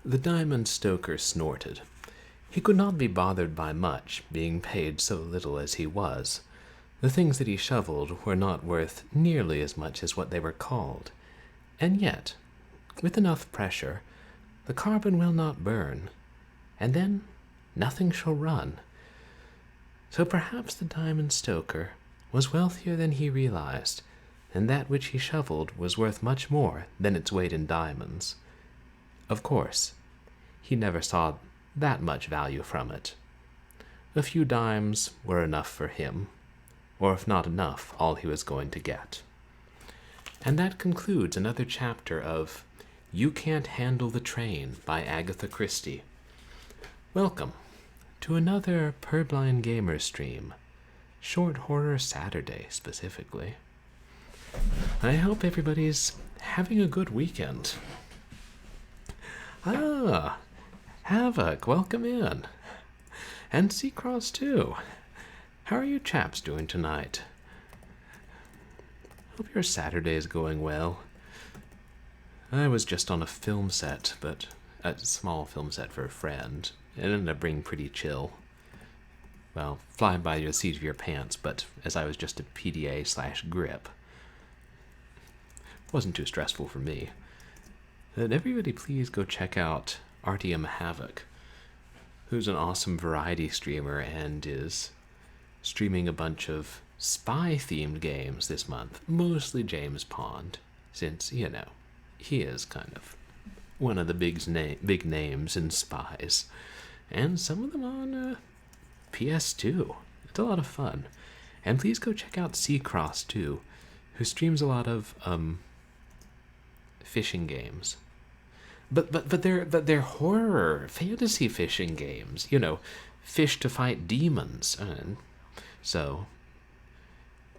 The diamond stoker snorted. He could not be bothered by much, being paid so little as he was. The things that he shoveled were not worth nearly as much as what they were called. And yet, with enough pressure, the carbon will not burn, and then nothing shall run. So perhaps the diamond stoker was wealthier than he realized, and that which he shoveled was worth much more than its weight in diamonds. Of course, he never saw that much value from it. A few dimes were enough for him, or if not enough, all he was going to get. And that concludes another chapter of You Can't Handle the Train by Agatha Christie. Welcome to another Purblind Gamer stream, Short Horror Saturday specifically. I hope everybody's having a good weekend. Havoc, welcome in. And Seacross too. How are you chaps doing tonight? Hope your Saturday is going well. I was just on a film set, but a small film set for a friend. It ended up being pretty chill. Well, fly by the seat of your pants, but as I was just a PDA/grip, wasn't too stressful for me. And everybody please go check out RTM Havoc, who's an awesome variety streamer and is streaming a bunch of spy-themed games this month, mostly James Pond, since, he is kind of one of the big names in spies. And some of them on PS2. It's a lot of fun. And please go check out Seacross too, who streams a lot of fishing games. But they're horror fantasy fishing games. Fish to fight demons. And so,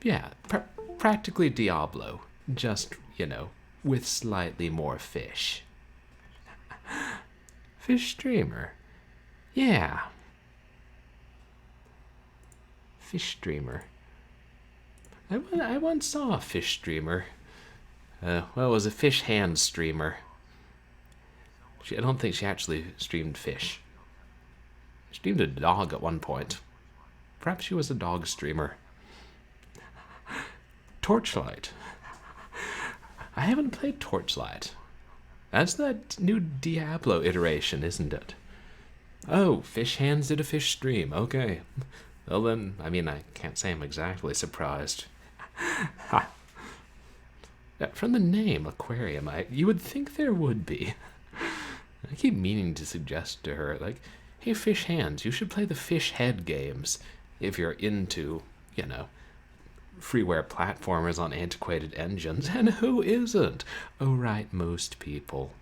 yeah, practically Diablo, just, with slightly more fish. Fish streamer. Yeah. Fish streamer. I once saw a fish streamer. It was a fish hand streamer. I don't think she actually streamed fish. She streamed a dog at one point. Perhaps she was a dog streamer. Torchlight. I haven't played Torchlight. That's that new Diablo iteration, isn't it? Oh, Fish Hands did a fish stream. Okay. Well then, I can't say I'm exactly surprised. From the name, Aquarium, you would think there would be. I keep meaning to suggest to her, hey, Fish Hands, you should play the Fish Head games if you're into, freeware platformers on antiquated engines. And who isn't? Oh, right, most people.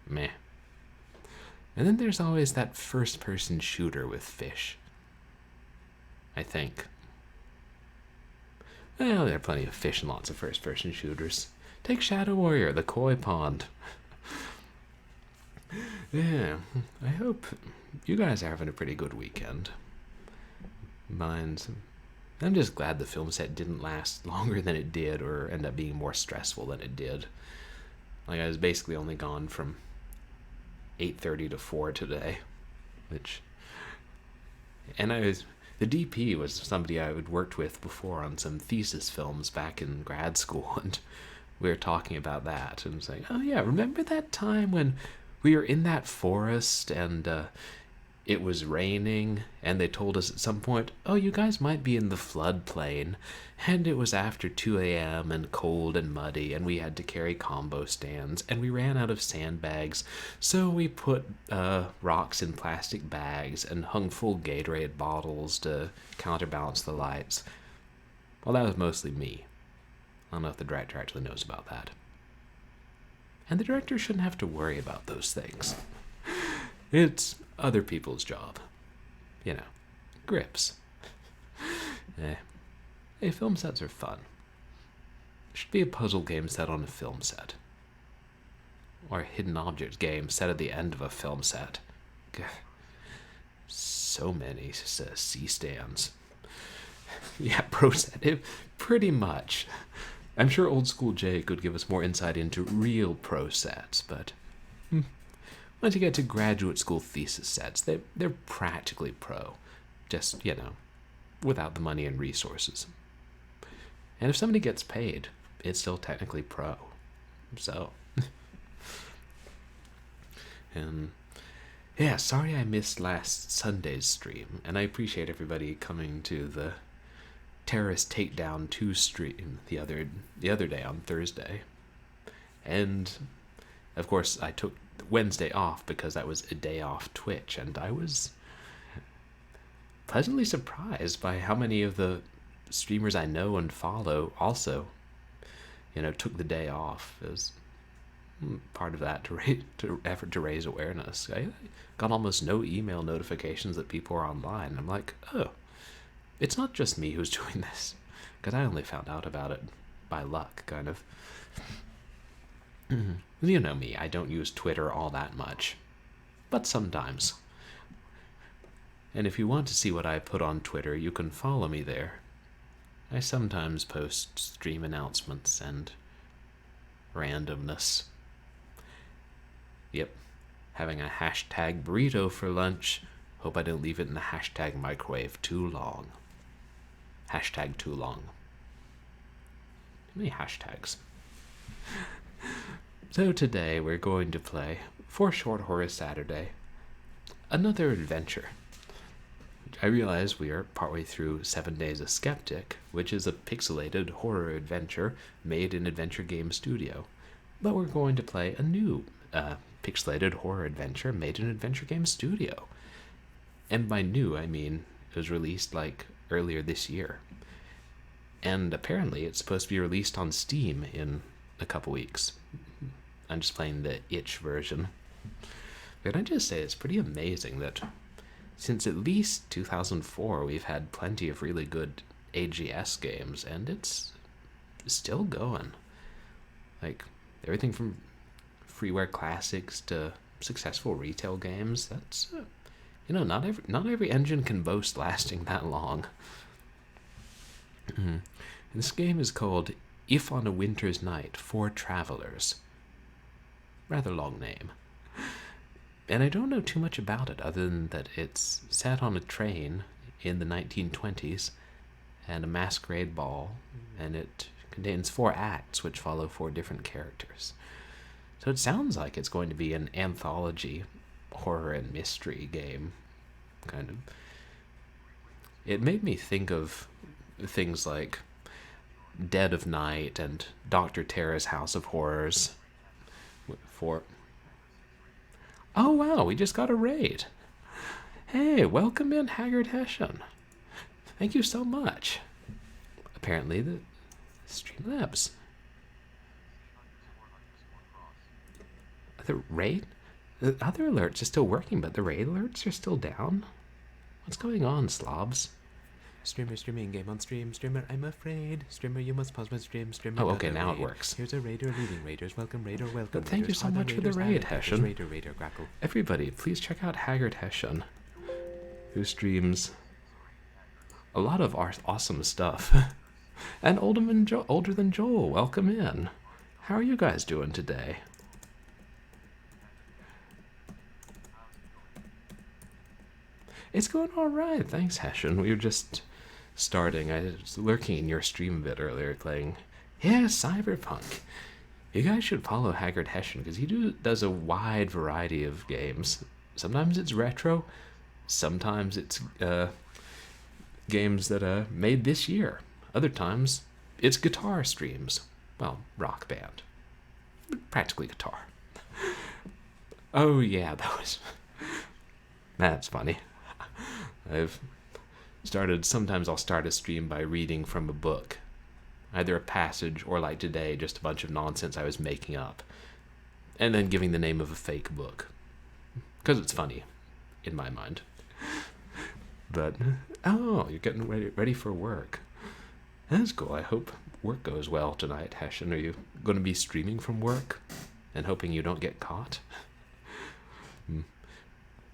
Meh. And then there's always that first-person shooter with fish. I think. Well, there are plenty of fish and lots of first-person shooters. Take Shadow Warrior, the Koi Pond. Yeah, I hope you guys are having a pretty good weekend. I'm just glad the film set didn't last longer than it did or end up being more stressful than it did. I was basically only gone from 8:30 to 4 today, the DP was somebody I had worked with before on some thesis films back in grad school, and we were talking about that, and saying, oh yeah, remember that time when we were in that forest and it was raining, and they told us at some point, oh, you guys might be in the floodplain, and it was after 2 a.m. and cold and muddy, and we had to carry combo stands, and we ran out of sandbags, so we put rocks in plastic bags and hung full Gatorade bottles to counterbalance the lights. Well, that was mostly me. I don't know if the director actually knows about that. And the director shouldn't have to worry about those things. It's other people's job. Grips. Hey, film sets are fun. There should be a puzzle game set on a film set. Or a hidden objects game set at the end of a film set. So many C-stands. Yeah, pro set. Pretty much. I'm sure Old School Jay could give us more insight into real pro sets, but once you get to graduate school thesis sets, they're practically pro. Just, without the money and resources. And if somebody gets paid, it's still technically pro. So, yeah, sorry I missed last Sunday's stream, and I appreciate everybody coming to the Terrorist Takedown 2 stream the other day on Thursday. And, of course, I took Wednesday off because that was a day off Twitch, and I was pleasantly surprised by how many of the streamers I know and follow also, took the day off as part of that effort to raise awareness. I got almost no email notifications that people are online. I'm like, oh, it's not just me who's doing this, because I only found out about it by luck, kind of. You know me, I don't use Twitter all that much, but sometimes. And if you want to see what I put on Twitter, you can follow me there. I sometimes post stream announcements and randomness. Yep, having a hashtag burrito for lunch. Hope I don't leave it in the hashtag microwave too long. Hashtag too long. Too many hashtags. So today we're going to play, for Short Horror Saturday, another adventure. I realize we are partway through 7 Days a Skeptic, which is a pixelated horror adventure made in Adventure Game Studio. But we're going to play a new pixelated horror adventure made in Adventure Game Studio. And by new, I mean it was released earlier this year. And apparently it's supposed to be released on Steam in a couple weeks. I'm just playing the itch version. Can I just say it's pretty amazing that since at least 2004 we've had plenty of really good AGS games, and it's still going. Everything from freeware classics to successful retail games. That's not every engine can boast lasting that long. This game is called If on a Winter's Night for Travelers. Rather long name. And I don't know too much about it other than that it's set on a train in the 1920s and a masquerade ball, and it contains 4 acts which follow 4 different characters. So it sounds like it's going to be an anthology horror and mystery game, kind of. It made me think of things like Dead of Night and Dr. Terra's House of Horrors. Oh wow, we just got a raid. Hey, welcome in, Haggard Hessian. Thank you so much. Apparently the Streamlabs. The raid? The other alerts are still working, but the raid alerts are still down? What's going on, slobs? Streamer streaming game on stream. Streamer, I'm afraid. Streamer, you must pause my stream. Streamer, oh, okay, now it works. Here's a raider leading raiders. Welcome, raider, welcome. Thank you so much for the raid, Hessian. Raider, grackle. Everybody, please check out Haggard Hessian, who streams a lot of awesome stuff. And older than Joel, welcome in. How are you guys doing today? It's going all right, thanks, Hessian. We were just starting. I was lurking in your stream a bit earlier, playing, yeah, Cyberpunk. You guys should follow Haggard Hessian, because he does a wide variety of games. Sometimes it's retro, sometimes it's games that are made this year. Other times, it's guitar streams. Well, rock band. Practically guitar. Oh yeah, that's funny. Sometimes I'll start a stream by reading from a book. Either a passage or, like today, just a bunch of nonsense I was making up. And then giving the name of a fake book. Because it's funny, in my mind. But, oh, you're getting ready for work. That's cool. I hope work goes well tonight, Hessian. Are you going to be streaming from work? And hoping you don't get caught?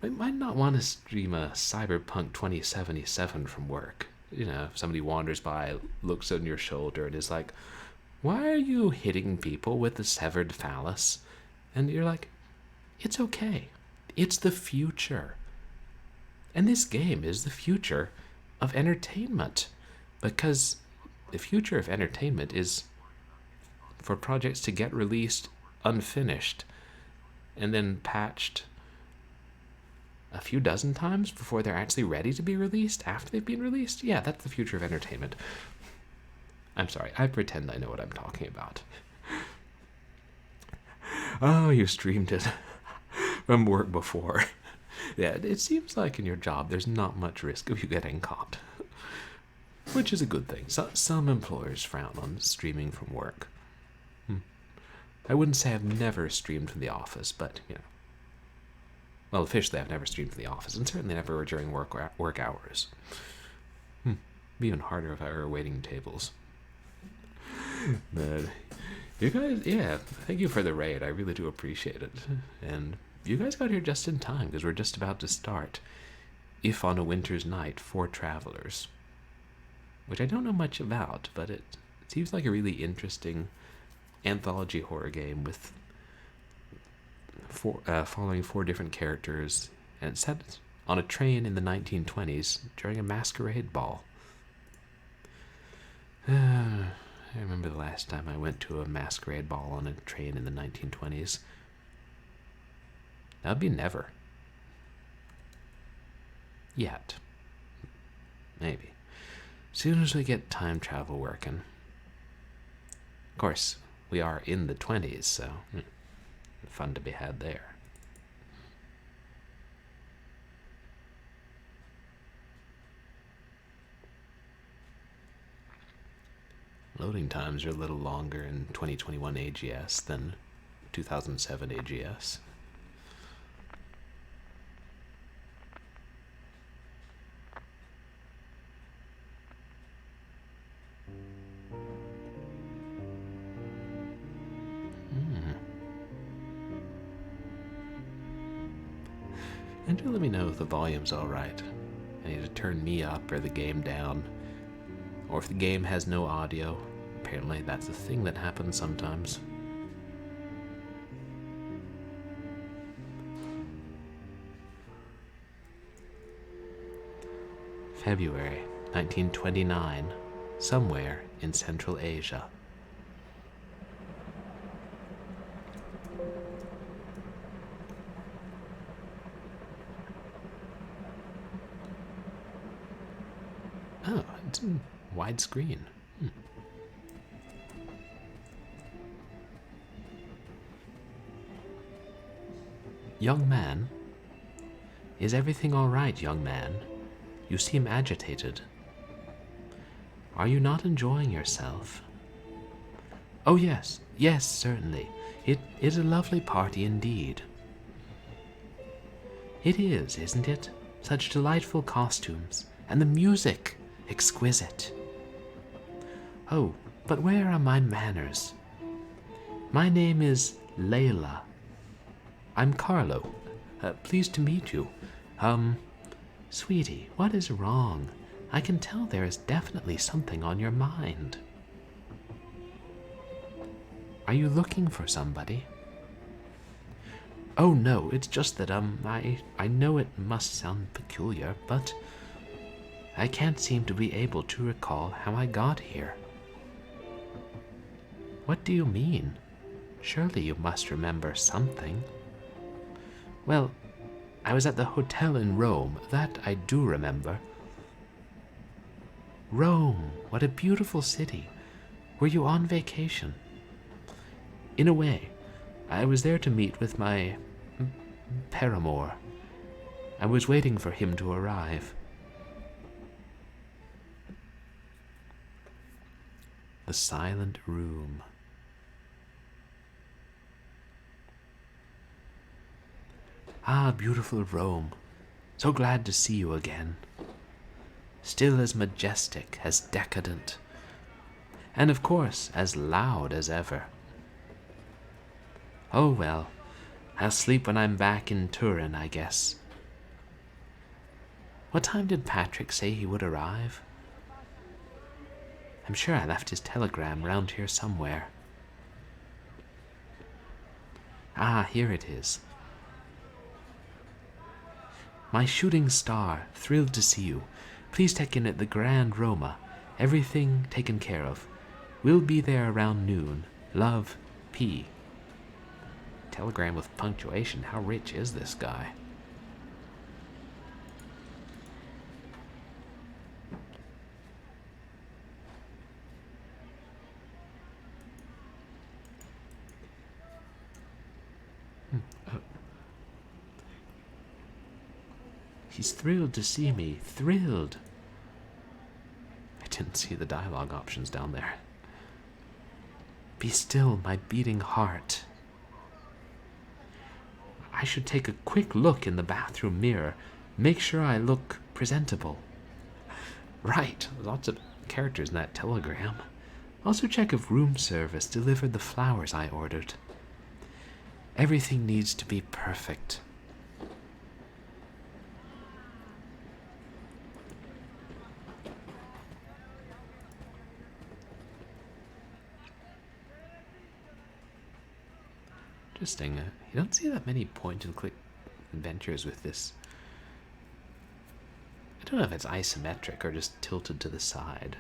I might not want to stream a Cyberpunk 2077 from work. If somebody wanders by, looks on your shoulder, and is like, why are you hitting people with a severed phallus? And you're like, it's okay. It's the future. And this game is the future of entertainment. Because the future of entertainment is for projects to get released unfinished and then patched a few dozen times before they're actually ready to be released after they've been released. Yeah, that's the future of entertainment. I'm sorry, I pretend I know what I'm talking about. Oh, you streamed it from work before. Yeah, it seems like in your job there's not much risk of you getting caught, which is a good thing. Some employers frown on streaming from work. I wouldn't say I've never streamed from the office, but, you know. Well, officially I've never streamed from the office, and certainly never during work hours. It'd be even harder if I were waiting tables. But you guys, yeah, thank you for the raid. I really do appreciate it. And you guys got here just in time, because we're just about to start If on a Winter's Night for Travelers, which I don't know much about, but it seems like a really interesting anthology horror game with following 4 different characters, and it's set on a train in the 1920s during a masquerade ball. I remember the last time I went to a masquerade ball on a train in the 1920s. That would be never. Yet. Maybe. Soon as we get time travel working. Of course, we are in the 20s, so fun to be had there. Loading times are a little longer in 2021 AGS than 2007 AGS. And do let me know if the volume's alright. I need to turn me up or the game down. Or if the game has no audio. Apparently that's a thing that happens sometimes. February 1929, somewhere in Central Asia. Oh, it's in widescreen. Young man? Is everything all right, young man? You seem agitated. Are you not enjoying yourself? Oh yes, yes, certainly. It is a lovely party indeed. It is, isn't it? Such delightful costumes, and the music exquisite. Oh, but where are my manners? My name is Layla. I'm Carlo. Pleased to meet you. Sweetie, what is wrong? I can tell there is definitely something on your mind. Are you looking for somebody? Oh no, it's just that, I know it must sound peculiar, but I can't seem to be able to recall how I got here. What do you mean? Surely you must remember something. Well, I was at the hotel in Rome, that I do remember. Rome, what a beautiful city. Were you on vacation? In a way, I was there to meet with my paramour. I was waiting for him to arrive. The silent room. Ah, beautiful Rome. So glad to see you again. Still as majestic, as decadent, and of course as loud as ever. Oh well, I'll sleep when I'm back in Turin, I guess. What time did Patrick say he would arrive? I'm sure I left his telegram round here somewhere. Ah, here it is. My shooting star, thrilled to see you. Please check in at the Grand Roma. Everything taken care of. We'll be there around noon. Love, P. Telegram with punctuation. How rich is this guy? He's thrilled to see me. Thrilled. I didn't see the dialogue options down there. Be still, my beating heart. I should take a quick look in the bathroom mirror. Make sure I look presentable. Right, lots of characters in that telegram. Also check if room service delivered the flowers I ordered. Everything needs to be perfect. Interesting. You don't see that many point-and-click adventures with this. I don't know if it's isometric or just tilted to the side.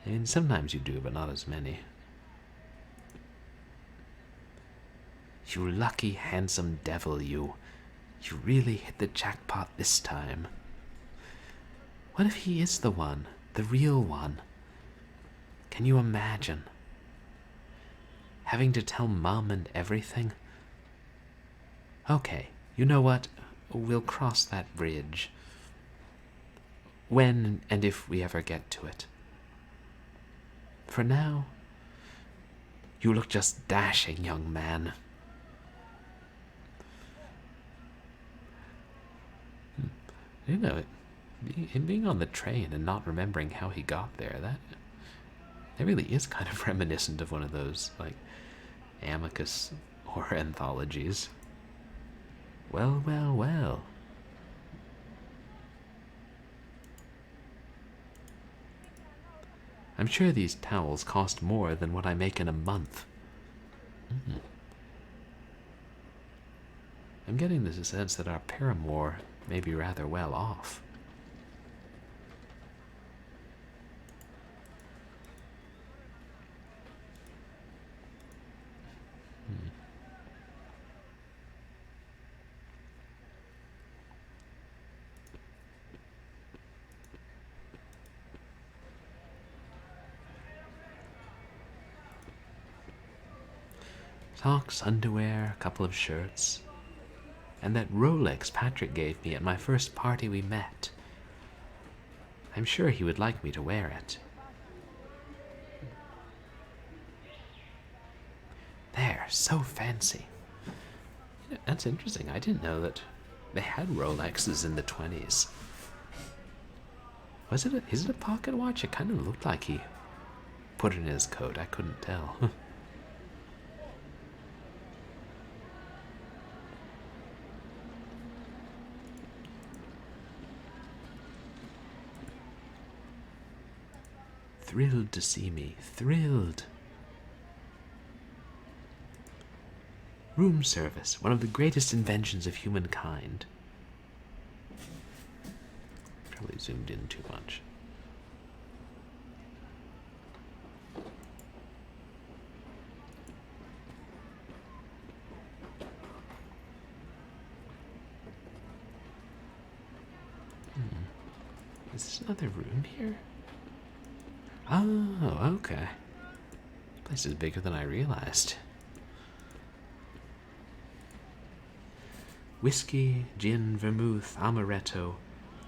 I mean, sometimes you do, but not as many. You lucky, handsome devil, you. You really hit the jackpot this time. What if he is the one, the real one? Can you imagine? Having to tell Mom and everything? Okay, you know what? We'll cross that bridge. When and if we ever get to it. For now, you look just dashing, young man. You know, him being on the train and not remembering how he got there, that really is kind of reminiscent of one of those, like, Amicus or anthologies. Well, well, well. I'm sure these towels cost more than what I make in a month. I'm getting this sense that our paramour may be rather well off. Socks, underwear, a couple of shirts, and that Rolex Patrick gave me at my first party we met. I'm sure he would like me to wear it. There, so fancy. That's interesting. I didn't know that they had Rolexes in the 20s. Is it a pocket watch? It kind of looked like he put it in his coat. I couldn't tell. Thrilled to see me. Thrilled. Room service, one of the greatest inventions of humankind. Probably zoomed in too much. Is this another room here? Oh, okay. This place is bigger than I realized. Whiskey, gin, vermouth, amaretto,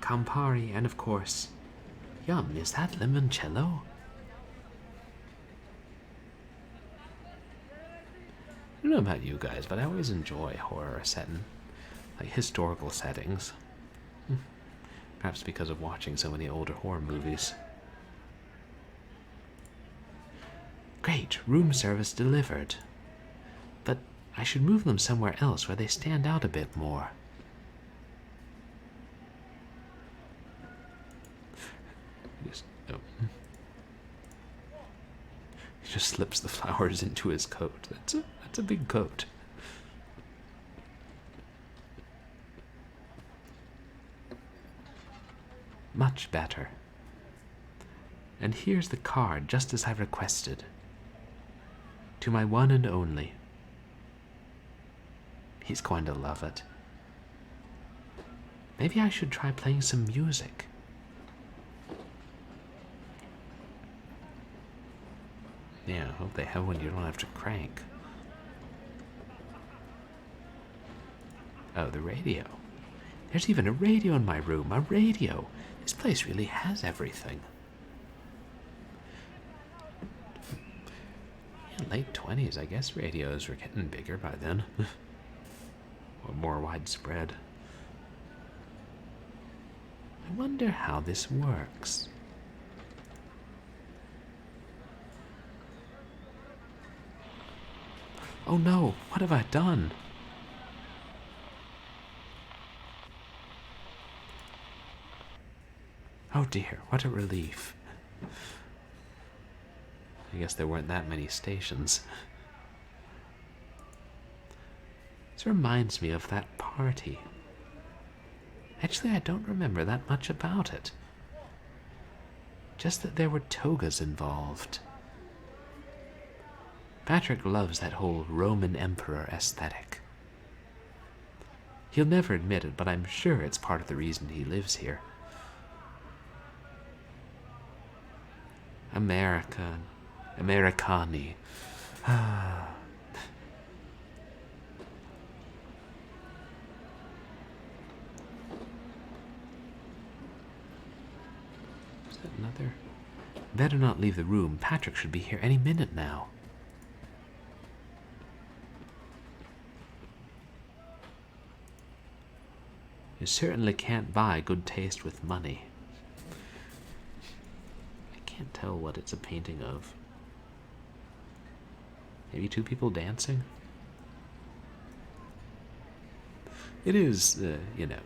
Campari, and of course, yum, is that limoncello? I don't know about you guys, but I always enjoy horror set in like historical settings. Perhaps because of watching so many older horror movies. Great, room service delivered. But I should move them somewhere else where they stand out a bit more. He just slips the flowers into his coat. That's a big coat. Much better. And here's the card, just as I requested. To my one and only. He's going to love it. Maybe I should try playing some music. Yeah, I hope they have one you don't have to crank. Oh, the radio. There's even a radio in my room. A radio. This place really has everything. Yeah, late 20s, I guess radios were getting bigger by then. Or more widespread. I wonder how this works. Oh no, what have I done? Oh dear, what a relief. I guess there weren't that many stations. This reminds me of that party. Actually, I don't remember that much about it. Just that there were togas involved. Patrick loves that whole Roman Emperor aesthetic. He'll never admit it, but I'm sure it's part of the reason he lives here. America, Americani. Is that another? Better not leave the room. Patrick should be here any minute now. You certainly can't buy good taste with money. I can't tell what it's a painting of. Maybe two people dancing? It is, you know,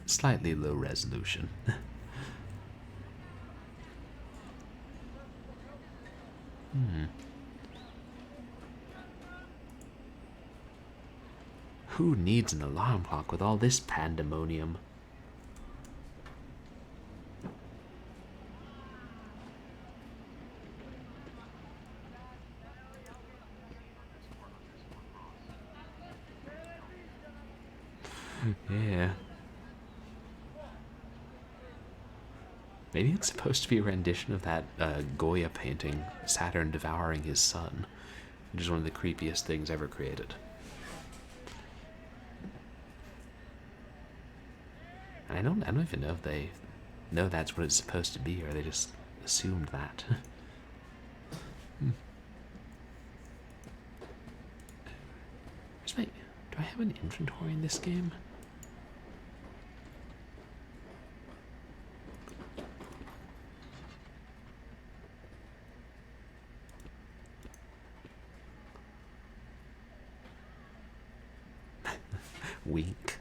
slightly low resolution. Who needs an alarm clock with all this pandemonium? Yeah. Maybe it's supposed to be a rendition of that Goya painting, Saturn devouring his son, which is one of the creepiest things ever created. And I don't even know if they know that's what it's supposed to be, or they just assumed that. Do I have an inventory in this game? Wink.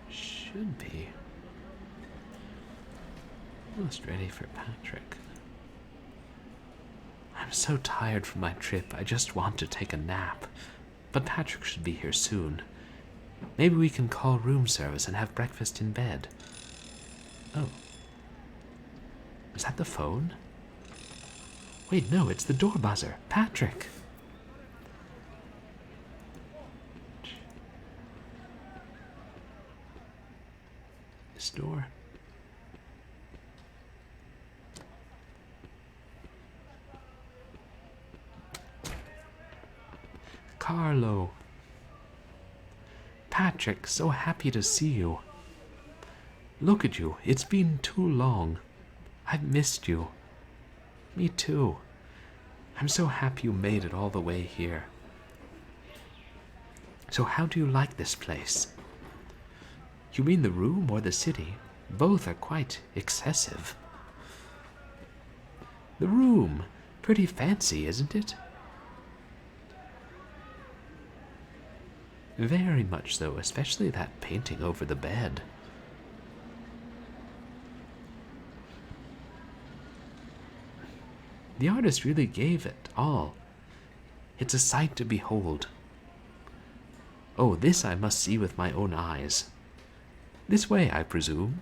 Should be. Almost ready for Patrick. I'm so tired from my trip, I just want to take a nap. But Patrick should be here soon. Maybe we can call room service and have breakfast in bed. Oh. Is that the phone? Wait, no, it's the door buzzer. Patrick! This door. Carlo. Patrick, so happy to see you. Look at you, it's been too long. I've missed you. Me too. I'm so happy you made it all the way here. So how do you like this place? You mean the room or the city? Both are quite excessive. The room. Pretty fancy, isn't it? Very much so, especially that painting over the bed. The artist really gave it all. It's a sight to behold. Oh, this I must see with my own eyes. This way, I presume.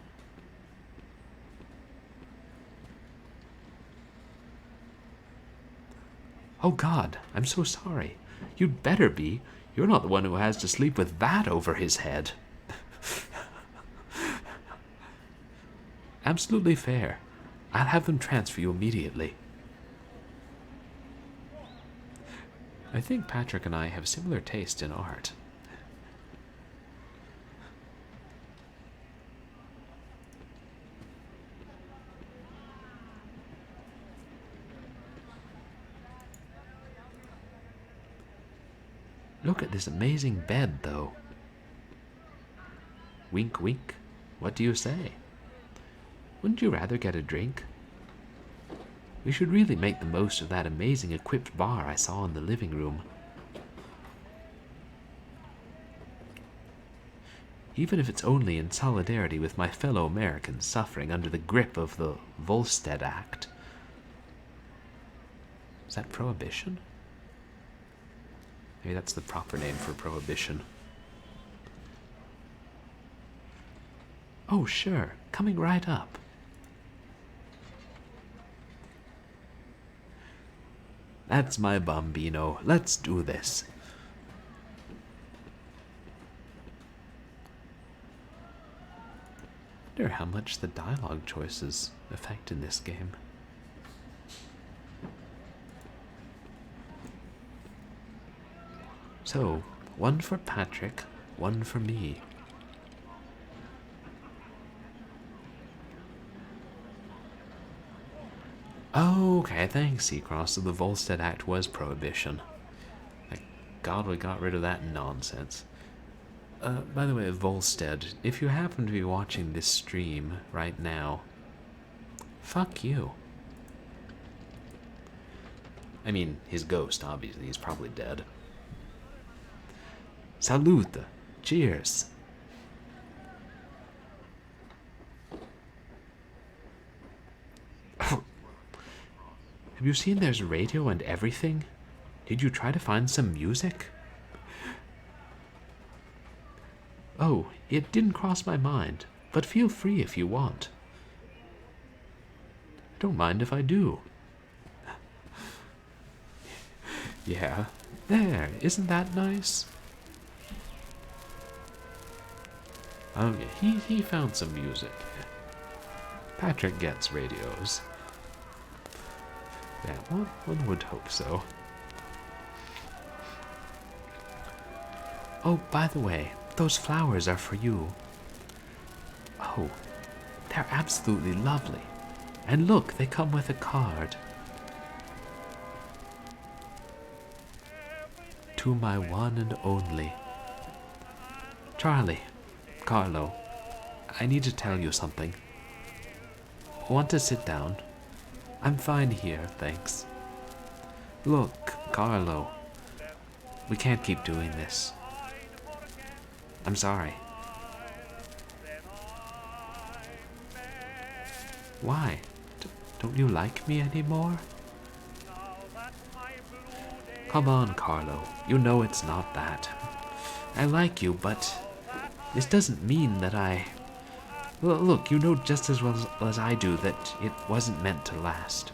Oh God, I'm so sorry. You'd better be. You're not the one who has to sleep with that over his head. Absolutely fair. I'll have them transfer you immediately. I think Patrick and I have similar taste in art. Look at this amazing bed, though. Wink, wink. What do you say? Wouldn't you rather get a drink? We should really make the most of that amazing equipped bar I saw in the living room. Even if it's only in solidarity with my fellow Americans suffering under the grip of the Volstead Act. Is that prohibition? Maybe that's the proper name for prohibition. Oh, sure. Coming right up. That's my bambino. Let's do this. I wonder how much the dialogue choices affect in this game. So, one for Patrick, one for me. Okay, thanks, Seacross. So the Volstead Act was prohibition. Thank God we got rid of that nonsense. By the way, Volstead, if you happen to be watching this stream right now, fuck you. I mean, his ghost, obviously, he's probably dead. Salute. Cheers. Have you seen there's radio and everything? Did you try to find some music? Oh, it didn't cross my mind, but feel free if you want. I don't mind if I do. Yeah, there, isn't that nice? Oh yeah, he found some music. Patrick gets radios. Yeah, one would hope so. Oh, by the way, those flowers are for you. Oh, they're absolutely lovely. And look, they come with a card. To my one and only. Charlie, Carlo, I need to tell you something. Want to sit down? I'm fine here, thanks. Look, Carlo, we can't keep doing this. I'm sorry. Why? Don't you like me anymore? Come on, Carlo. You know it's not that. I like you, but this doesn't mean that I... Well, look, you know just as well as I do that it wasn't meant to last.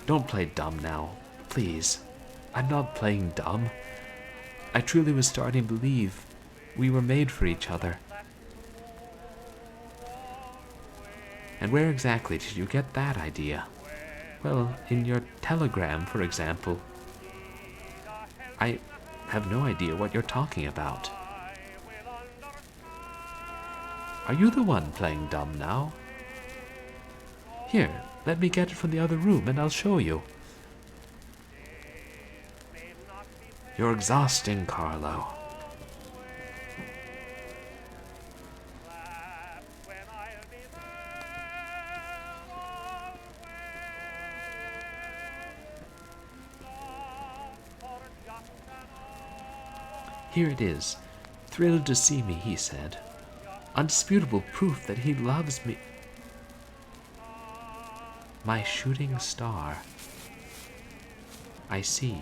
Don't play dumb now, please. I'm not playing dumb. I truly was starting to believe we were made for each other. And where exactly did you get that idea? Well, in your telegram, for example. I have no idea what you're talking about. Are you the one playing dumb now? Here, let me get it from the other room and I'll show you. You're exhausting, Carlo. Here it is. Thrilled to see me, he said. Undisputable proof that he loves me. My shooting star. I see.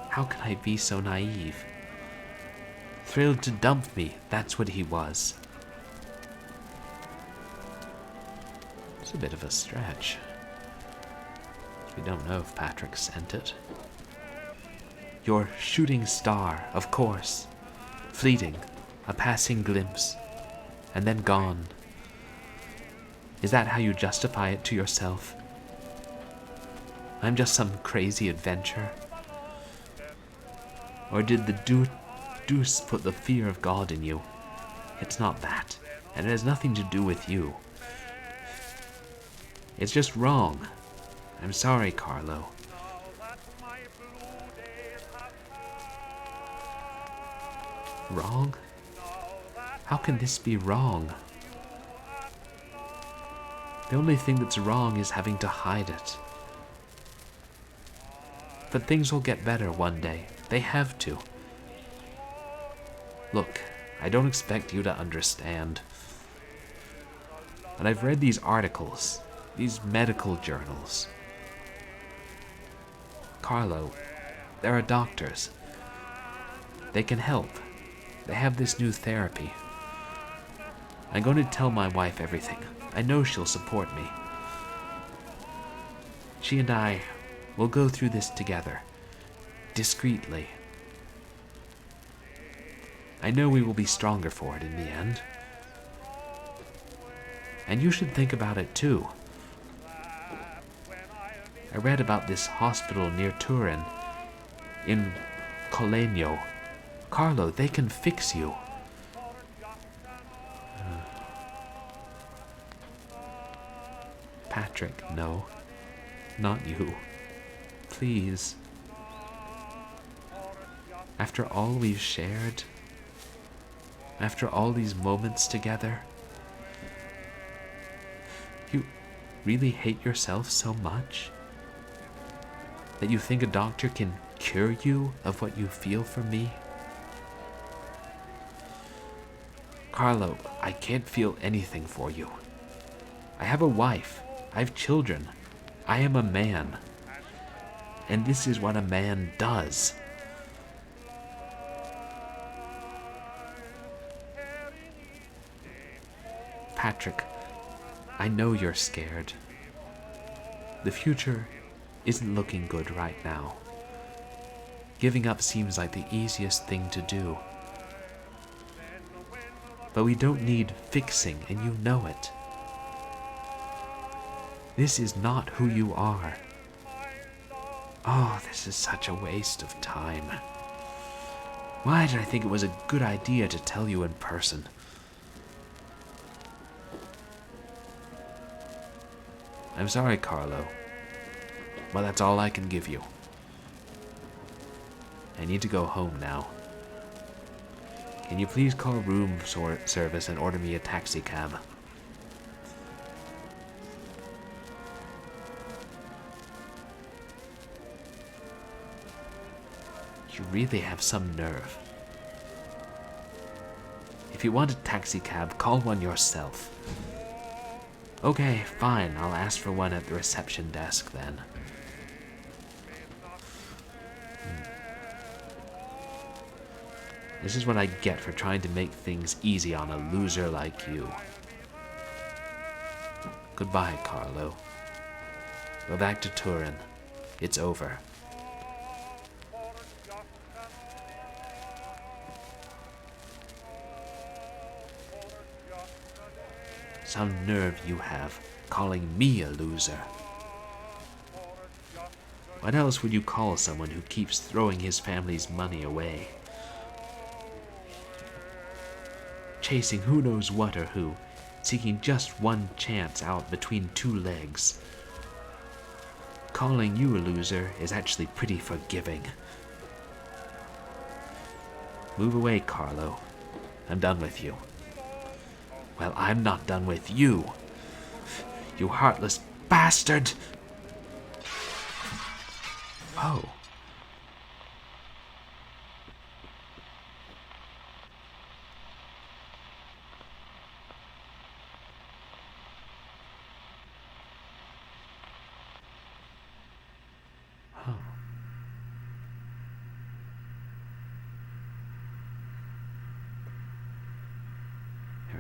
How can I be so naive? Thrilled to dump me, that's what he was. It's a bit of a stretch. We don't know if Patrick sent it. Your shooting star, of course. Fleeting, a passing glimpse, and then gone. Is that how you justify it to yourself? I'm just some crazy adventure? Or did the deuce put the fear of God in you? It's not that, and it has nothing to do with you. It's just wrong. I'm sorry, Carlo. Wrong? How can this be wrong? The only thing that's wrong is having to hide it. But things will get better one day. They have to. Look, I don't expect you to understand. But I've read these articles, these medical journals. Carlo, there are doctors. They can help. They have this new therapy. I'm going to tell my wife everything. I know she'll support me. She and I will go through this together, discreetly. I know we will be stronger for it in the end. And you should think about it too. I read about this hospital near Turin, in Colegno. Carlo, they can fix you. Patrick, no. Not you. Please. After all we've shared, after all these moments together, you really hate yourself so much that you think a doctor can cure you of what you feel for me? Carlo, I can't feel anything for you. I have a wife. I have children. I am a man. And this is what a man does. Patrick, I know you're scared. The future isn't looking good right now. Giving up seems like the easiest thing to do. But we don't need fixing, and you know it. This is not who you are. Oh, this is such a waste of time. Why did I think it was a good idea to tell you in person? I'm sorry, Carlo. But that's all I can give you. I need to go home now. Can you please call room service and order me a taxi cab? You really have some nerve. If you want a taxi cab, call one yourself. Okay, fine, I'll ask for one at the reception desk then. This is what I get for trying to make things easy on a loser like you. Goodbye, Carlo. Go back to Turin. It's over. Some nerve you have, calling me a loser. What else would you call someone who keeps throwing his family's money away? Chasing who knows what or who, seeking just one chance out between two legs. Calling you a loser is actually pretty forgiving. Move away, Carlo. I'm done with you. Well, I'm not done with you. You heartless bastard! Oh.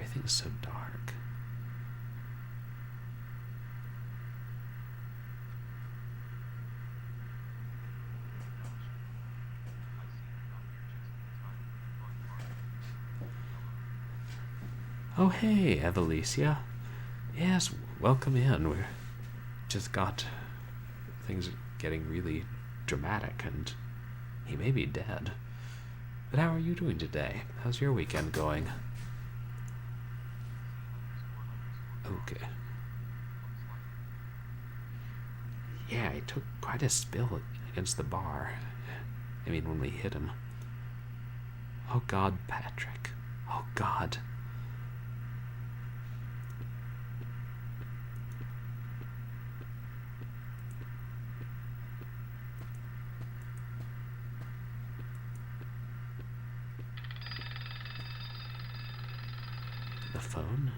Everything's so dark. Oh, hey, Evelicia. Yes, welcome in. We're just got things getting really dramatic, and he may be dead. But how are you doing today? How's your weekend going? Okay. Yeah, he took quite a spill against the bar. I mean, when we hit him. Oh God, Patrick. Oh God. The phone?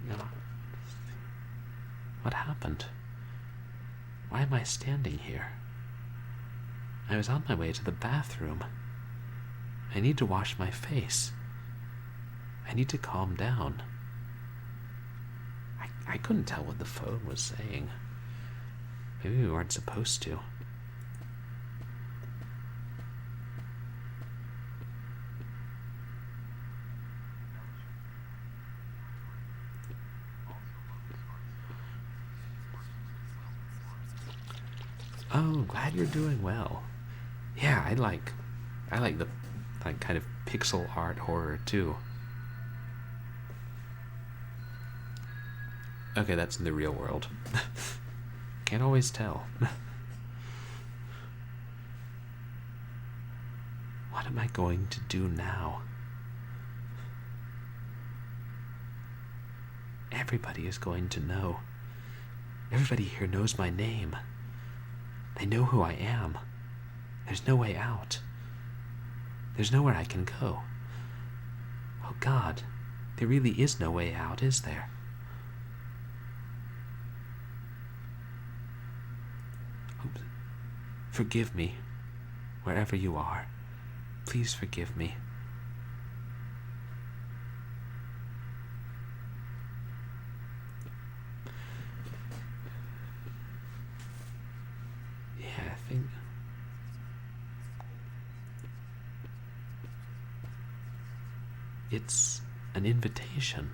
No. What happened? Why am I standing here? I was on my way to the bathroom. I need to wash my face. I need to calm down. I couldn't tell what the phone was saying. Maybe we weren't supposed to. Oh, glad you're doing well. Yeah, I like the kind of pixel art horror too. Okay, that's in the real world. Can't always tell. What am I going to do now? Everybody is going to know. Everybody here knows my name. They know who I am. There's no way out. There's nowhere I can go. Oh God, there really is no way out, is there? Oops. Forgive me, wherever you are. Please forgive me. I think it's an invitation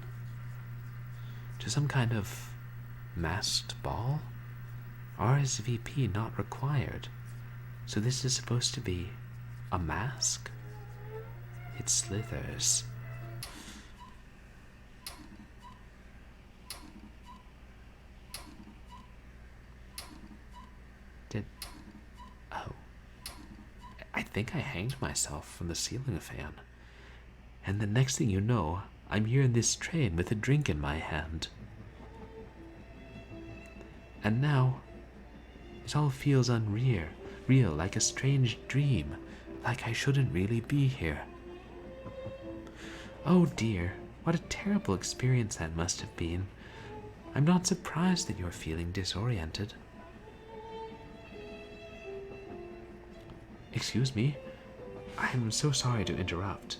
to some kind of masked ball. RSVP not required. So this is supposed to be a mask? It slithers. I think I hanged myself from the ceiling fan. And the next thing you know, I'm here in this train with a drink in my hand. And now, it all feels unreal, like a strange dream, like I shouldn't really be here. Oh dear, what a terrible experience that must have been. I'm not surprised that you're feeling disoriented. Excuse me? I'm so sorry to interrupt.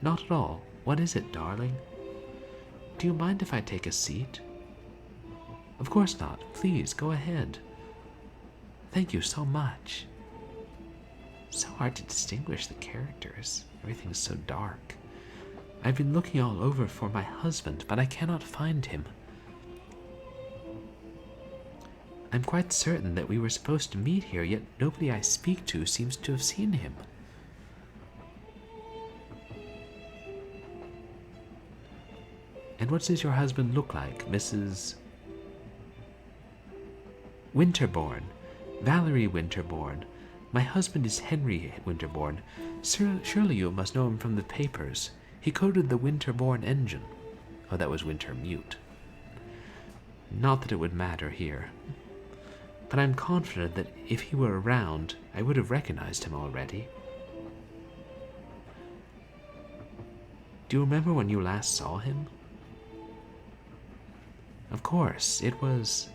Not at all. What is it, darling? Do you mind if I take a seat? Of course not. Please, go ahead. Thank you so much. So hard to distinguish the characters. Everything's so dark. I've been looking all over for my husband, but I cannot find him. I'm quite certain that we were supposed to meet here, yet nobody I speak to seems to have seen him. And what does your husband look like, Mrs. Winterbourne? Valerie Winterbourne. My husband is Henry Winterbourne. Surely you must know him from the papers. He coded the Winterbourne engine. Oh, that was Wintermute. Not that it would matter here. But I'm confident that if he were around, I would have recognized him already. Do you remember when you last saw him? Of course, it's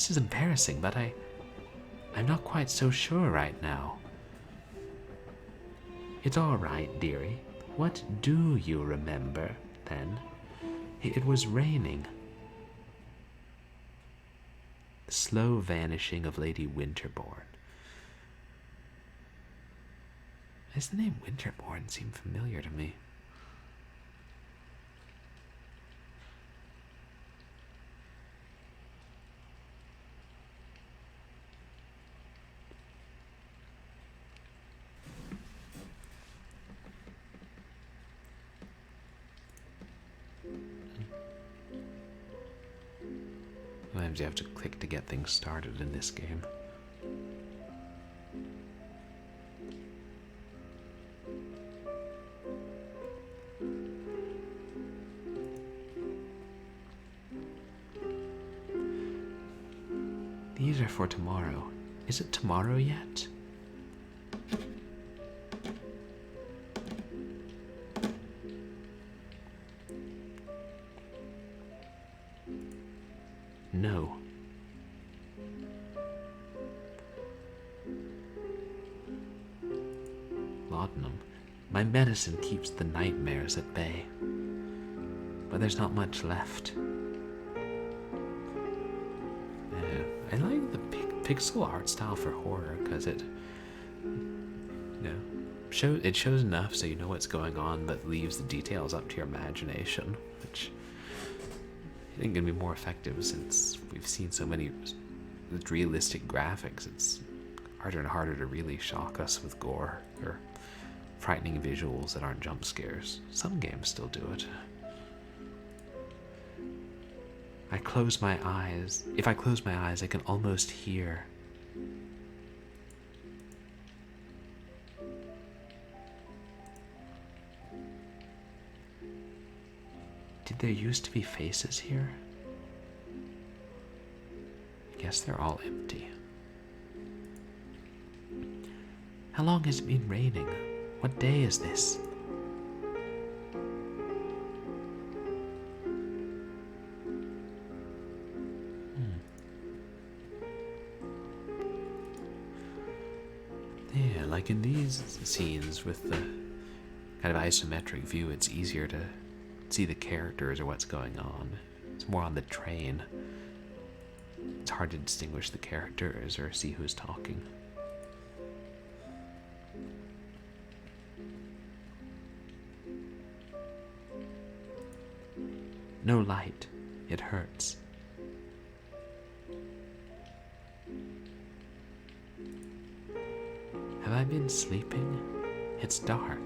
This is embarrassing, but I'm not quite so sure right now. It's all right, dearie. What do you remember, then? It was raining. The slow vanishing of Lady Winterbourne. Does the name Winterbourne seem familiar to me? Sometimes you have to click to get things started in this game. These are for tomorrow. Is it tomorrow yet? No. Laudanum. My medicine keeps the nightmares at bay. But there's not much left. I like the pixel art style for horror because it shows enough so you know what's going on, but leaves the details up to your imagination, which I think can be more effective since we've seen so many with realistic graphics. It's harder and harder to really shock us with gore or frightening visuals that aren't jump scares. Some games still do it. I close my eyes. If I close my eyes, I can almost hear. Did there used to be faces here? I guess they're all empty. How long has it been raining? What day is this? Yeah, like in these scenes with the kind of isometric view, it's easier to see the characters or what's going on. It's more on the train. It's hard to distinguish the characters or see who's talking. No light. It hurts. Have I been sleeping? It's dark.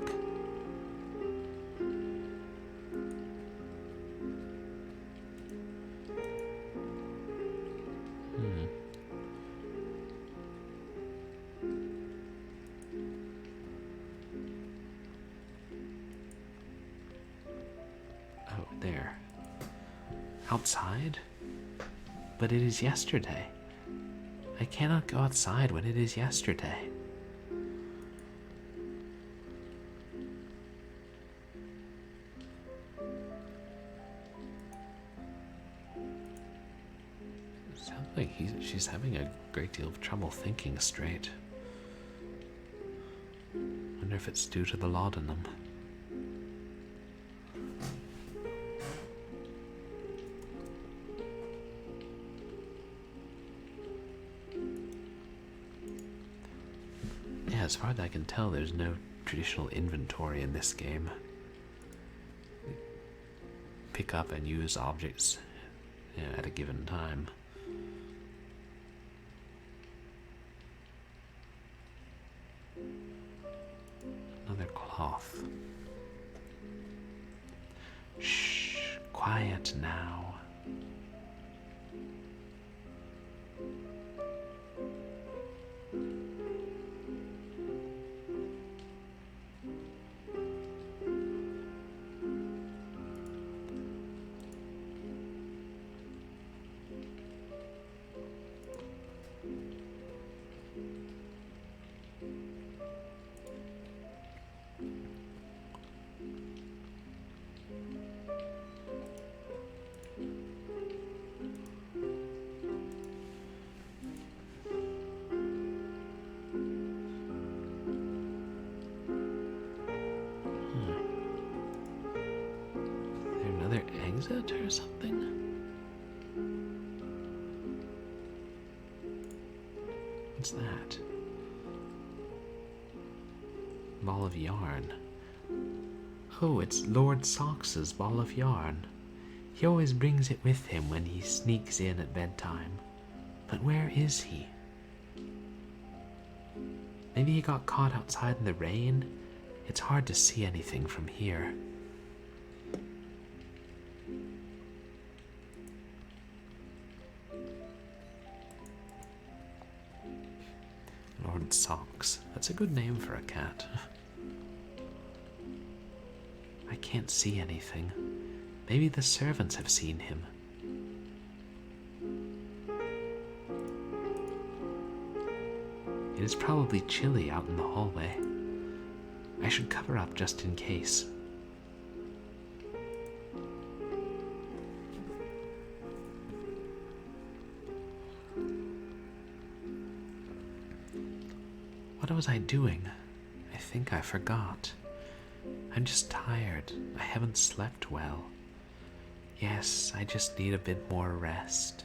Oh, there. Outside? But it is yesterday. I cannot go outside when it is yesterday. Sounds like she's having a great deal of trouble thinking straight. Wonder if it's due to the laudanum. Yeah, as far as I can tell, there's no traditional inventory in this game. Pick up and use objects at a given time. Another cloth. Shh, quiet now. exit or something? What's that? Ball of yarn. Oh, it's Lord Socks's ball of yarn. He always brings it with him when he sneaks in at bedtime. But where is he? Maybe he got caught outside in the rain? It's hard to see anything from here. Lord Socks. That's a good name for a cat. I can't see anything. Maybe the servants have seen him. It is probably chilly out in the hallway. I should cover up just in case. What was I doing? I think I forgot. I'm just tired. I haven't slept well. Yes, I just need a bit more rest.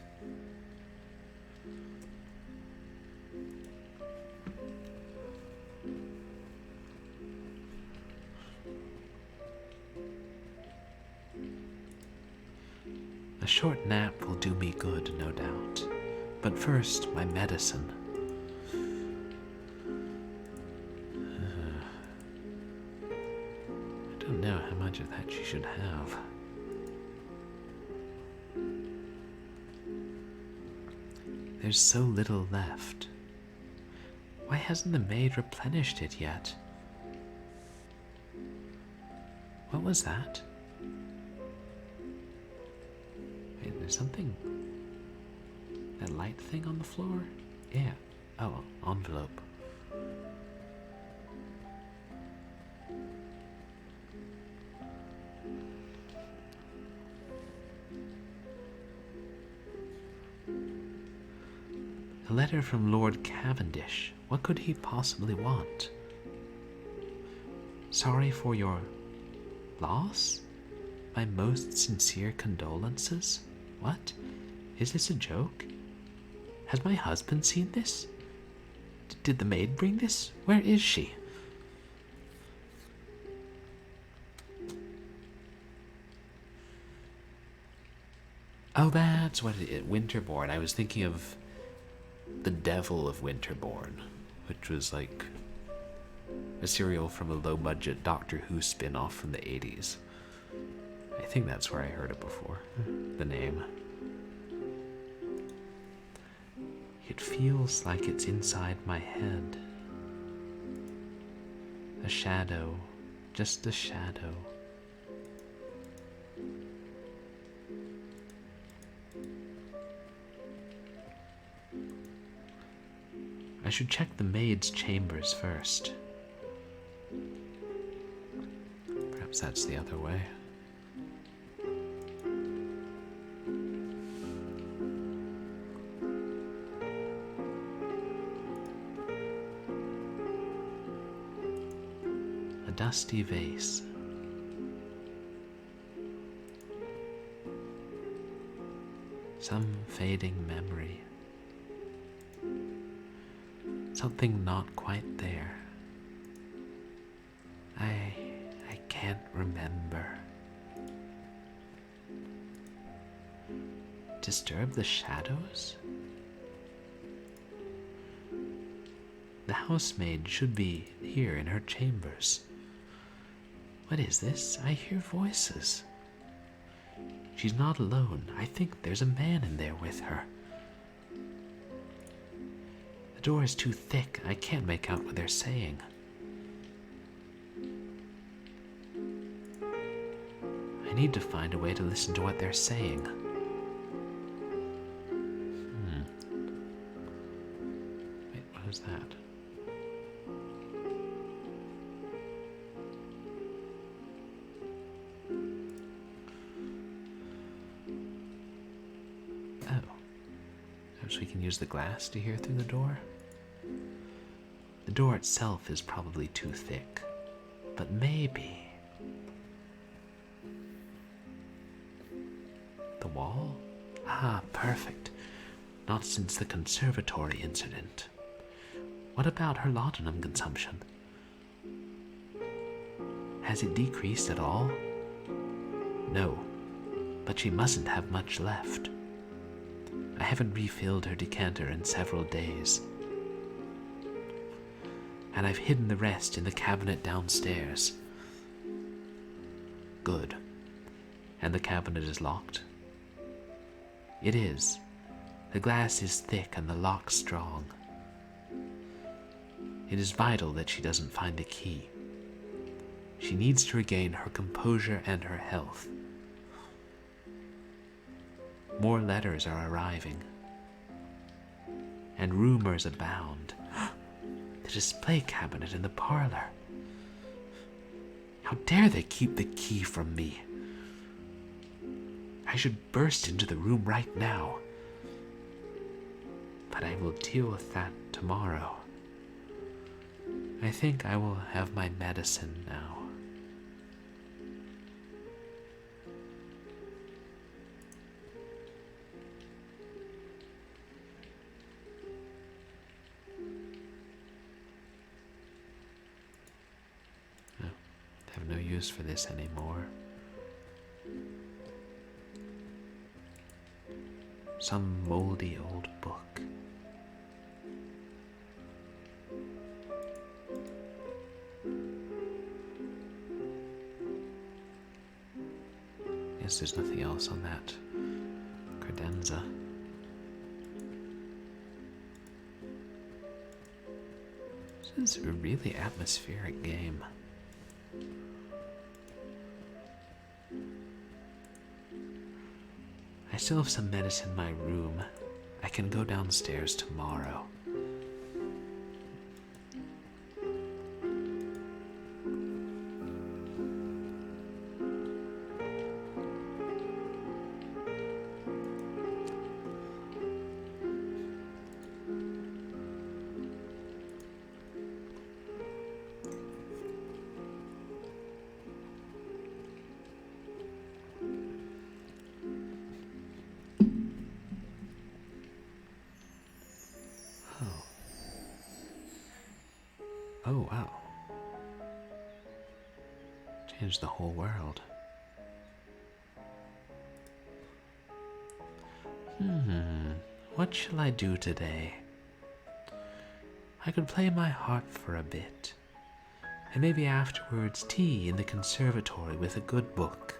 A short nap will do me good, no doubt. But first, my medicine. I don't know how much of that she should have. There's so little left. Why hasn't the maid replenished it yet? What was that? Wait, there's something... That light thing on the floor? Yeah. Oh, envelope. A letter from Lord Cavendish. What could he possibly want? Sorry for your loss? My most sincere condolences? What? Is this a joke? Has my husband seen this? Did the maid bring this? Where is she? Oh, that's what it is. Winterborn. I was thinking of The Devil of Winterborn, which was like a serial from a low-budget Doctor Who spin-off from the 80s. I think that's where I heard it before, the name. It feels like it's inside my head. A shadow, just a shadow. I should check the maid's chambers first. Perhaps that's the other way. A dusty vase. Some fading memory. Something not quite there. I can't remember. Disturb the shadows? The housemaid should be here in her chambers. What is this? I hear voices. She's not alone. I think there's a man in there with her. The door is too thick. I can't make out what they're saying. I need to find a way to listen to what they're saying. Wait, what was that? Oh. So we can use the glass to hear through the door? The door itself is probably too thick, but maybe... The wall? Ah, perfect. Not since the conservatory incident. What about her laudanum consumption? Has it decreased at all? No, but she mustn't have much left. I haven't refilled her decanter in several days. And I've hidden the rest in the cabinet downstairs. Good. And the cabinet is locked? It is. The glass is thick and the lock strong. It is vital that she doesn't find a key. She needs to regain her composure and her health. More letters are arriving, and rumors abound. The display cabinet in the parlor. How dare they keep the key from me? I should burst into the room right now. But I will deal with that tomorrow. I think I will have my medicine now. I have no use for this anymore. Some moldy old book. Guess there's nothing else on that credenza. This is a really atmospheric game. I still have some medicine in my room. I can go downstairs tomorrow. Oh, wow. Changed the whole world. What shall I do today? I could play my harp for a bit, and maybe afterwards tea in the conservatory with a good book.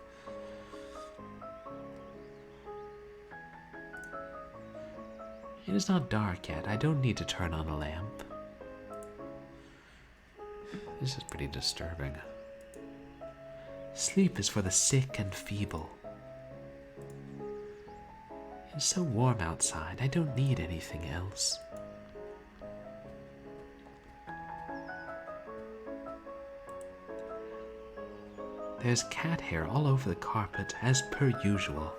It is not dark yet. I don't need to turn on a lamp. This is pretty disturbing. Sleep is for the sick and feeble. It's so warm outside, I don't need anything else. There's cat hair all over the carpet, as per usual.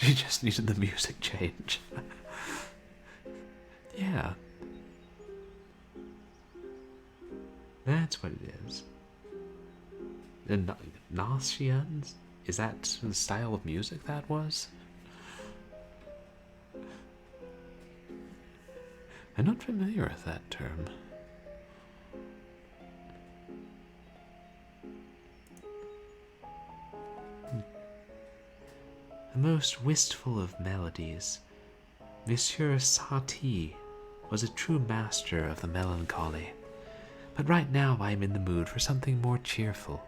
She just needed the music change. Yeah. That's what it is. The Gnostians? Is that the style of music that was? I'm not familiar with that term. The most wistful of melodies, Monsieur Satie was a true master of the melancholy, but right now I am in the mood for something more cheerful.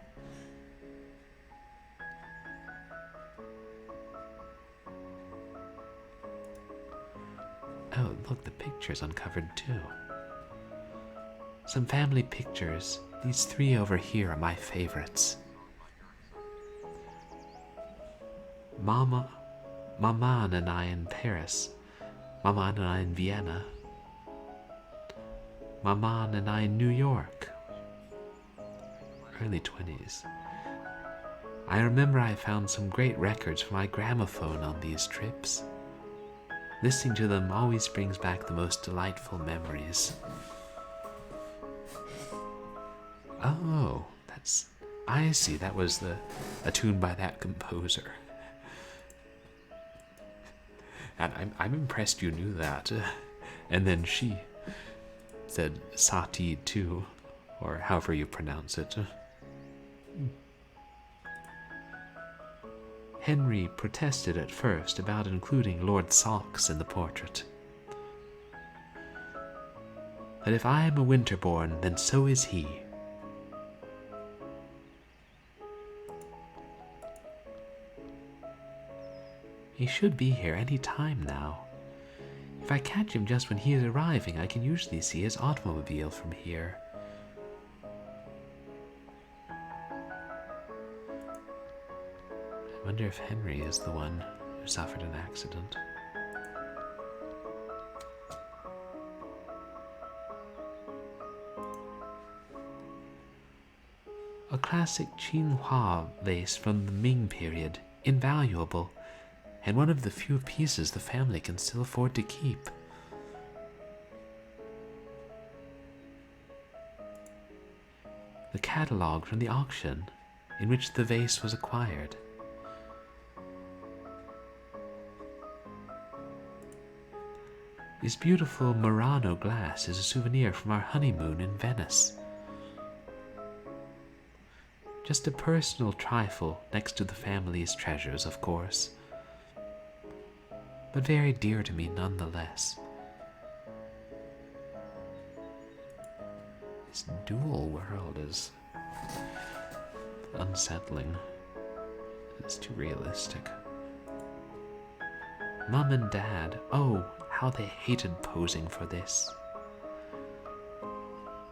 Oh, look, the picture's uncovered too. Some family pictures. These three over here are my favorites. Maman and I in Paris, Maman and I in Vienna, Maman and I in New York, early 20s. I remember I found some great records for my gramophone on these trips. Listening to them always brings back the most delightful memories. Oh, I see, that was a tune by that composer. And I'm impressed you knew that. And then she said Sati too, or however you pronounce it. Henry protested at first about including Lord Socks in the portrait. But if I am a Winterbourne, then so is he. He should be here any time now. If I catch him just when he is arriving, I can usually see his automobile from here. I wonder if Henry is the one who suffered an accident. A classic Qinghua vase from the Ming period, invaluable, and one of the few pieces the family can still afford to keep. The catalogue from the auction in which the vase was acquired. This beautiful Murano glass is a souvenir from our honeymoon in Venice. Just a personal trifle next to the family's treasures, of course, but very dear to me nonetheless. This dual world is unsettling. It's too realistic. Mom and Dad, oh, how they hated posing for this.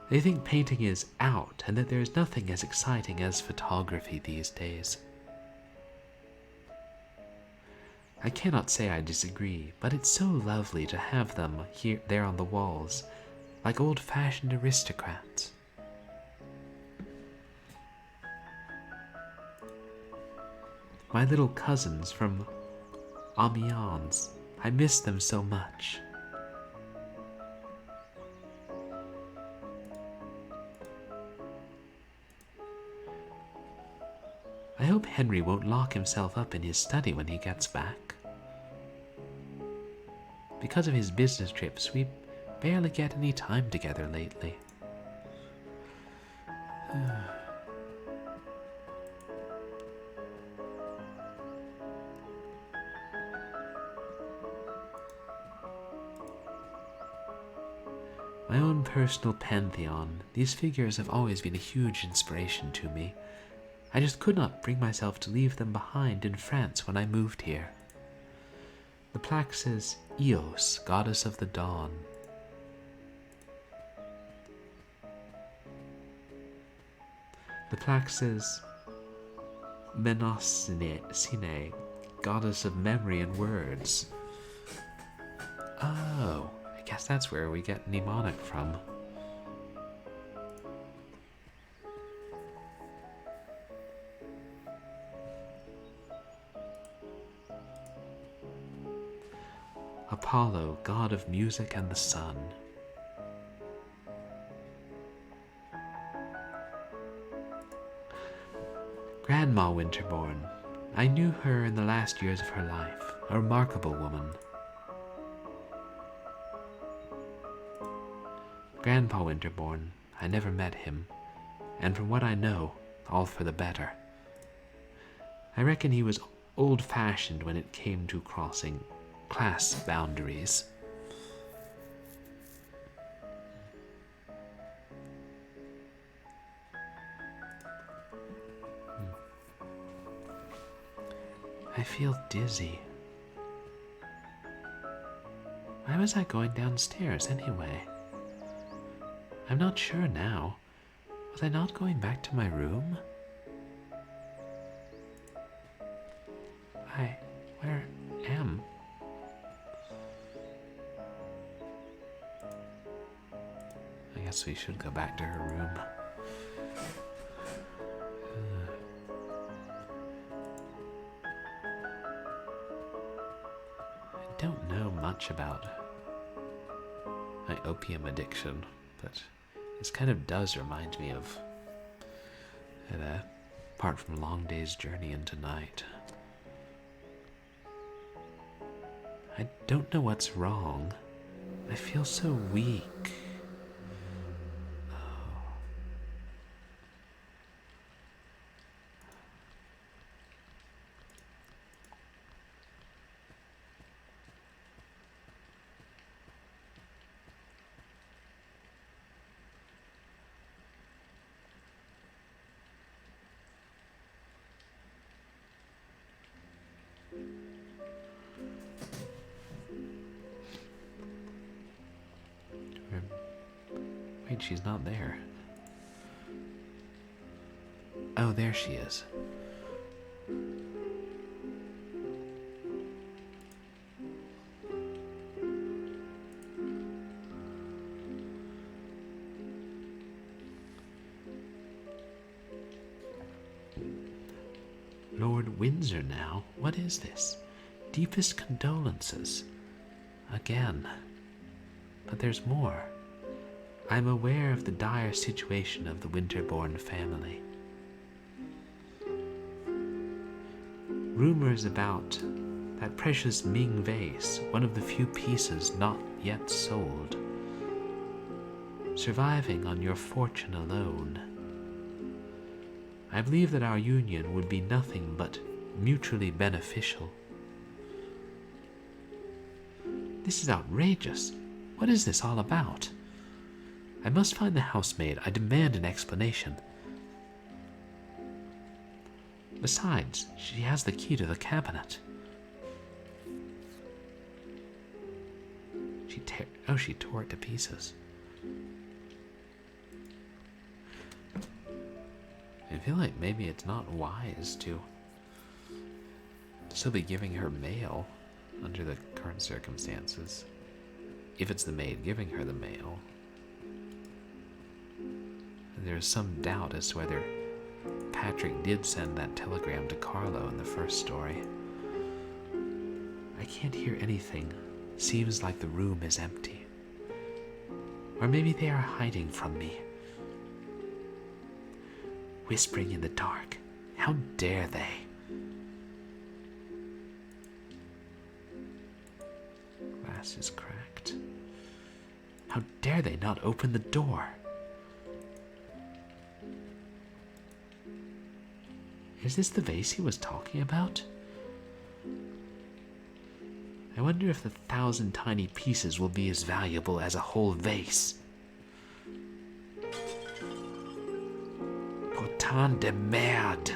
They think painting is out and that there is nothing as exciting as photography these days. I cannot say I disagree, but it's so lovely to have them there on the walls, like old-fashioned aristocrats. My little cousins from Amiens, I miss them so much. I hope Henry won't lock himself up in his study when he gets back. Because of his business trips, we barely get any time together lately. My own personal pantheon, these figures have always been a huge inspiration to me. I just could not bring myself to leave them behind in France when I moved here. The plaque says, Eos, goddess of the dawn. The plaque says, Menosine, goddess of memory and words. Oh, I guess that's where we get mnemonic from. Apollo, god of music and the sun. Grandma Winterbourne. I knew her in the last years of her life, a remarkable woman. Grandpa Winterbourne, I never met him, and from what I know, all for the better. I reckon he was old-fashioned when it came to crossing class boundaries. I feel dizzy. Why was I going downstairs anyway? I'm not sure now. Was I not going back to my room? Where am? I guess we should go back to her room. don't know much about my opium addiction, but this kind of does remind me of apart from Long Day's Journey into Night. I don't know what's wrong. I feel so weak. Wait, she's not there. Oh, there she is. Lord Windsor now? What is this? Deepest condolences. Again. But there's more. I'm aware of the dire situation of the Winterbourne family. Rumors about that precious Ming vase, one of the few pieces not yet sold, surviving on your fortune alone. I believe that our union would be nothing but mutually beneficial. This is outrageous. What is this all about? I must find the housemaid. I demand an explanation. Besides, she has the key to the cabinet. She tore it to pieces. I feel like maybe it's not wise to still be giving her mail under the current circumstances. If it's the maid giving her the mail. There's some doubt as to whether Patrick did send that telegram to Carlo in the first story. I can't hear anything. Seems like the room is empty. Or maybe they are hiding from me. Whispering in the dark. How dare they? Glass is cracked. How dare they not open the door? Is this the vase he was talking about? I wonder if the 1,000 tiny pieces will be as valuable as a whole vase. Putain de merde!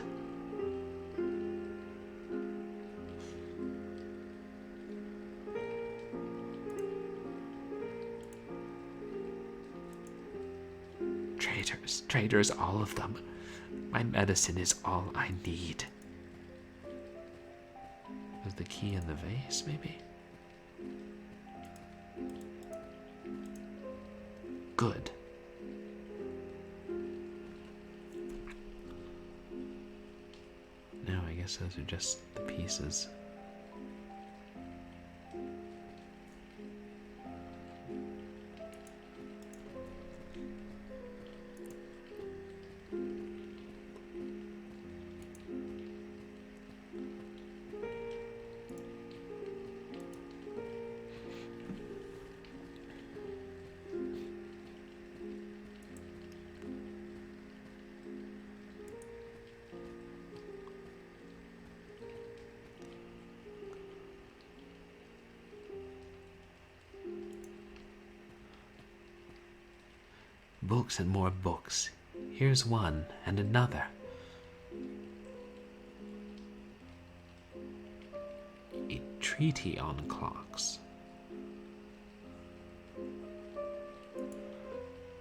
Traitors, all of them. My medicine is all I need. Was the key in the vase, maybe? Good. No, I guess those are just the pieces. Books and more books. Here's one and another. A treatise on clocks.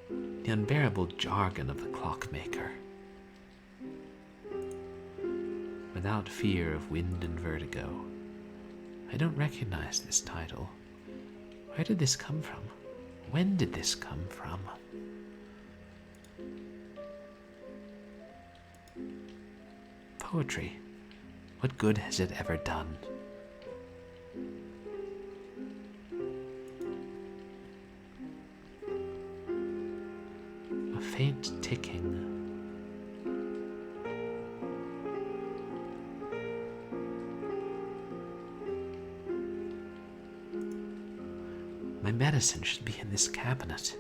The unbearable jargon of the clockmaker. Without fear of wind and vertigo. I don't recognize this title. Where did this come from? When did this come from? Poetry. What good has it ever done? faint ticking. My medicine should be in this cabinet.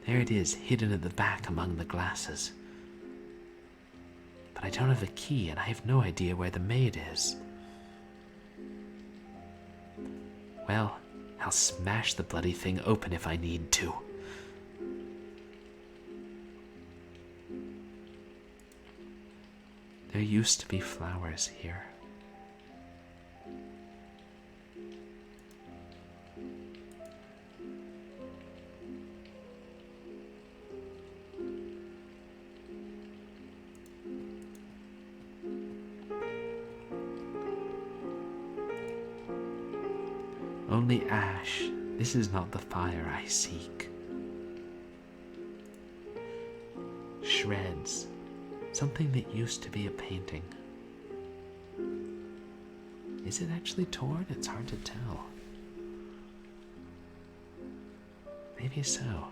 There it is, hidden at the back among the glasses. But I don't have a key, and I have no idea where the maid is. Well, I'll smash the bloody thing open if I need to. There used to be flowers here. Only ash. This is not the fire I seek. Shreds. Something that used to be a painting. Is it actually torn? It's hard to tell. Maybe so.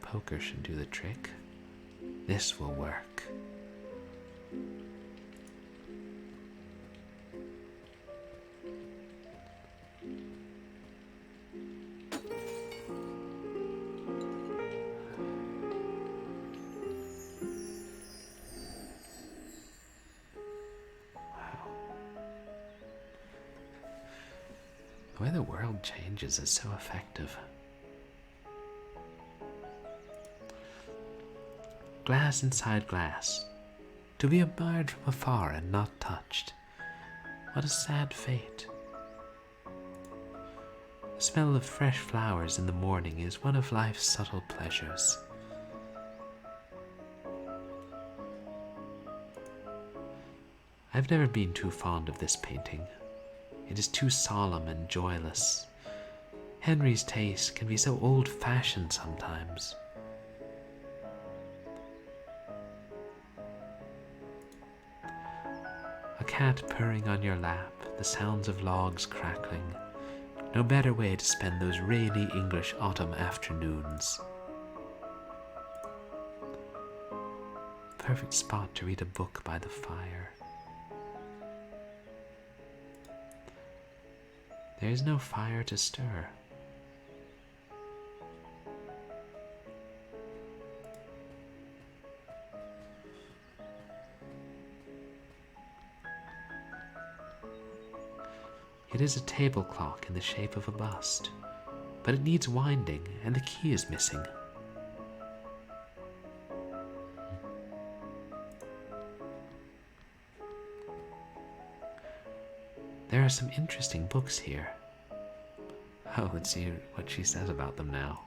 Poker should do the trick. This will work. The way the world changes is so effective. Glass inside glass, to be admired from afar and not touched. What a sad fate. The smell of fresh flowers in the morning is one of life's subtle pleasures. I've never been too fond of this painting. It is too solemn and joyless. Henry's taste can be so old-fashioned sometimes. A cat purring on your lap, the sounds of logs crackling. No better way to spend those rainy English autumn afternoons. Perfect spot to read a book by the fire. There is no fire to stir. It is a table clock in the shape of a bust, but it needs winding and the key is missing. There are some interesting books here. Oh, let's see what she says about them now.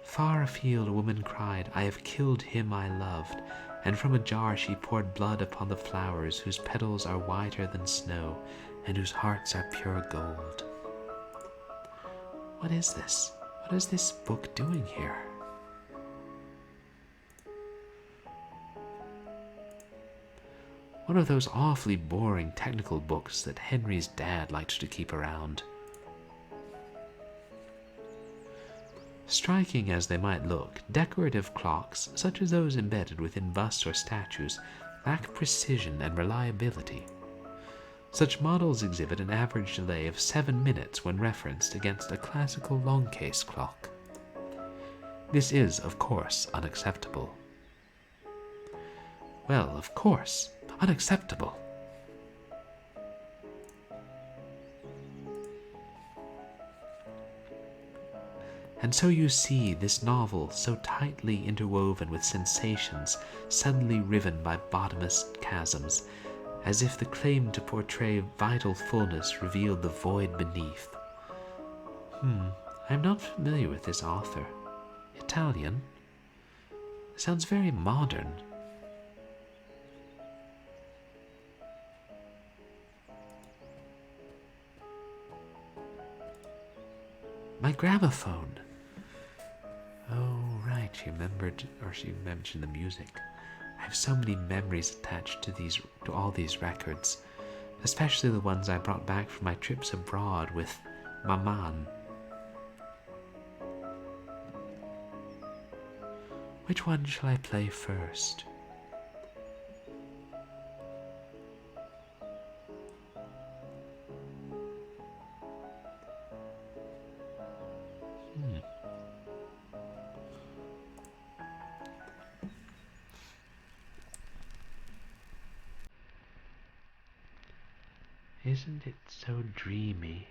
Far afield a woman cried, "I have killed him I loved," and from a jar she poured blood upon the flowers whose petals are whiter than snow and whose hearts are pure gold. What is this? What is this book doing here? One of those awfully boring technical books that Henry's dad liked to keep around. Striking as they might look, decorative clocks, such as those embedded within busts or statues, lack precision and reliability. Such models exhibit an average delay of 7 minutes when referenced against a classical long case clock. This is, of course, unacceptable. Well, of course, unacceptable. And so you see this novel so tightly interwoven with sensations suddenly riven by bottomless chasms, as if the claim to portray vital fullness revealed the void beneath. I'm not familiar with this author. Italian? Sounds very modern. My gramophone. Oh, right, she mentioned the music. I have so many memories attached to all these records, especially the ones I brought back from my trips abroad with Maman. Which one shall I play first? Isn't it so dreamy?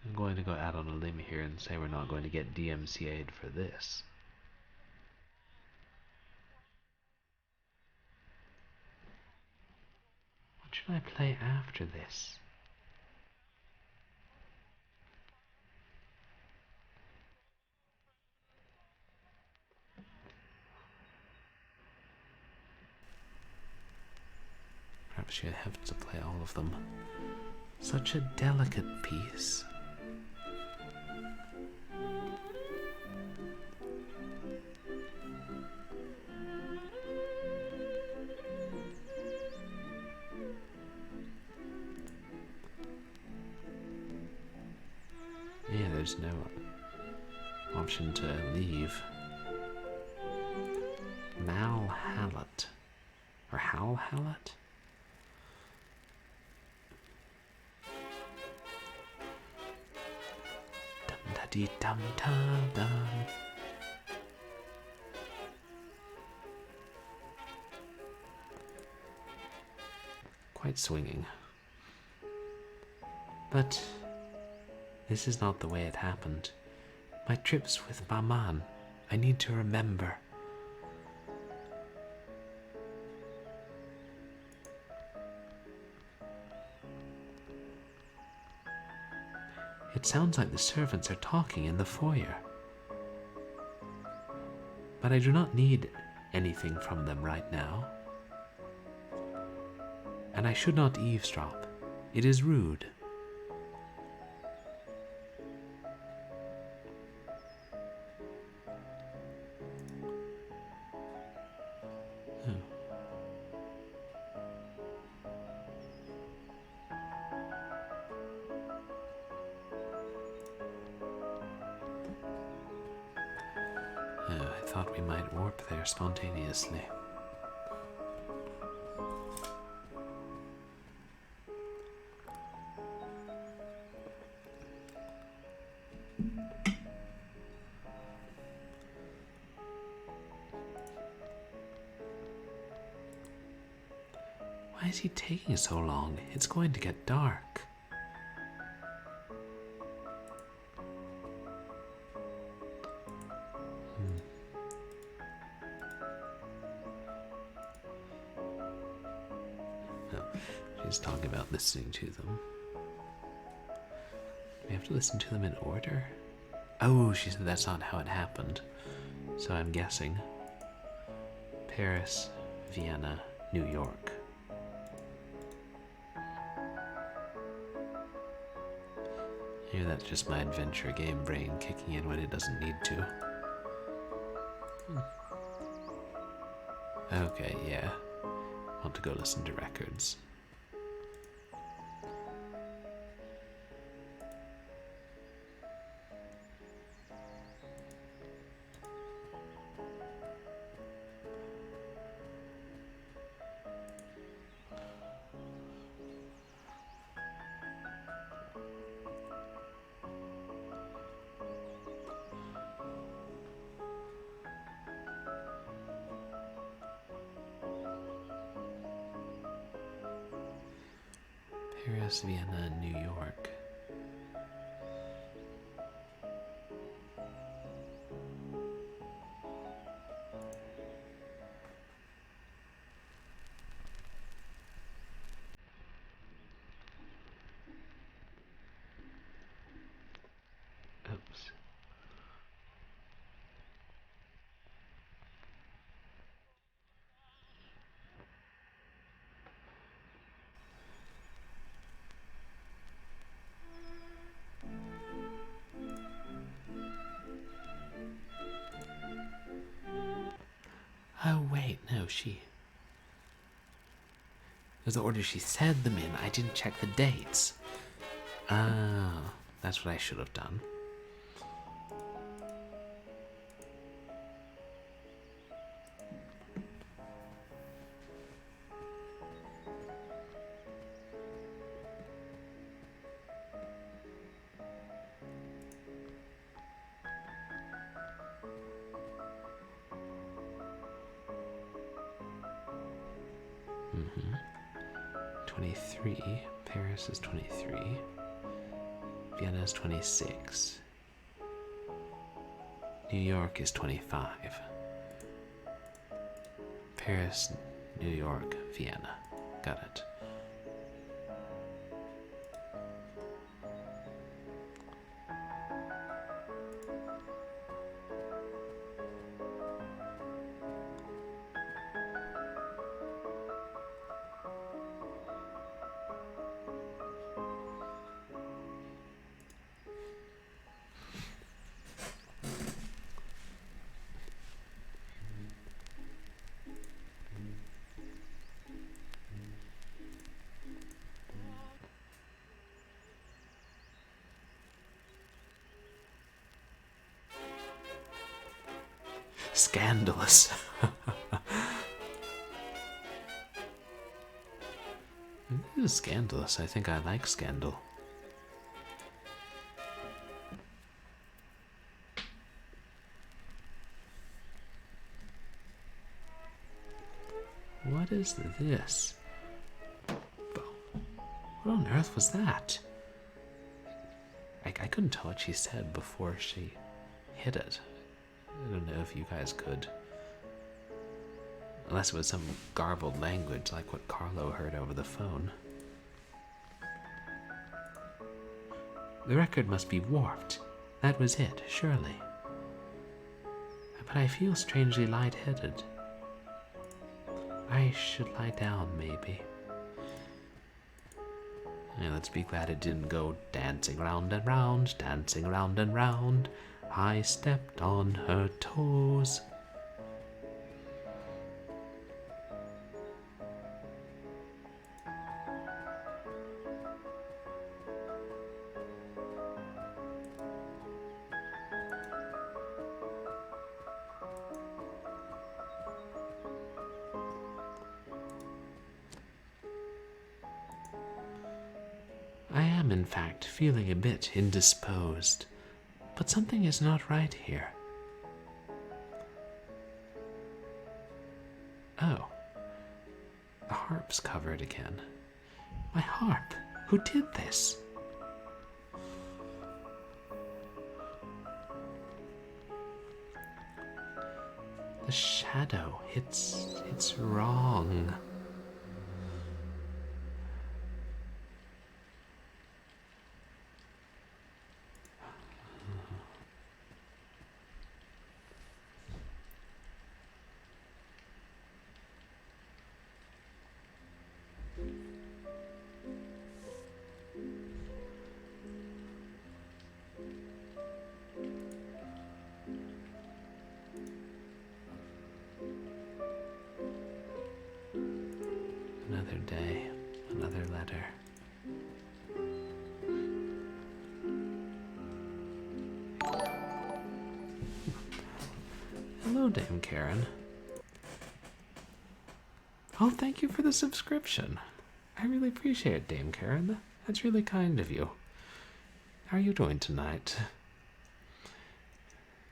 I'm going to go out on a limb here and say we're not going to get DMCA'd for this. What should I play after this? Perhaps you have to play all of them. Such a delicate piece. Yeah, there's no option to leave. Mal Hallett. Or Hal Hallett? Dum dum dum. Quite swinging. But this is not the way it happened. My trips with Maman, I need to remember. It sounds like the servants are talking in the foyer. But I do not need anything from them right now. And I should not eavesdrop. It is rude. I thought we might warp there spontaneously. Why is he taking so long? It's going to get dark. She's talking about listening to them. We have to listen to them in order? Oh, she said that's not how it happened. So I'm guessing Paris, Vienna, New York. Maybe that's just my adventure game brain kicking in when it doesn't need to. Okay, yeah. Want to go listen to records. Paris, Vienna, and New York. Oops. Wait, no, she... It was the order she said them in. I didn't check the dates. Oh, that's what I should have done. Mm-hmm. 23. Paris is 23. Vienna is 26. New York is 25. Paris, New York, Vienna. Got it. Scandalous. This is scandalous. I think I like scandal. What is this? What on earth was that? I couldn't tell what she said before she hit it. I don't know if you guys could. Unless it was some garbled language like what Carlo heard over the phone. The record must be warped. That was it, surely. But I feel strangely lightheaded. I should lie down, maybe. Yeah, let's be glad it didn't go dancing round and round, dancing round and round. I stepped on her toes. I am, in fact, feeling a bit indisposed. But something is not right here. Oh. The harp's covered again. My harp. Who did this? The shadow. It's wrong. Another day, another letter. Hello, Dame Karen. Oh, thank you for the subscription. I really appreciate it, Dame Karen. That's really kind of you. How are you doing tonight?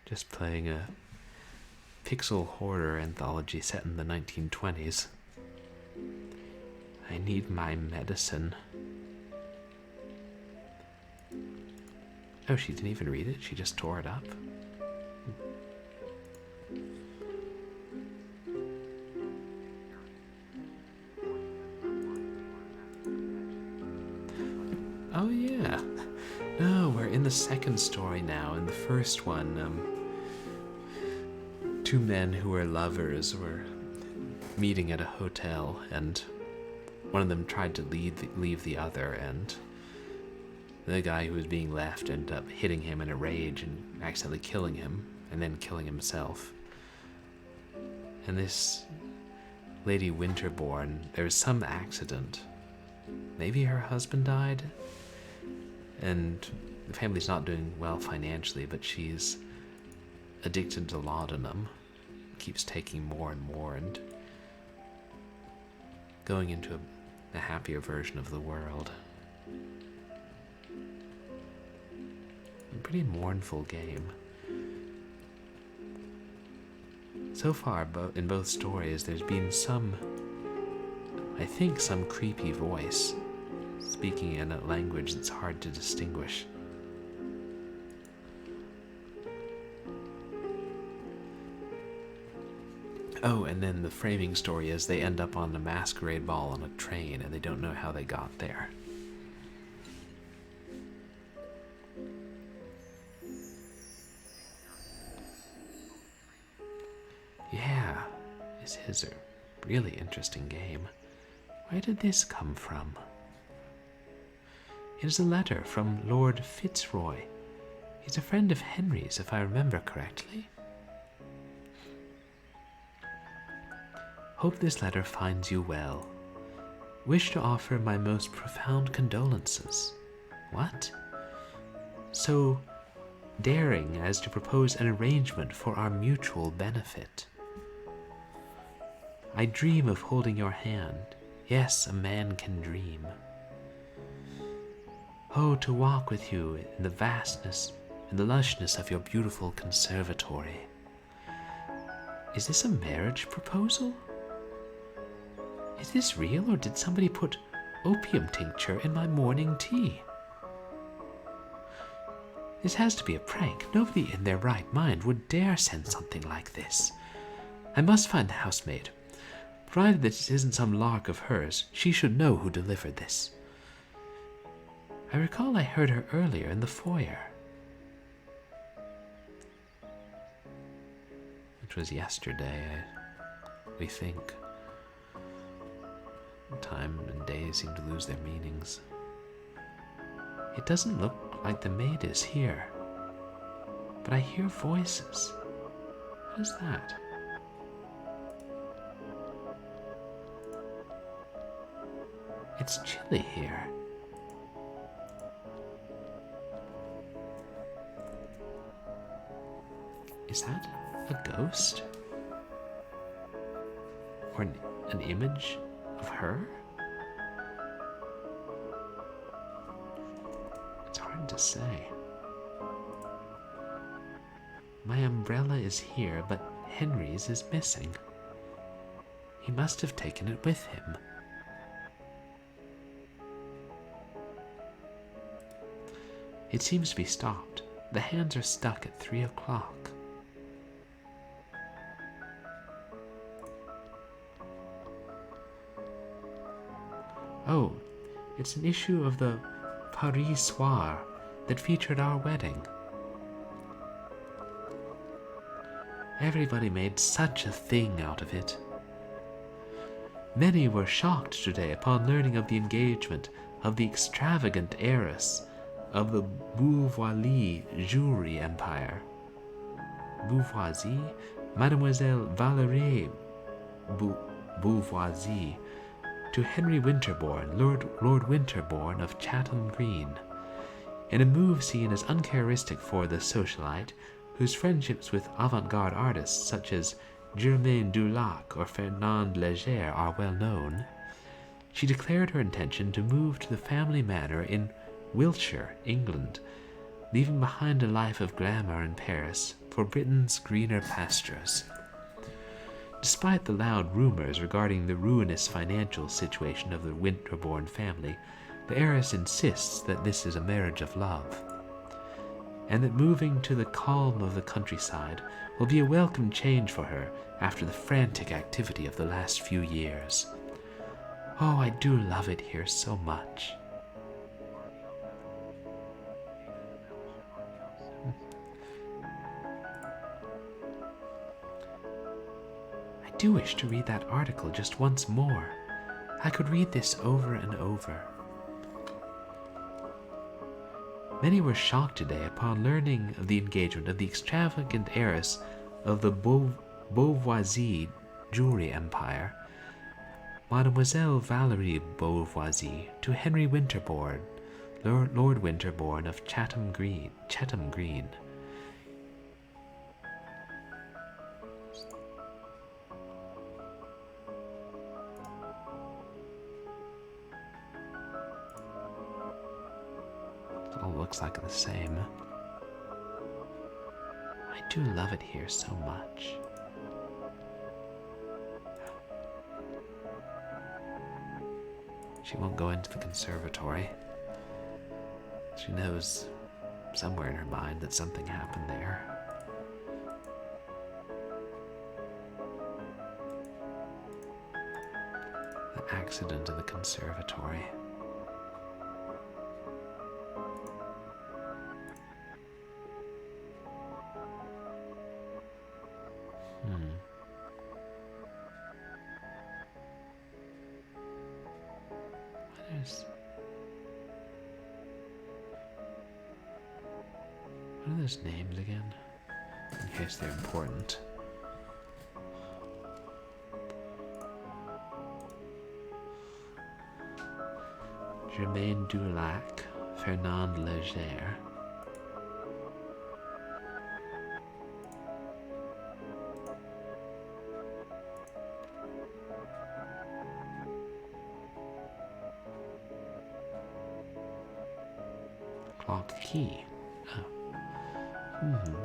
Just playing a pixel horror anthology set in the 1920s. I need my medicine. Oh, she didn't even read it? She just tore it up? Oh yeah. No, we're in the second story now. In the first one, two men who were lovers were meeting at a hotel, and one of them tried to leave the other, and the guy who was being left ended up hitting him in a rage and accidentally killing him, and then killing himself. And this Lady Winterbourne, there was some accident. Maybe her husband died? And the family's not doing well financially, but she's addicted to laudanum. Keeps taking more and more and going into a happier version of the world. A pretty mournful game. So far, in both stories, there's been some creepy voice speaking in a language that's hard to distinguish. Oh, and then the framing story is they end up on a masquerade ball on a train and they don't know how they got there. Yeah, this is a really interesting game. Where did this come from? It is a letter from Lord Fitzroy. He's a friend of Henry's, if I remember correctly. Hope this letter finds you well. Wish to offer my most profound condolences. What? So daring as to propose an arrangement for our mutual benefit. I dream of holding your hand. Yes, a man can dream. Oh, to walk with you in the vastness and the lushness of your beautiful conservatory. Is this a marriage proposal? Is this real, or did somebody put opium tincture in my morning tea? This has to be a prank. Nobody in their right mind would dare send something like this. I must find the housemaid. Provided that it isn't some lark of hers, she should know who delivered this. I recall I heard her earlier in the foyer. It was yesterday, we think. Time and days seem to lose their meanings. It doesn't look like the maid is here, but I hear voices. What is that? It's chilly here. Is that a ghost? Or an image of her? It's hard to say. My umbrella is here, but Henry's is missing. He must have taken it with him. It seems to be stopped. The hands are stuck at 3 o'clock. Oh, it's an issue of the Paris Soir that featured our wedding. Everybody made such a thing out of it. Many were shocked today upon learning of the engagement of the extravagant heiress of the Beauvoisie jewelry empire. Beauvoisie? Mademoiselle Valérie Beauvoisie, to Henry Winterbourne, Lord Winterbourne of Chatham Green, in a move seen as uncharacteristic for the socialite, whose friendships with avant-garde artists such as Germaine Dulac or Fernand Léger are well known. She declared her intention to move to the family manor in Wiltshire, England, leaving behind a life of glamour in Paris for Britain's greener pastures. Despite the loud rumors regarding the ruinous financial situation of the Winterbourne family, the heiress insists that this is a marriage of love, and that moving to the calm of the countryside will be a welcome change for her after the frantic activity of the last few years. Oh, I do love it here so much. I do wish to read that article just once more. I could read this over and over. Many were shocked today upon learning of the engagement of the extravagant heiress of the Beauvoisie jewelry empire Mademoiselle Valerie Beauvoisis to Henry Winterbourne, Lord Winterbourne of Chatham Green. It all looks like the same. I do love it here so much. She won't go into the conservatory. She knows somewhere in her mind that something happened there. The accident in the conservatory. What are those names again? In case they're important. Germaine Dulac, Fernand Léger. Clock key. Oh.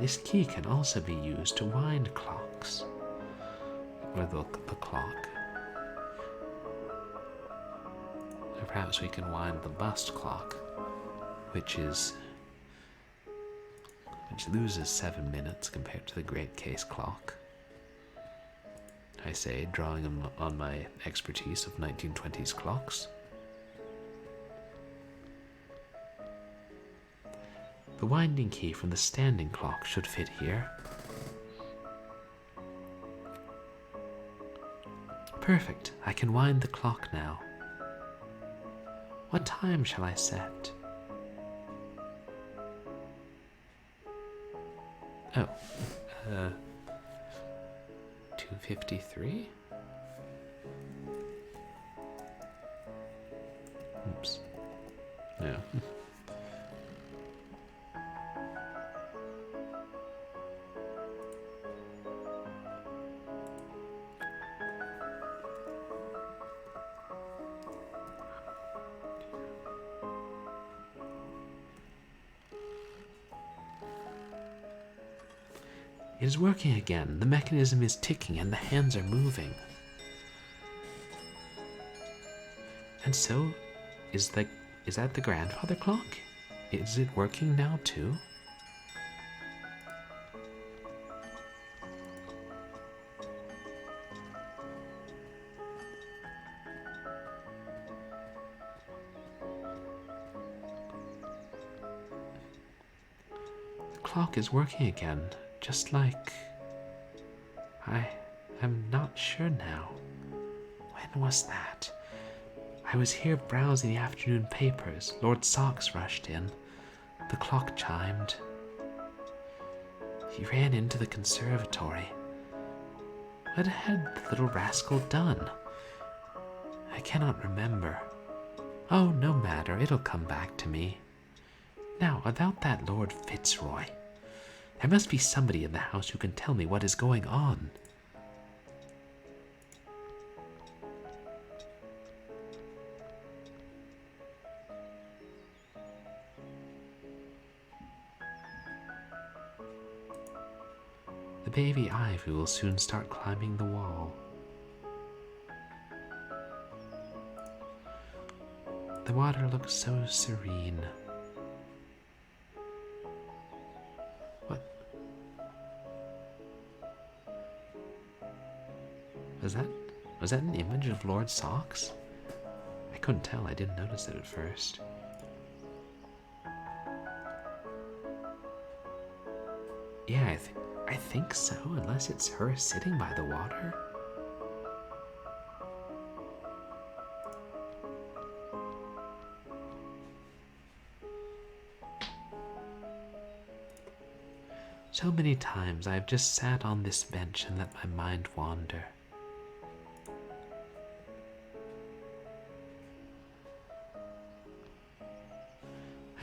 This key can also be used to wind clocks. Or the clock. Or perhaps we can wind the bust clock, which loses 7 minutes compared to the great case clock. I say, drawing on my expertise of 1920s clocks. The winding key from the standing clock should fit here. Perfect, I can wind the clock now. What time shall I set? Oh, 2:53? Oops. No. It is working again. The mechanism is ticking and the hands are moving. And so, is that the grandfather clock? Is it working now too? The clock is working again. Just like... I am not sure now. When was that? I was here browsing the afternoon papers. Lord Socks rushed in. The clock chimed. He ran into the conservatory. What had the little rascal done? I cannot remember. Oh, no matter. It'll come back to me. Now, about that Lord Fitzroy. There must be somebody in the house who can tell me what is going on. The baby ivy will soon start climbing the wall. The water looks so serene. Was that an image of Lord Socks? I couldn't tell. I didn't notice it at first. Yeah, I think so, unless it's her sitting by the water. So many times I've just sat on this bench and let my mind wander.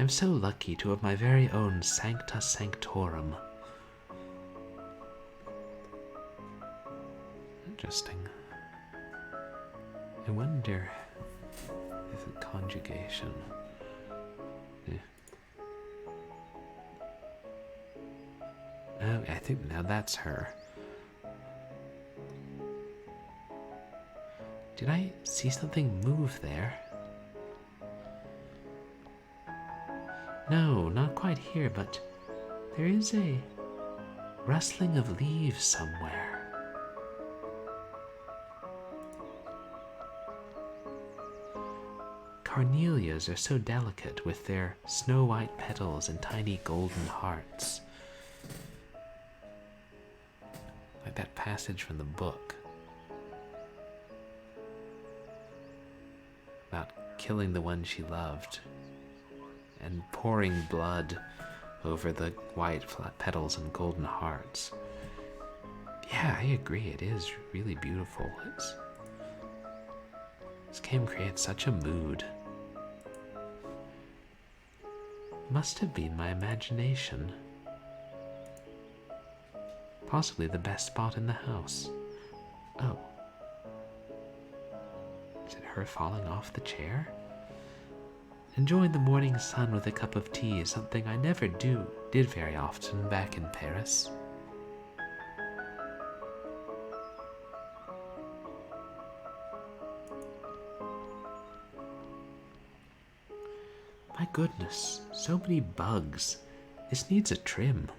I'm so lucky to have my very own Sancta Sanctorum. Interesting. I wonder if the conjugation... Oh, I think now that's her. Did I see something move there? No, not quite here, but there is a rustling of leaves somewhere. Carnelias are so delicate with their snow-white petals and tiny golden hearts. Like that passage from the book about killing the one she loved and pouring blood over the white flat petals and golden hearts. Yeah, I agree, it is really beautiful. This game creates such a mood. Must have been my imagination. Possibly the best spot in the house. Oh. Is it her falling off the chair? Enjoying the morning sun with a cup of tea is something I never did very often back in Paris. My goodness, so many bugs. This needs a trim.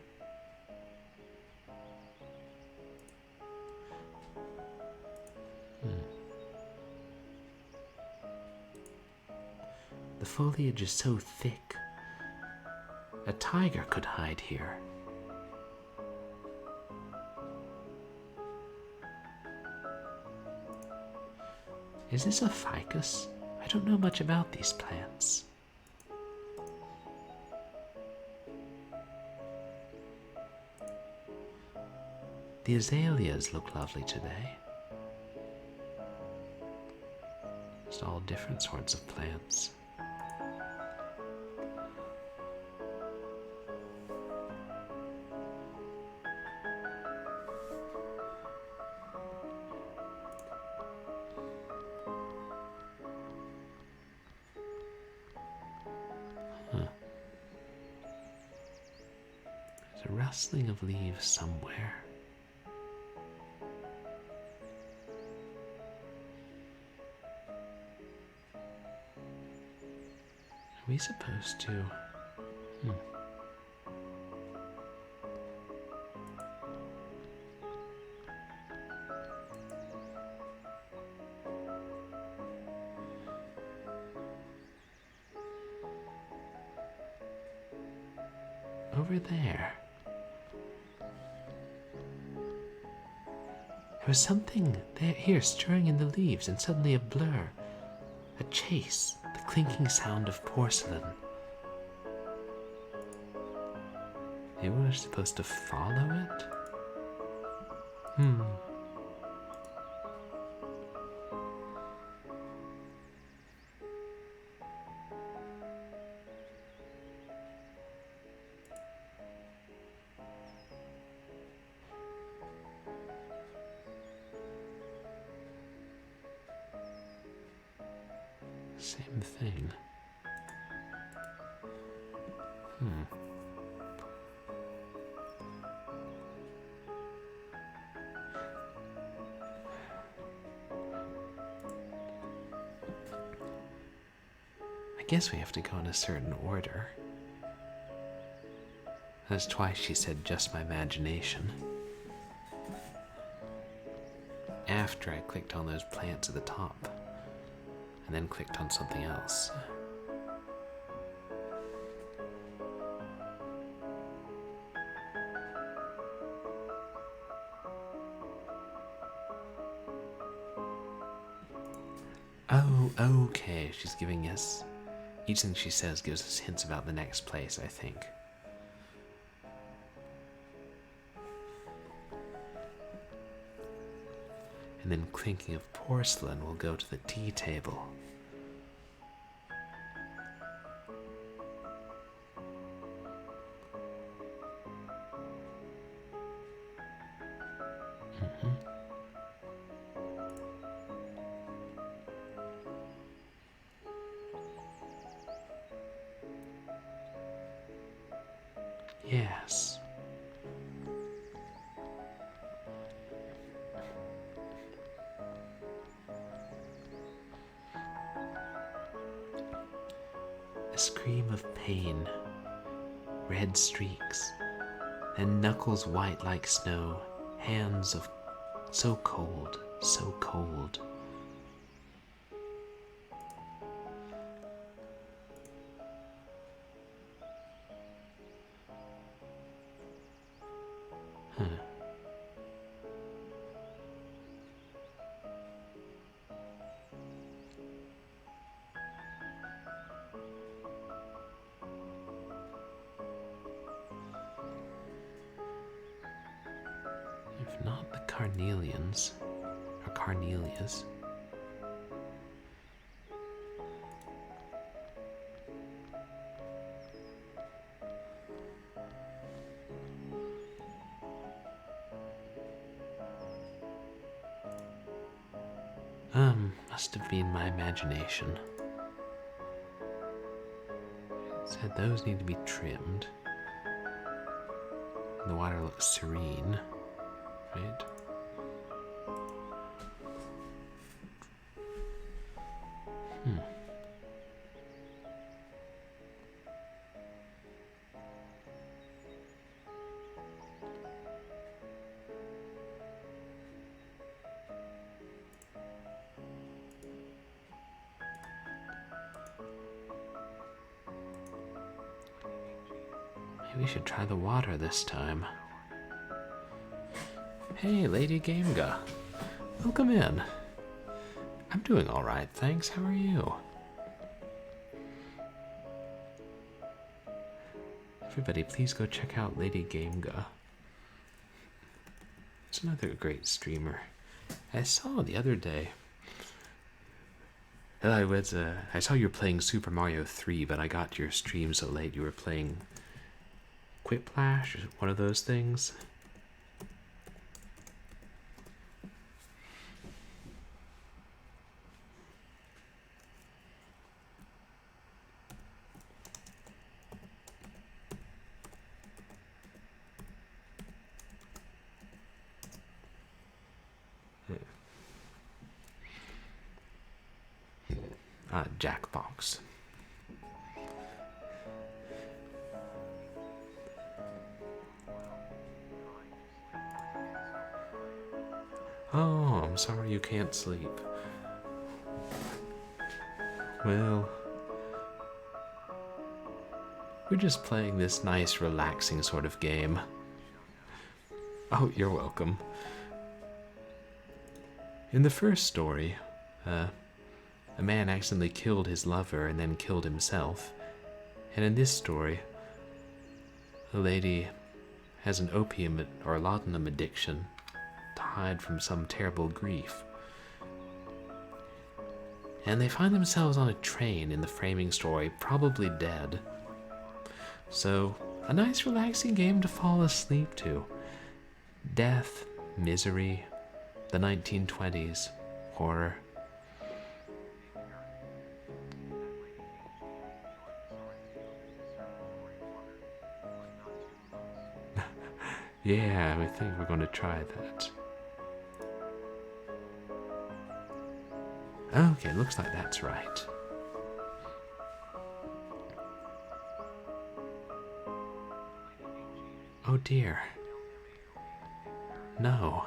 The foliage is so thick. A tiger could hide here. Is this a ficus? I don't know much about these plants. The azaleas look lovely today. Just all different sorts of plants. There's a rustling of leaves somewhere. Are we supposed to? Over there. There was something there here stirring in the leaves, and suddenly a blur. A chase, the clinking sound of porcelain. Maybe we're supposed to follow it? Same thing. I guess we have to go in a certain order. That's twice she said just my imagination. After I clicked on those plants at the top. And then clicked on something else. Oh, okay. She's giving us... Each thing she says gives us hints about the next place, I think. And then clinking of porcelain will go to the tea table. Yes. A scream of pain, red streaks, and knuckles white like snow, hands of so cold, so cold. If not the carnelians, or carnelias. Must have been my imagination. It said those need to be trimmed. The water looks serene, right? Maybe we should try the water this time. Hey, Lady Gamega. Welcome in. I'm doing all right, thanks. How are you? Everybody, please go check out Lady Gamega. It's another great streamer. I saw the other day. I saw you were playing Super Mario 3, but I got your stream so late. You were playing Quiplash, or one of those things. Jackbox. Oh, I'm sorry you can't sleep. Well, we're just playing this nice, relaxing sort of game. Oh, you're welcome. In the first story, a man accidentally killed his lover and then killed himself. And in this story, a lady has an opium or laudanum addiction to hide from some terrible grief. And they find themselves on a train in the framing story, probably dead. So, a nice relaxing game to fall asleep to. Death, misery, the 1920s, horror. Yeah, I think we're going to try that. Okay, looks like that's right. Oh dear. No.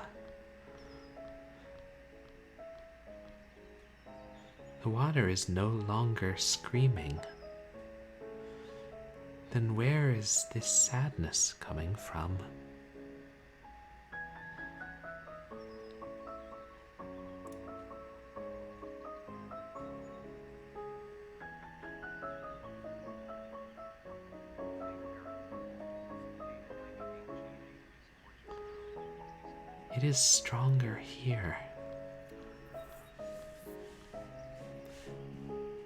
The water is no longer screaming. Then where is this sadness coming from? It is stronger here.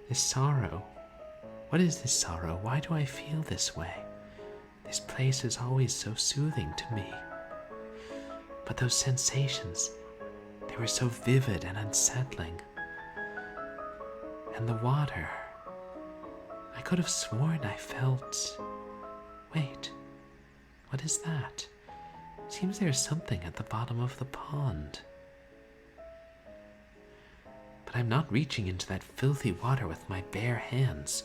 This sorrow. What is this sorrow? Why do I feel this way? This place is always so soothing to me. But those sensations, they were so vivid and unsettling. And the water. I could have sworn I felt... Wait. What is that? Seems there's something at the bottom of the pond. But I'm not reaching into that filthy water with my bare hands.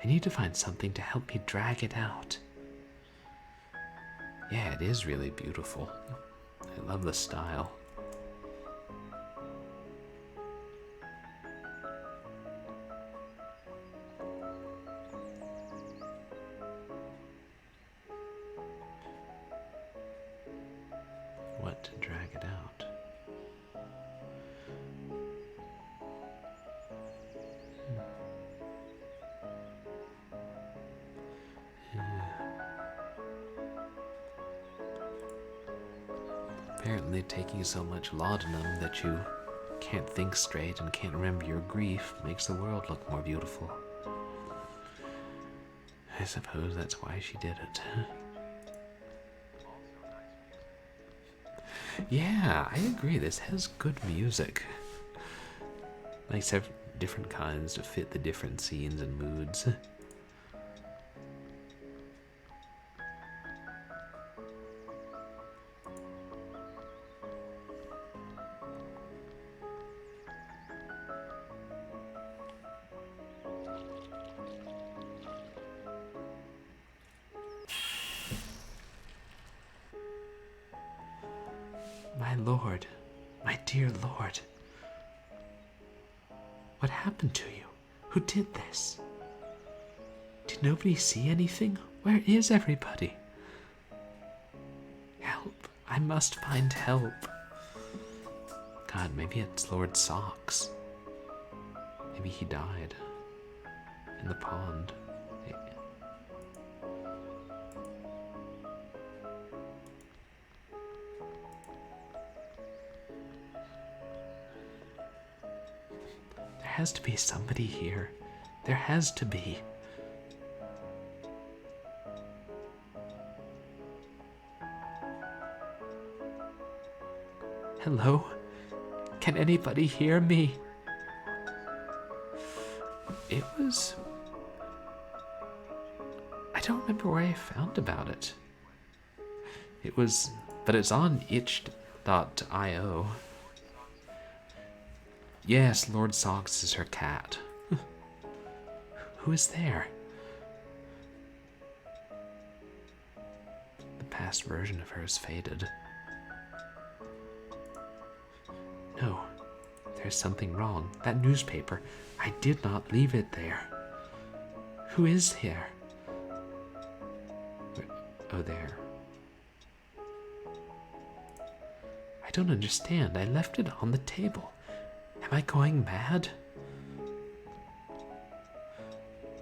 I need to find something to help me drag it out. Yeah, it is really beautiful. I love the style. What to drag it out? Apparently taking so much laudanum that you can't think straight and can't remember your grief makes the world look more beautiful. I suppose that's why she did it. Yeah, I agree. This has good music. Like different kinds to fit the different scenes and moods. My lord, my dear lord, what happened to you? Who did this? Did nobody see anything? Where is everybody? Help, I must find help. God, maybe it's Lord Socks. Maybe he died in the pond. There has to be somebody here. There has to be. Hello? Can anybody hear me? It was... I don't remember where I found about it. It was... But it's on itch.io. Yes, Lord Socks is her cat. Who is there? The past version of her is faded. No, there's something wrong. That newspaper, I did not leave it there. Who is here? Oh, there. I don't understand. I left it on the table. Am I going mad?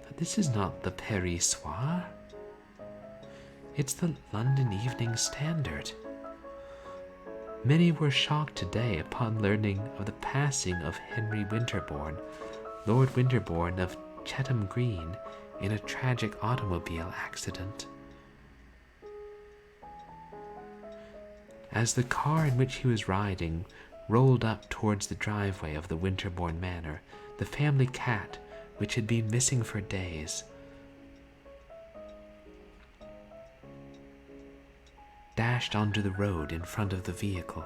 But this is not the Paris Soir. It's the London Evening Standard. Many were shocked today upon learning of the passing of Henry Winterbourne, Lord Winterbourne of Chatham Green, in a tragic automobile accident. As the car in which he was riding rolled up towards the driveway of the Winterbourne Manor, the family cat, which had been missing for days, dashed onto the road in front of the vehicle.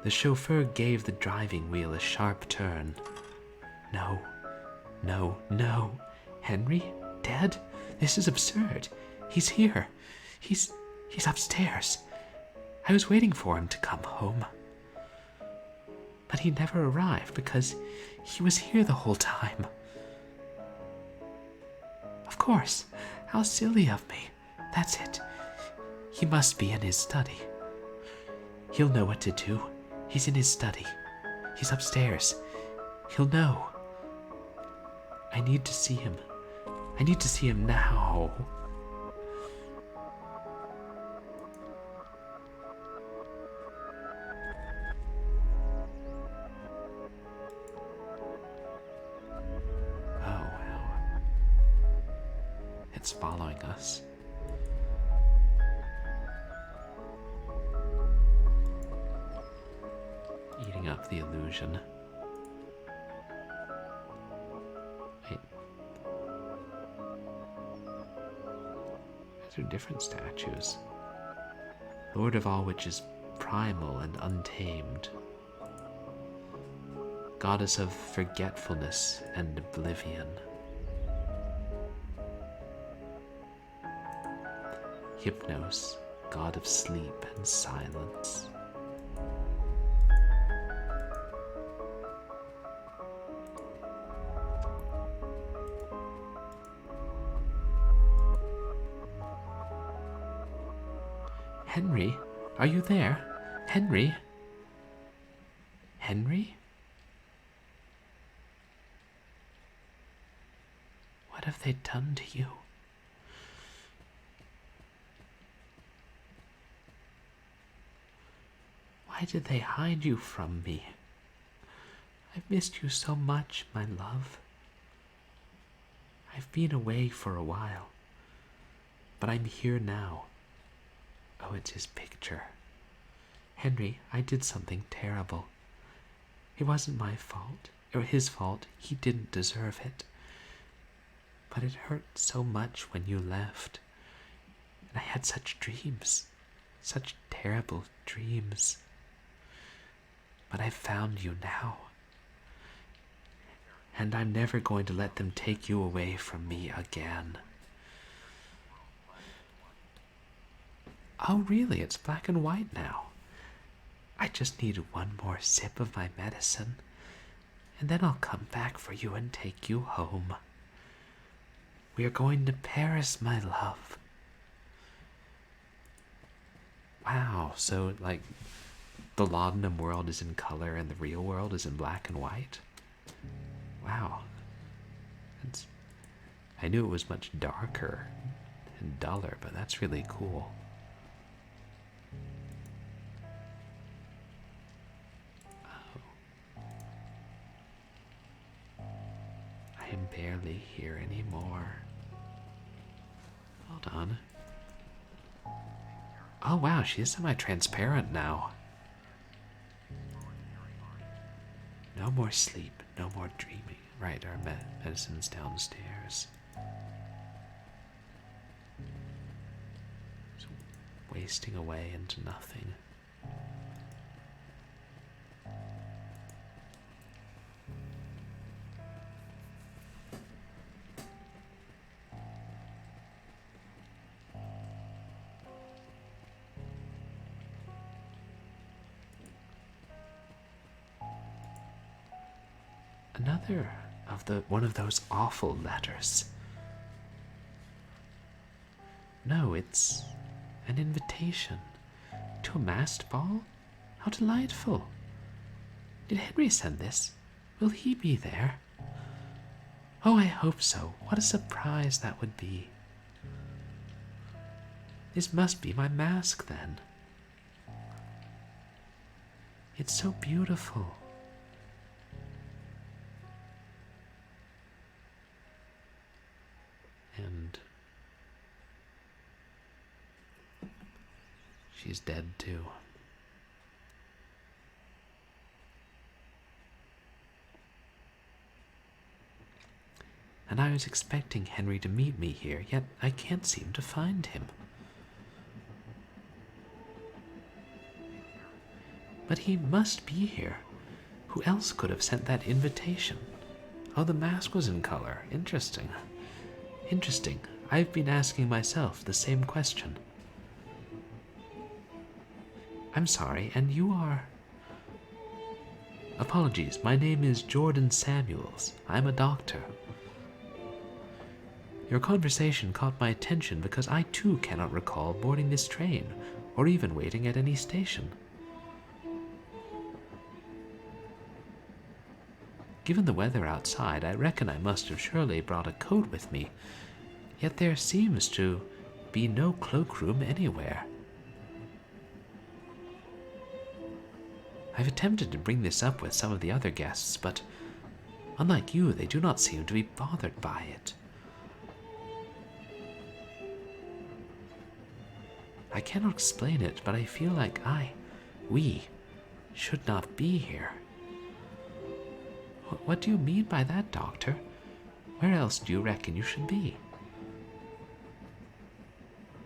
The chauffeur gave the driving wheel a sharp turn. No, no, no. Henry? Dead? This is absurd. He's here. He's upstairs. I was waiting for him to come home. But he never arrived because he was here the whole time. Of course. How silly of me. That's it. He must be in his study. He'll know what to do. He's in his study. He's upstairs. He'll know. I need to see him. I need to see him now. Oh, wow. It's following us. Eating up the illusion. Wait. Those are different statues. Lord of all which is primal and untamed. Goddess of forgetfulness and oblivion. Hypnos, god of sleep and silence. Henry, are you there? Henry? Henry? What have they done to you? Why did they hide you from me? I've missed you so much, my love. I've been away for a while, but I'm here now. Oh, it's his picture. Henry, I did something terrible. It wasn't my fault, or his fault. He didn't deserve it. But it hurt so much when you left. And I had such dreams, such terrible dreams. But I've found you now. And I'm never going to let them take you away from me again. Oh, really? It's black and white now. I just need one more sip of my medicine, and then I'll come back for you and take you home. We are going to Paris, my love. Wow, so, like, the laudanum world is in color and the real world is in black and white? Wow. I knew it was much darker and duller, but that's really cool. I am barely here anymore. Hold on. Oh wow, she is semi-transparent now. No more sleep, no more dreaming. Right, our medicine's downstairs. It's wasting away into nothing. Another of one of those awful letters. No, it's an invitation to a masked ball. How delightful! Did Henry send this? Will he be there? Oh, I hope so. What a surprise that would be. This must be my mask then. It's so beautiful. And she's dead too. And I was expecting Henry to meet me here, yet I can't seem to find him. But he must be here. Who else could have sent that invitation? Oh, the mask was in color. Interesting. Interesting. I've been asking myself the same question. I'm sorry, and you are... Apologies, my name is Jordan Samuels. I'm a doctor. Your conversation caught my attention because I too cannot recall boarding this train, or even waiting at any station. Given the weather outside, I reckon I must have surely brought a coat with me, yet there seems to be no cloakroom anywhere. I've attempted to bring this up with some of the other guests, but unlike you, they do not seem to be bothered by it. I cannot explain it, but I feel like we, should not be here. What do you mean by that, Doctor? Where else do you reckon you should be?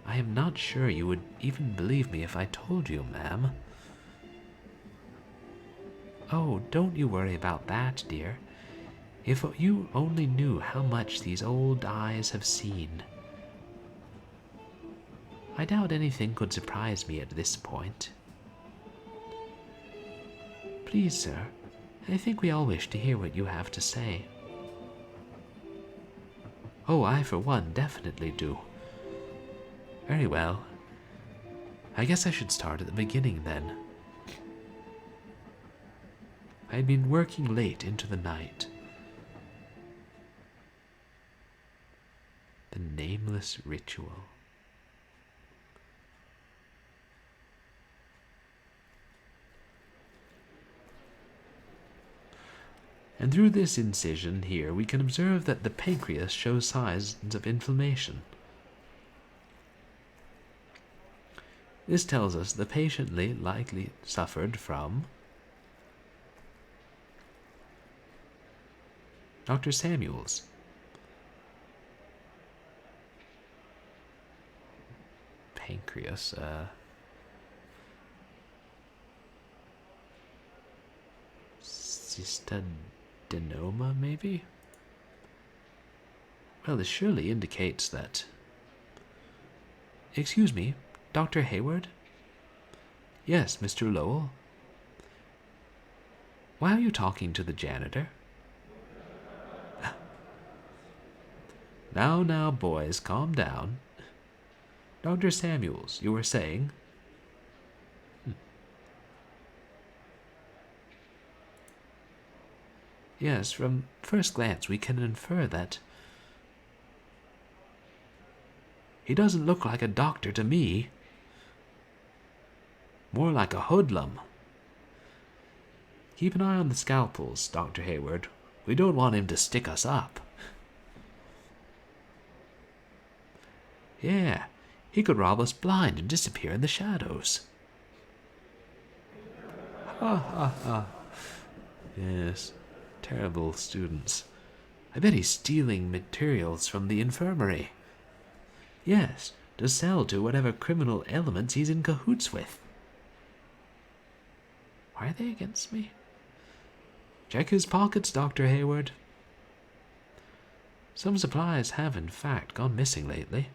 I am not sure you would even believe me if I told you, ma'am. Oh, don't you worry about that, dear. If you only knew how much these old eyes have seen. I doubt anything could surprise me at this point. Please, sir, I think we all wish to hear what you have to say. Oh, I for one definitely do. Very well. I guess I should start at the beginning then. I had been working late into the night. The nameless ritual. And through this incision here, we can observe that the pancreas shows signs of inflammation. This tells us the patient likely suffered from Dr. Samuels. Pancreas, cystadenoma, maybe? Well, this surely indicates that... Excuse me, Dr. Hayward? Yes, Mr. Lowell? Why are you talking to the janitor? Now, boys, calm down. Dr. Samuels, you were saying? Yes, from first glance we can infer that he doesn't look like a doctor to me. More like a hoodlum. Keep an eye on the scalpels, Dr. Hayward. We don't want him to stick us up. Yeah, he could rob us blind and disappear in the shadows. Ha ha ha. Yes, terrible students. I bet he's stealing materials from the infirmary. Yes, to sell to whatever criminal elements he's in cahoots with. Why are they against me? Check his pockets, Dr. Hayward. Some supplies have, in fact, gone missing lately.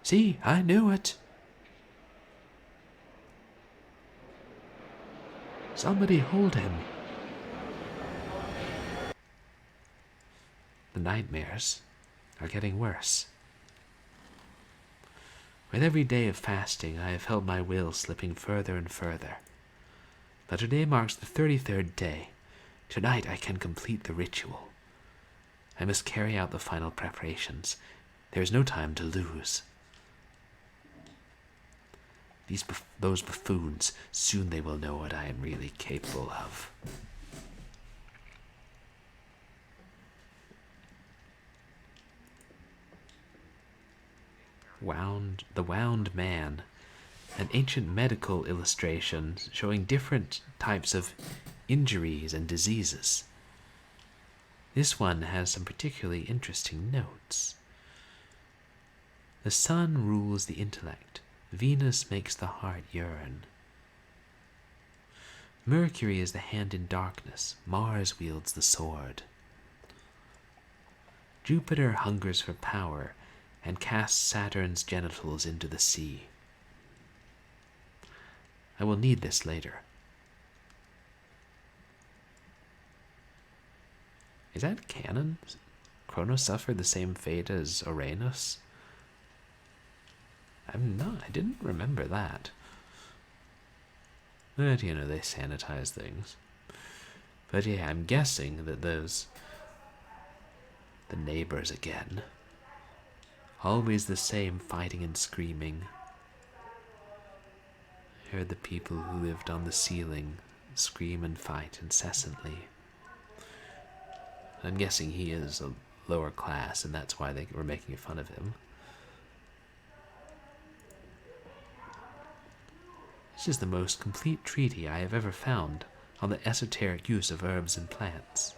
See, I knew it. Somebody hold him. The nightmares are getting worse. With every day of fasting, I have felt my will slipping further and further. But today marks the 33rd day. Tonight I can complete the ritual. I must carry out the final preparations. There is no time to lose. Those buffoons, soon they will know what I am really capable of. The Wound Man, an ancient medical illustration showing different types of injuries and diseases. This one has some particularly interesting notes. The sun rules the intellect. Venus makes the heart yearn. Mercury is the hand in darkness. Mars wields the sword. Jupiter hungers for power and casts Saturn's genitals into the sea. I will need this later. Is that canon? Kronos suffered the same fate as Uranus? I didn't remember that. But, they sanitize things. But yeah, I'm guessing that the neighbors again. Always the same fighting and screaming. I heard the people who lived on the ceiling scream and fight incessantly. I'm guessing he is a lower class, and that's why they were making fun of him. This is the most complete treatise I have ever found on the esoteric use of herbs and plants.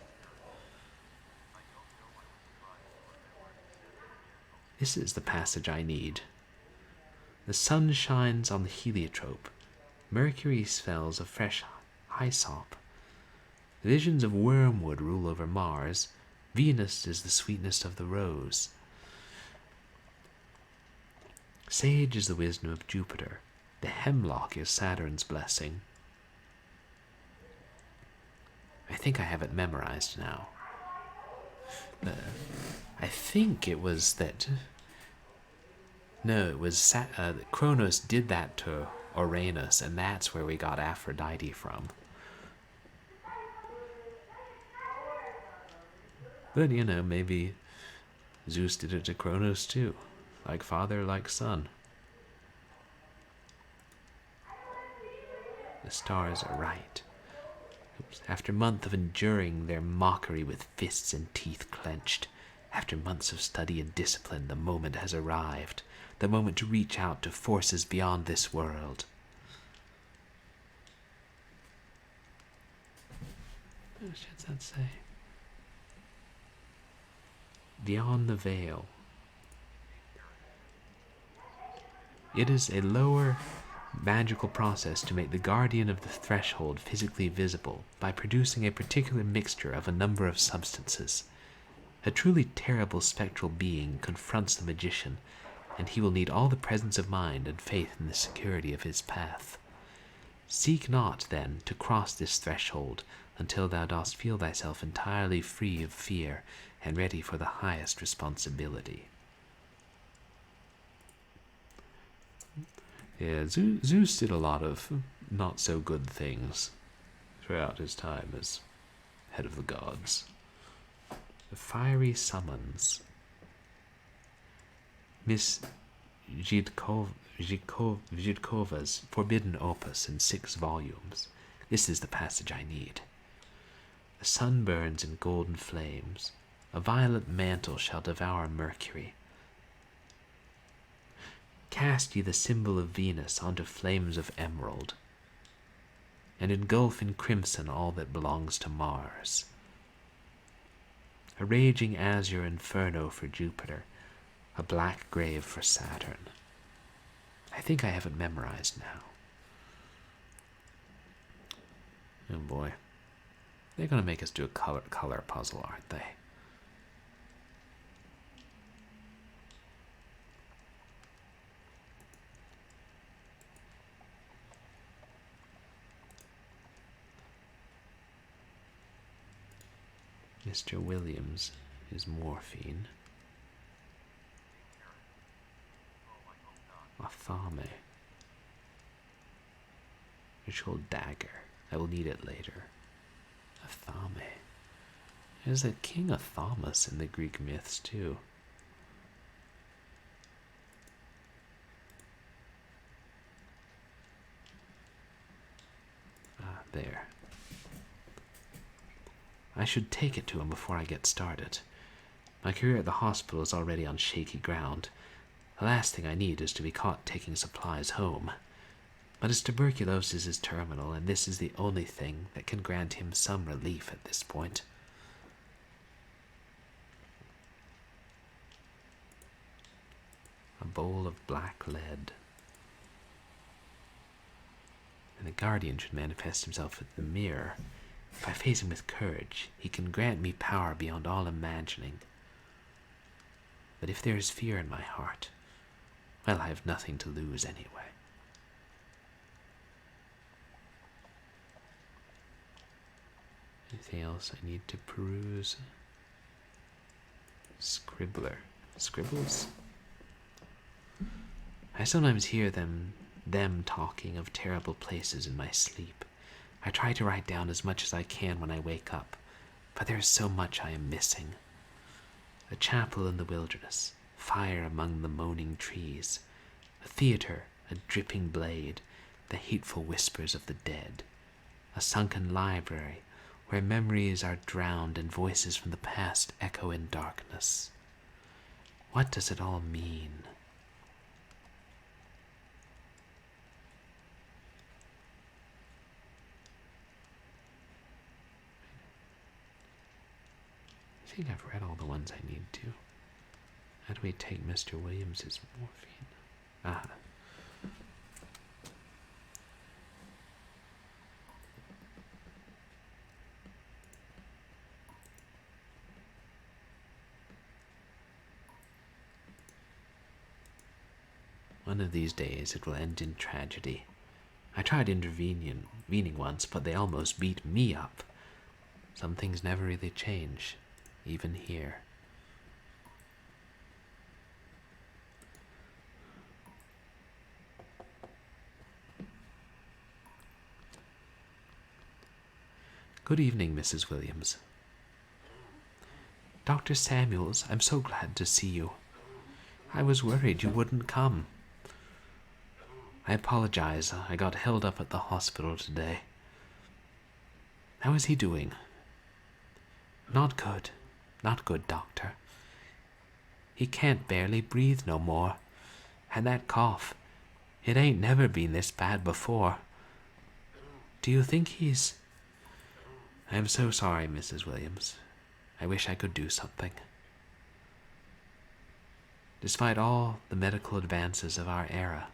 This is the passage I need. The sun shines on the heliotrope. Mercury smells of fresh hyssop. Visions of wormwood rule over Mars. Venus is the sweetness of the rose. Sage is the wisdom of Jupiter. The hemlock is Saturn's blessing. I think I have it memorized now. I think it was that... No, it was Kronos did that to Uranus, and that's where we got Aphrodite from. But, maybe Zeus did it to Kronos too. Like father, like son. The stars are right. After months of enduring their mockery with fists and teeth clenched, after months of study and discipline, the moment has arrived. The moment to reach out to forces beyond this world. What does that say? Beyond the veil. It is a lower magical process to make the guardian of the threshold physically visible by producing a particular mixture of a number of substances. A truly terrible spectral being confronts the magician, and he will need all the presence of mind and faith in the security of his path. Seek not, then, to cross this threshold until thou dost feel thyself entirely free of fear and ready for the highest responsibility. Yeah, Zeus did a lot of not-so-good things throughout his time as head of the gods. The fiery summons. Miss Zhidkova's forbidden opus in 6 volumes. This is the passage I need. The sun burns in golden flames. A violet mantle shall devour Mercury. Cast ye the symbol of Venus onto flames of emerald, and engulf in crimson all that belongs to Mars. A raging azure inferno for Jupiter, a black grave for Saturn. I think I have it memorized now. Oh boy. They're going to make us do a color puzzle, aren't they? Mr. Williams is morphine. Athame. Ritual dagger. I will need it later. Athame. There's a king Athamas in the Greek myths too. Ah, there. I should take it to him before I get started. My career at the hospital is already on shaky ground. The last thing I need is to be caught taking supplies home. But his tuberculosis is terminal, and this is the only thing that can grant him some relief at this point. A bowl of black lead. And the guardian should manifest himself with the mirror. If I face him with courage, he can grant me power beyond all imagining. But if there is fear in my heart, well, I have nothing to lose anyway. Anything else I need to peruse? Scribbler. Scribbles? I sometimes hear them talking of terrible places in my sleep. I try to write down as much as I can when I wake up, but there is so much I am missing. A chapel in the wilderness, fire among the moaning trees, a theater, a dripping blade, the hateful whispers of the dead, a sunken library where memories are drowned and voices from the past echo in darkness. What does it all mean? I think I've read all the ones I need to. How do we take Mr. Williams's morphine? Ah. One of these days it will end in tragedy. I tried intervening once, but they almost beat me up. Some things never really change, even here. Good evening, Mrs. Williams. Dr. Samuels, I'm so glad to see you. I was worried you wouldn't come. I apologize. I got held up at the hospital today. How is he doing? Not good. Not good, Doctor. He can't barely breathe no more. And that cough, it ain't never been this bad before. Do you think he's... I'm so sorry, Mrs. Williams. I wish I could do something. Despite all the medical advances of our era,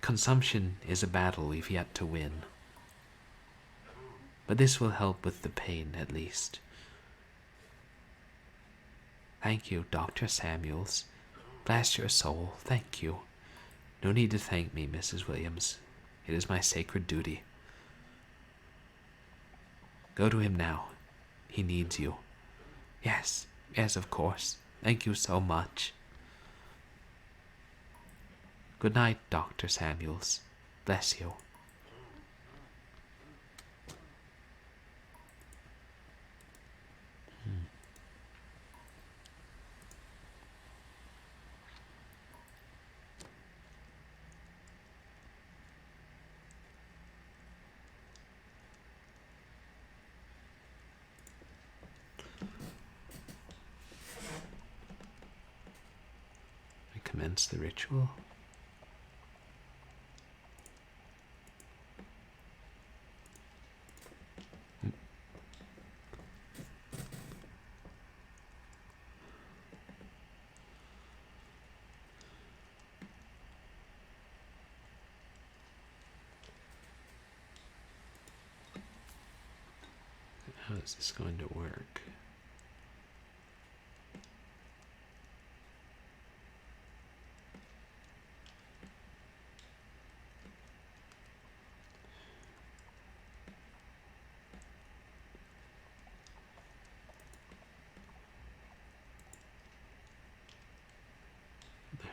consumption is a battle we've yet to win. But this will help with the pain, at least. Thank you, Dr. Samuels. Bless your soul, thank you. No need to thank me, Mrs. Williams. It is my sacred duty. Go to him now. He needs you. Yes, of course. Thank you so much. Good night, Dr. Samuels. Bless you. Commence the ritual. How is this going to work?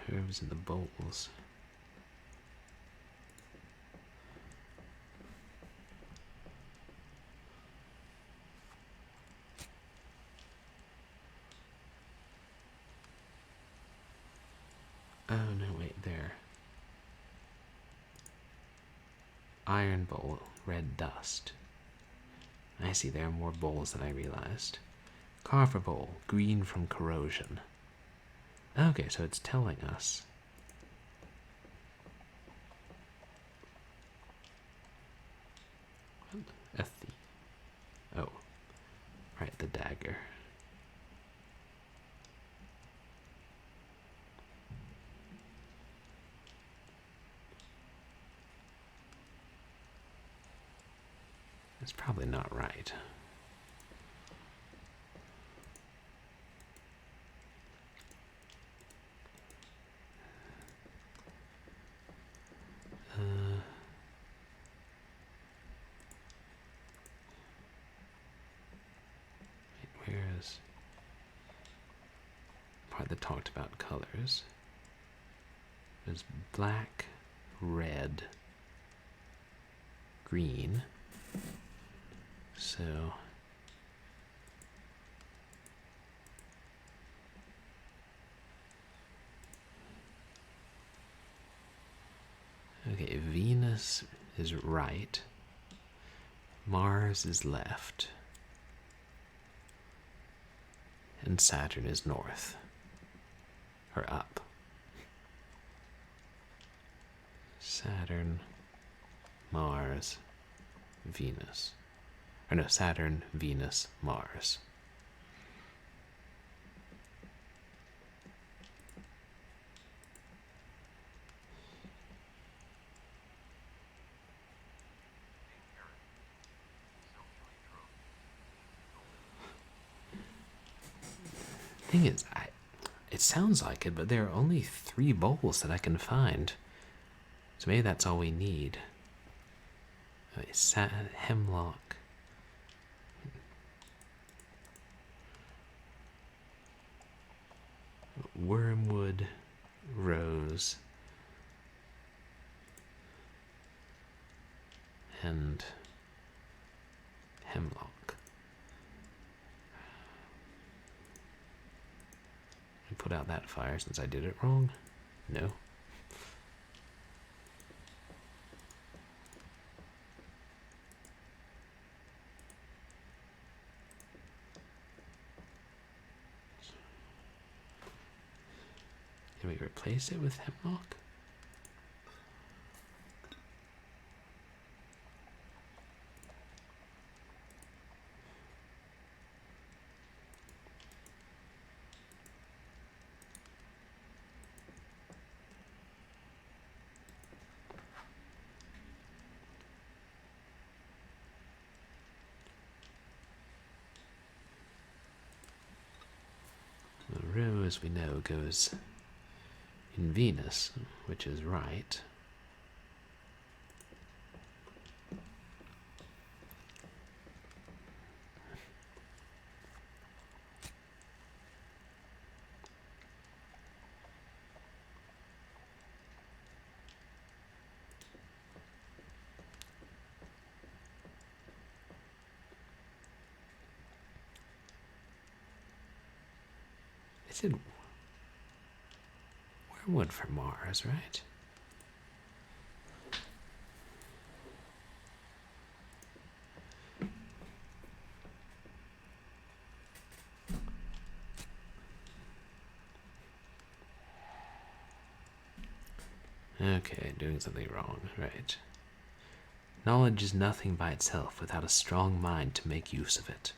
The herbs in the bowls. Oh, no, wait, there. Iron bowl, red dust. I see there are more bowls than I realized. Carver bowl, green from corrosion. Okay, so it's telling us. Oh, right, the dagger. It's probably not right. Where is part that talked about colors? There's black, red, green. So okay, Venus is right, Mars is left, and Saturn is north, or up. Saturn, Mars, Venus. Or no, Saturn, Venus, Mars. thing is, it sounds like it, but there are only 3 bowls that I can find. So maybe that's all we need. Hemlock. Wormwood, rose, and hemlock. I put out that fire since I did it wrong? No. Can we replace it with hemlock? The rose, we know, goes in Venus, which is right. I said wormwood for Mars, right? Okay, doing something wrong, right. Knowledge is nothing by itself without a strong mind to make use of it.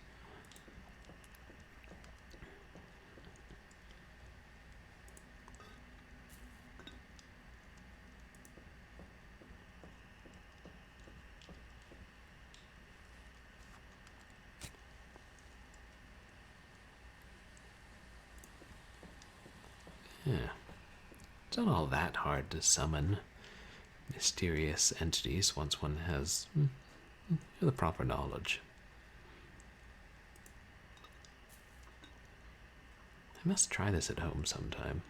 Yeah. It's not all that hard to summon mysterious entities once one has the proper knowledge. I must try this at home sometime.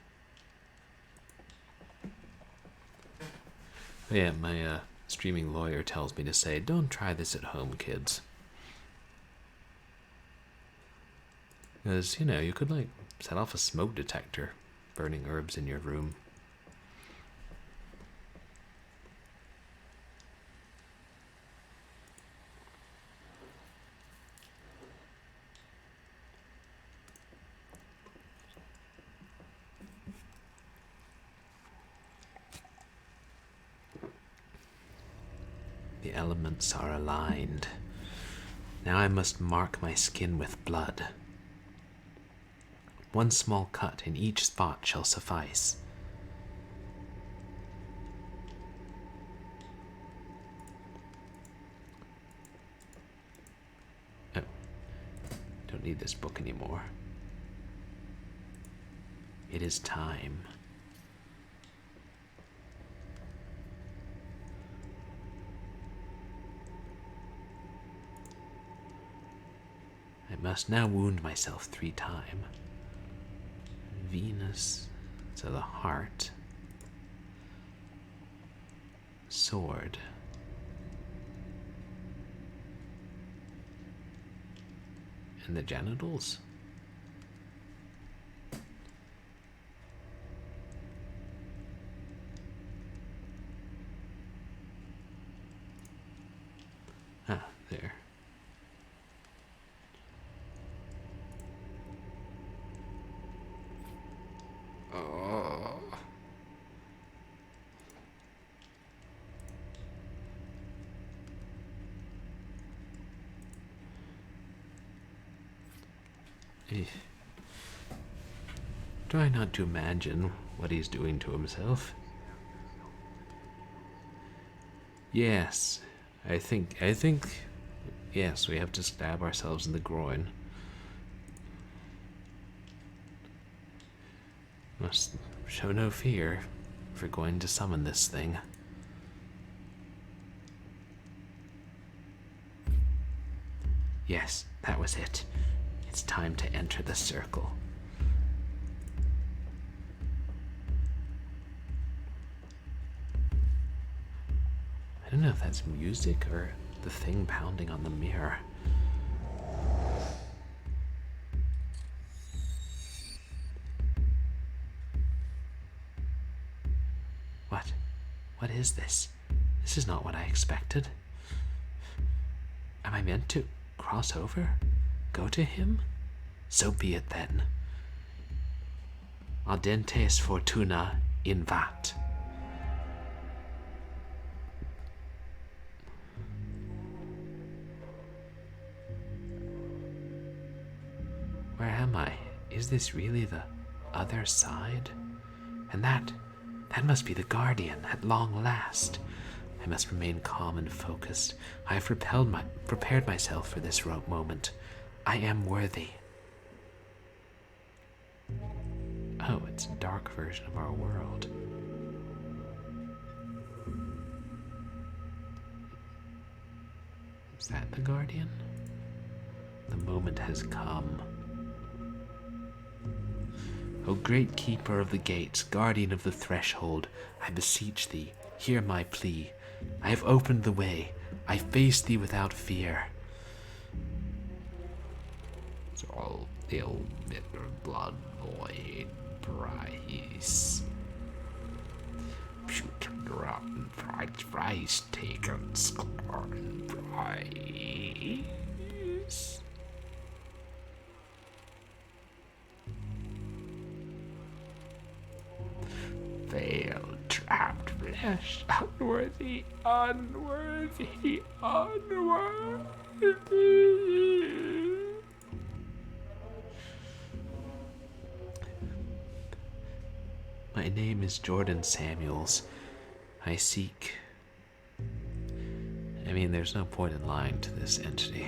Yeah, my streaming lawyer tells me to say, don't try this at home, kids. Because, you could, set off a smoke detector, burning herbs in your room. The elements are aligned. Now I must mark my skin with blood. One small cut in each spot shall suffice. Oh, don't need this book anymore. It is time. I must now wound myself 3 times. Venus to the heart. Sword. And the genitals? Ah, there. Try not to imagine what he's doing to himself. Yes, I think, yes, we have to stab ourselves in the groin. Must show no fear if we're going to summon this thing. Yes, that was it. It's time to enter the circle. I don't know if that's music or the thing pounding on the mirror. What? What is this? This is not what I expected. Am I meant to cross over? Go to him? So be it then. Audentes fortuna invat. Where am I? Is this really the other side? And that must be the Guardian at long last. I must remain calm and focused. I have prepared myself for this moment. I am worthy. Oh, it's a dark version of our world. Is that the Guardian? The moment has come. O great keeper of the gates, guardian of the threshold, I beseech thee, hear my plea. I have opened the way. I face thee without fear. All ill bitter blood void price. Putrid rotten price taken scorn price. Veiled, trapped flesh, unworthy, unworthy, unworthy. My name is Jordan Samuels. There's no point in lying to this entity.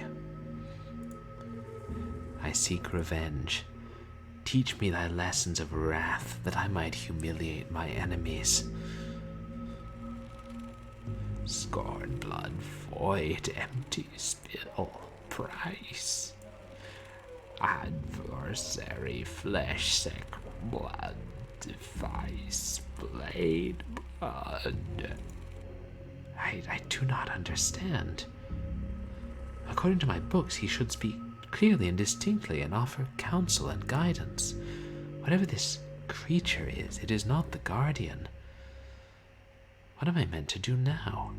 I seek revenge. Teach me thy lessons of wrath, that I might humiliate my enemies. Scorn, blood, void, empty spill, price. Adversary, flesh, sacred blood, device, blade, blood. I do not understand. According to my books, he should speak clearly and distinctly and offer counsel and guidance. Whatever this creature is, it is not the Guardian. What am I meant to do now?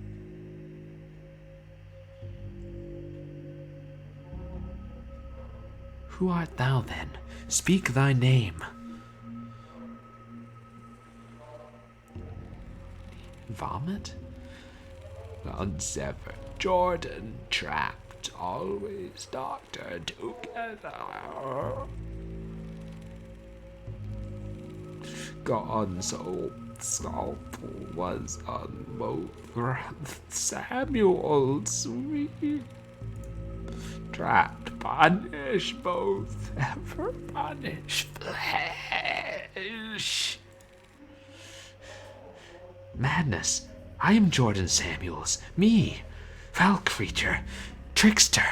Who art thou then? Speak thy name. Vomit? Unsevered, Jordan, trapped, always doctored together. Gone so scalpel was on both Samuel sweet. Trapped, punish both, ever punish flesh. Madness! I am Jordan Samuels. Me! Foul creature! Trickster!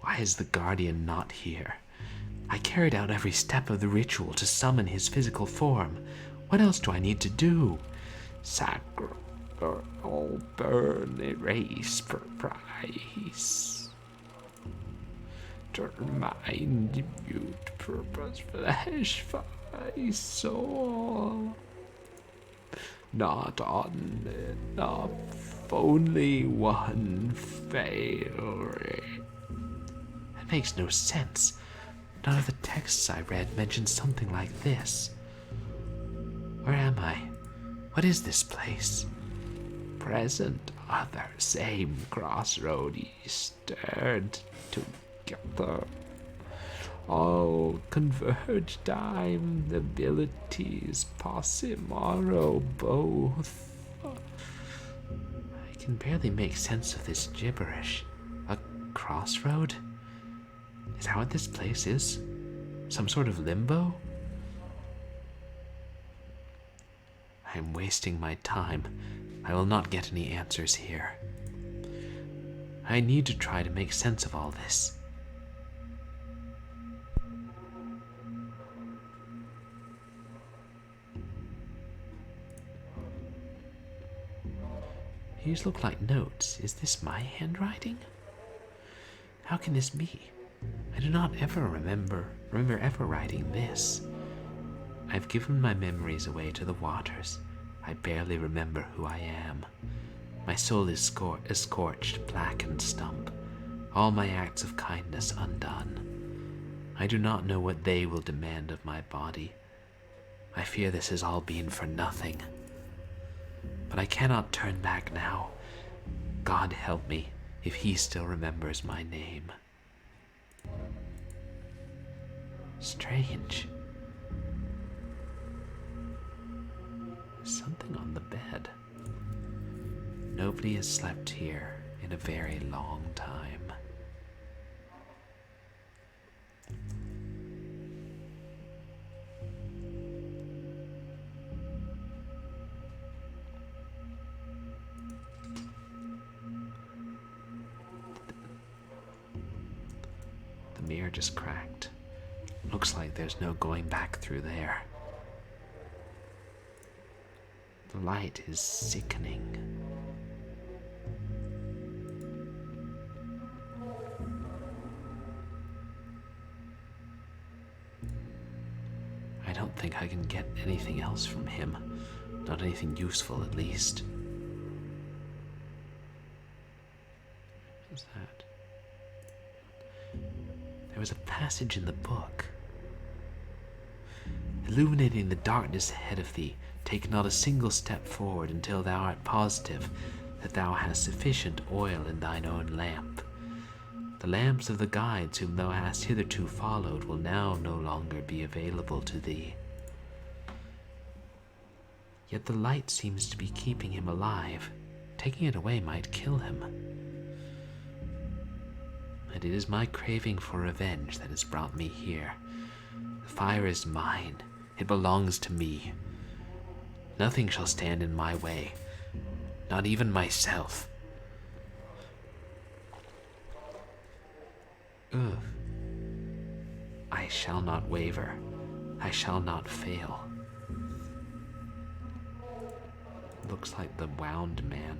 Why is the Guardian not here? I carried out every step of the ritual to summon his physical form. What else do I need to do? Sacred, all burn, erase for price. Turn mind, mute, purpose, flesh, vice, soul. Not on enough, only one failure. That makes no sense. None of the texts I read mentioned something like this. Where am I? What is this place? Present, other, same crossroad, stirred together. all converge time, abilities possimaro both. I can barely make sense of this gibberish. A crossroad? Is that what this place is? Some sort of limbo? I am wasting my time. I will not get any answers here. I need to try to make sense of all this. These look like notes. Is this my handwriting? How can this be? I do not ever remember ever writing this. I've given my memories away to the waters. I barely remember who I am. My soul is scorched, black and stump. All my acts of kindness undone. I do not know what they will demand of my body. I fear this has all been for nothing. But I cannot turn back now. God help me if he still remembers my name. Strange. There's something on the bed. Nobody has slept here in a very long time. The mirror just cracked. Looks like there's no going back through there. The light is sickening. I don't think I can get anything else from him. Not anything useful, at least. What's that? There was a passage in the book. Illuminating the darkness ahead of thee, take not a single step forward until thou art positive that thou hast sufficient oil in thine own lamp. The lamps of the guides whom thou hast hitherto followed will now no longer be available to thee. Yet the light seems to be keeping him alive. Taking it away might kill him. And it is my craving for revenge that has brought me here. The fire is mine. It belongs to me. Nothing shall stand in my way, not even myself. Ugh. I shall not waver. I shall not fail. Looks like the wound man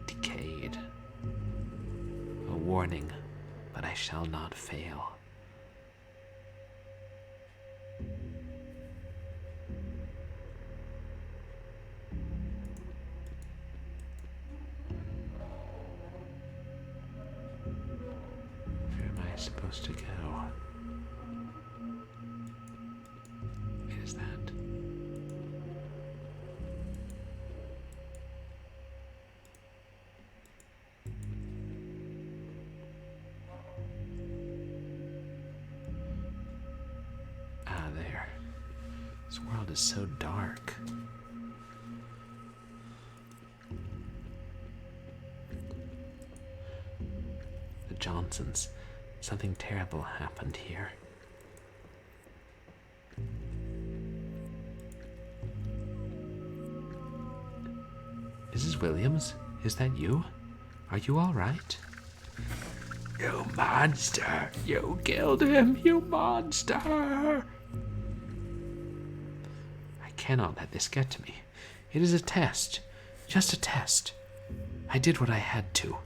decayed. A warning, but I shall not fail. Where am I supposed to go? What is that? Ah, there. This world is so dark. The Johnsons. Something terrible happened here. Mrs. Williams, is that you? Are you all right? You monster! You killed him, you monster! I cannot let this get to me. It is a test. Just a test. I did what I had to.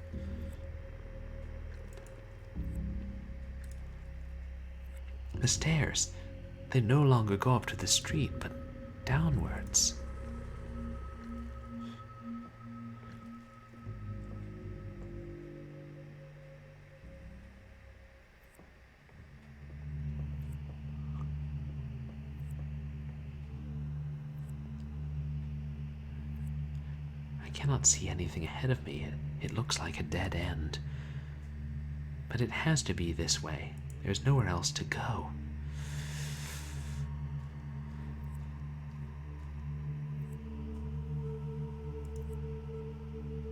The stairs, they no longer go up to the street, but downwards. I cannot see anything ahead of me. It looks like a dead end. But it has to be this way. There's nowhere else to go.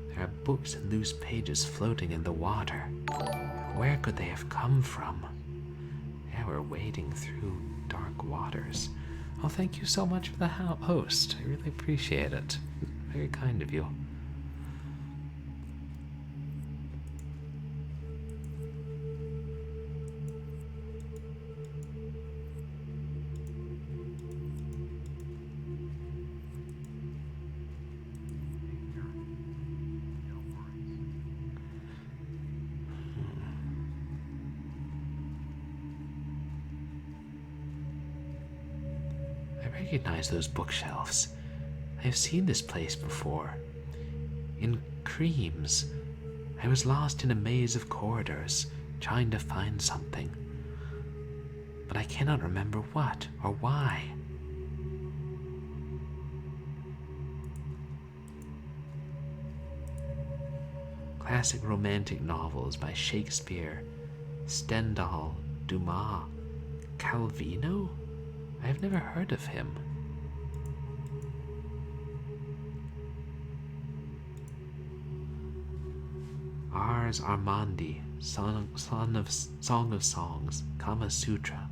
There are books and loose pages floating in the water. Where could they have come from? Yeah, we're wading through dark waters. Oh, thank you so much for the host. I really appreciate it. Very kind of you. I recognize those bookshelves. I have seen this place before. In Creams, I was lost in a maze of corridors, trying to find something. But I cannot remember what or why. Classic romantic novels by Shakespeare, Stendhal, Dumas, Calvino? I have never heard of him. Ars Armandi, Song of Songs, Kama Sutra,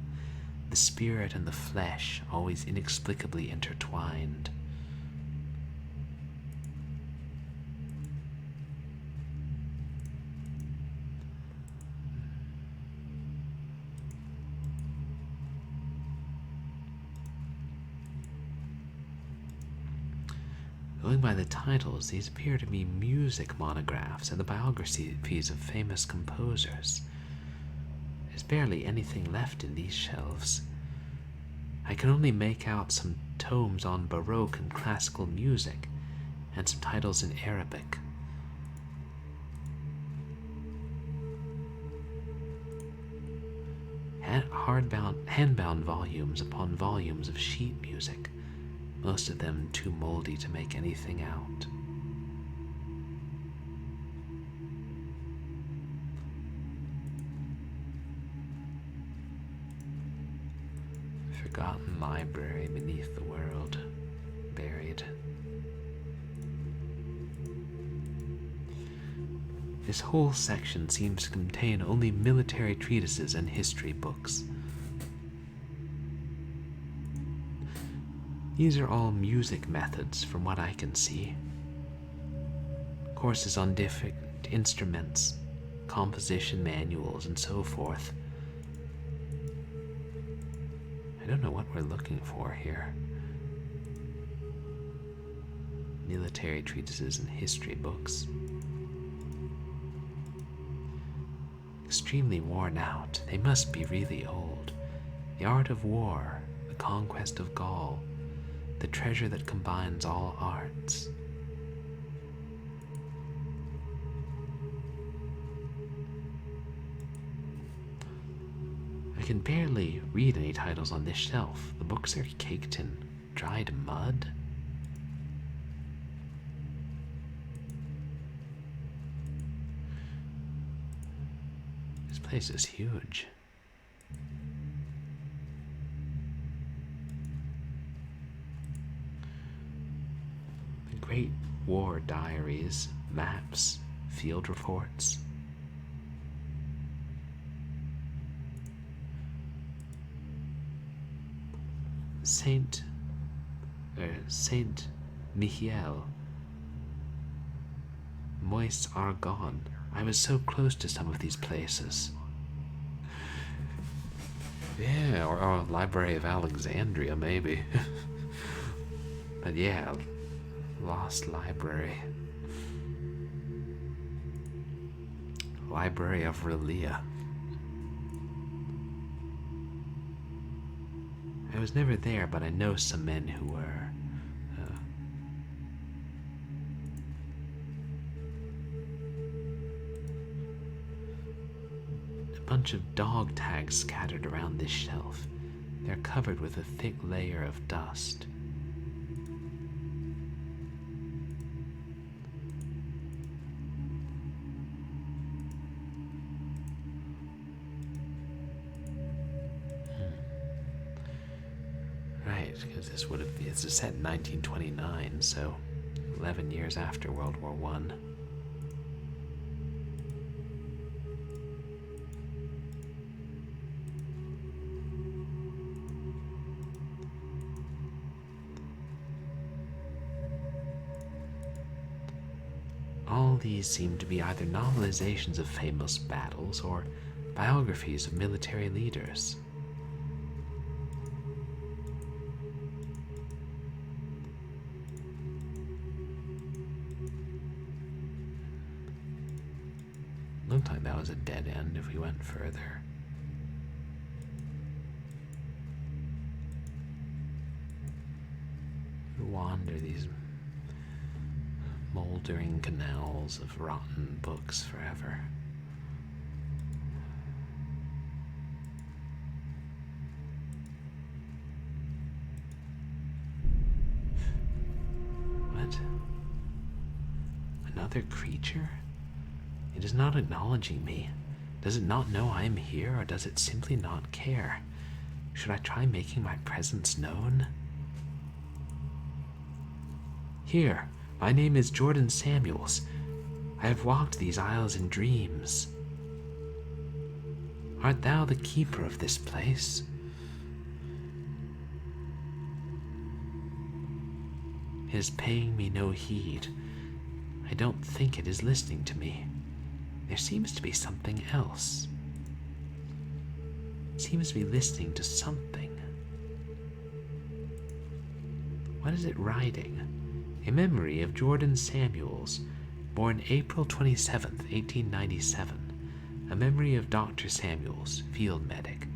the spirit and the flesh always inexplicably intertwined. Going by the titles, these appear to be music monographs and the biographies of famous composers. There's barely anything left in these shelves. I can only make out some tomes on Baroque and classical music, and some titles in Arabic. Handbound volumes upon volumes of sheet music, most of them too moldy to make anything out. Forgotten library beneath the world, buried. This whole section seems to contain only military treatises and history books. These are all music methods from what I can see. Courses on different instruments, composition manuals, and so forth. I don't know what we're looking for here. Military treatises and history books. Extremely worn out. They must be really old. The Art of War, The Conquest of Gaul, The Treasure That Combines All Arts. I can barely read any titles on this shelf. The books are caked in dried mud. This place is huge. The Great War diaries, maps, field reports. Saint Mihiel, Mois Argonne. I was so close to some of these places. Yeah, or Library of Alexandria, maybe. But yeah, Lost Library. Library of Relia. I was never there, but I know some men who were. A bunch of dog tags scattered around this shelf. They're covered with a thick layer of dust. because it's set in 1929, so 11 years after World War I. All these seem to be either novelizations of famous battles or biographies of military leaders. Looked like that was a dead end if we went further. Wander these moldering canals of rotten books forever. What? Another creature? It is not acknowledging me. Does it not know I am here, or does it simply not care? Should I try making my presence known? Here, my name is Jordan Samuels. I have walked these aisles in dreams. Art thou the keeper of this place? It is paying me no heed. I don't think it is listening to me. There seems to be something else. It seems to be listening to something. What is it writing? A memory of Jordan Samuels, born April 27th, 1897. A memory of Dr. Samuels, field medic.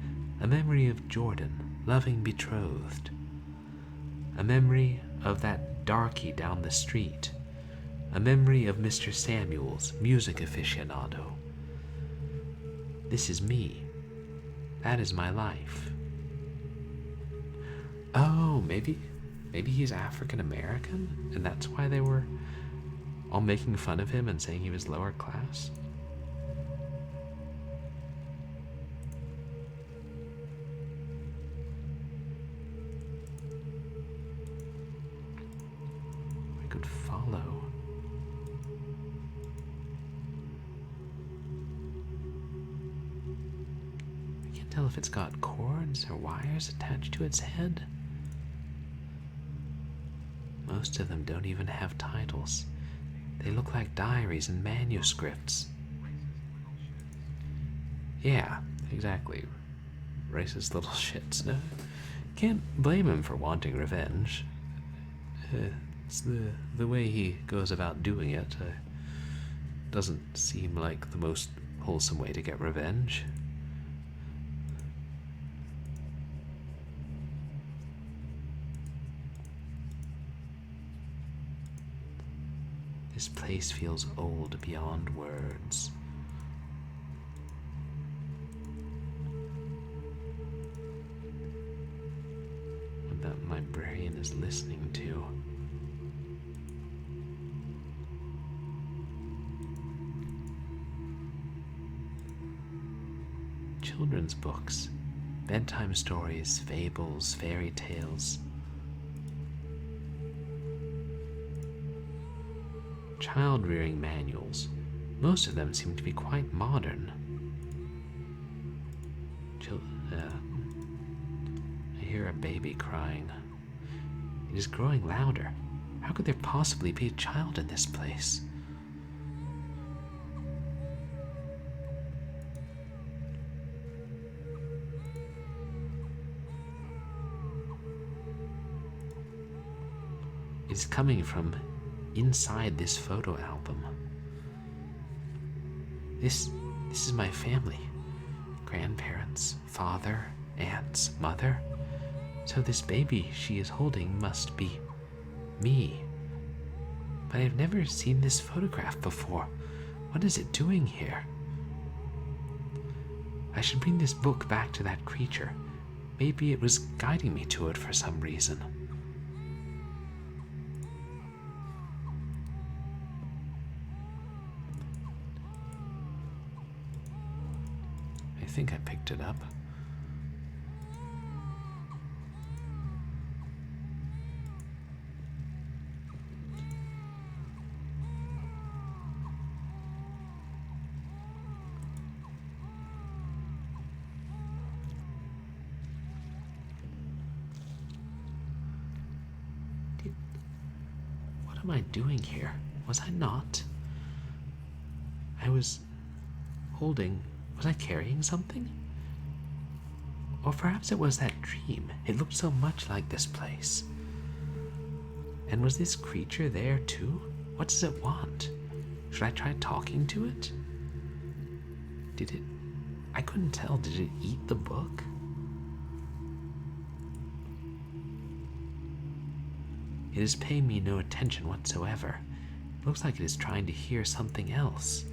A memory of Jordan, loving betrothed. A memory of that darky down the street. A memory of Mr. Samuels, music aficionado. This is me. That is my life. Oh, maybe he's African American, and that's why they were all making fun of him and saying he was lower class. I could follow. I can't tell if it's got cords or wires attached to its head. Most of them don't even have titles. They look like diaries and manuscripts. Yeah, exactly. Racist little shits. No, can't blame him for wanting revenge. It's the way he goes about doing it. Doesn't seem like the most wholesome way to get revenge. This place feels old beyond words. What that librarian is listening to. Children's books, bedtime stories, fables, fairy tales. Child-rearing manuals. Most of them seem to be quite modern. I hear a baby crying. It is growing louder. How could there possibly be a child in this place? It's coming from inside this photo album. This is my family. Grandparents, father, aunts, mother. So this baby she is holding must be me. But I've never seen this photograph before. What is it doing here? I should bring this book back to that creature. Maybe it was guiding me to it for some reason. I think I picked it up. am I doing here? Was I not? I was holding... Was I carrying something? Or perhaps it was that dream. It looked so much like this place. And was this creature there too? What does it want? Should I try talking to it? Did it... I couldn't tell. Did it eat the book? It is paying me no attention whatsoever. It looks like it is trying to hear something else.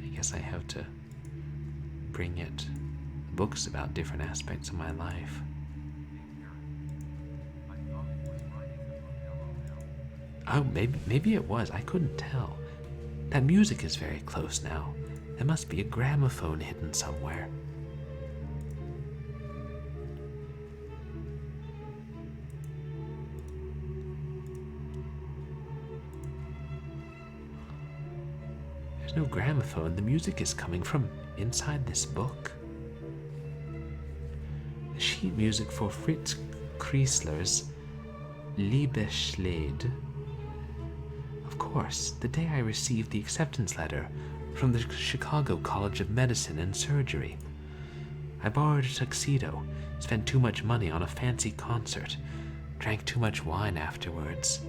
I guess I have to bring it books about different aspects of my life. Oh, maybe it was. I couldn't tell. That music is very close now. There must be a gramophone hidden somewhere. There's no gramophone. The music is coming from inside this book. The sheet music for Fritz Kreisler's Liebeschlade. Of course, the day I received the acceptance letter from the Chicago College of Medicine and Surgery. I borrowed a tuxedo, spent too much money on a fancy concert, drank too much wine afterwards.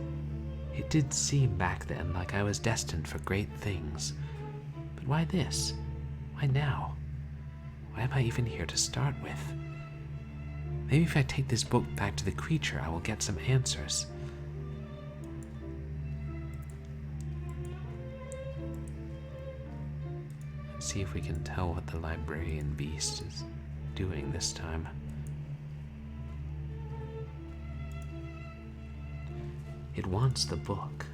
It did seem back then like I was destined for great things. But why this? Why now? Why am I even here to start with? Maybe if I take this book back to the creature, I will get some answers. See if we can tell what the librarian beast is doing this time. It wants the book.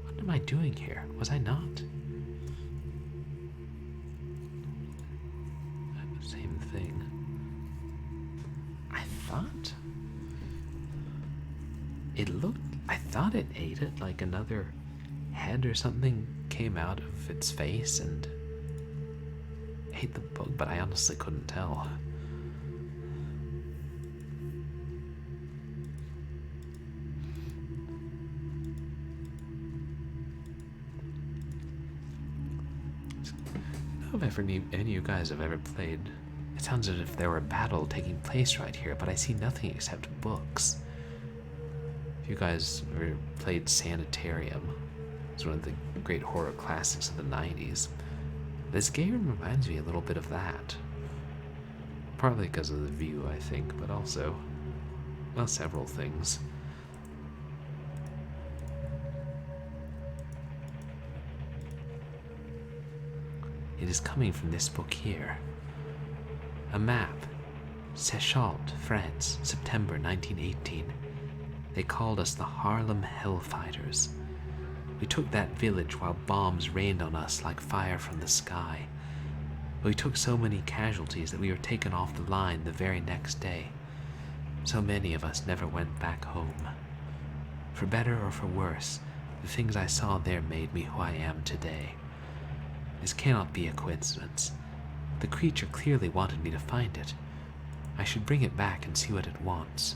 What am I doing here? Was I not? Same thing. I thought I thought it ate it, like another head or something came out of its face and ate the book, but I honestly couldn't tell. I don't know if any of you guys have ever played. It sounds as if there were a battle taking place right here, but I see nothing except books. If you guys ever played Sanitarium, it's one of the great horror classics of the 90s. This game reminds me a little bit of that. Partly because of the view, I think, but also, well, several things. It is coming from this book here. A map. Sechalt, France, September 1918. They called us the Harlem Hellfighters. We took that village while bombs rained on us like fire from the sky. We took so many casualties that we were taken off the line the very next day. So many of us never went back home. For better or for worse, the things I saw there made me who I am today. This cannot be a coincidence. The creature clearly wanted me to find it. I should bring it back and see what it wants.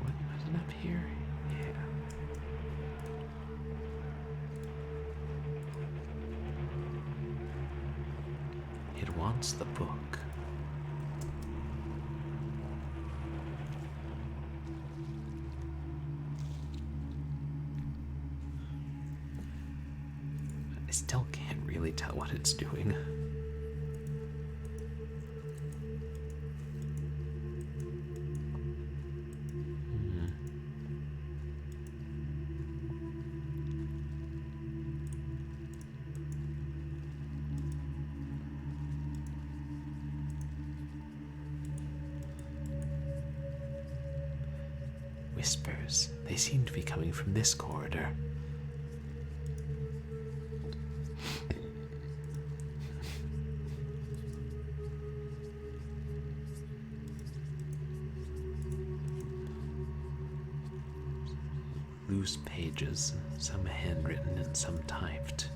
What was it up here? Yeah. It wants the book. I still can't really tell what it's doing. Whispers. They seem to be coming from this corridor. Loose pages, some handwritten and some typed.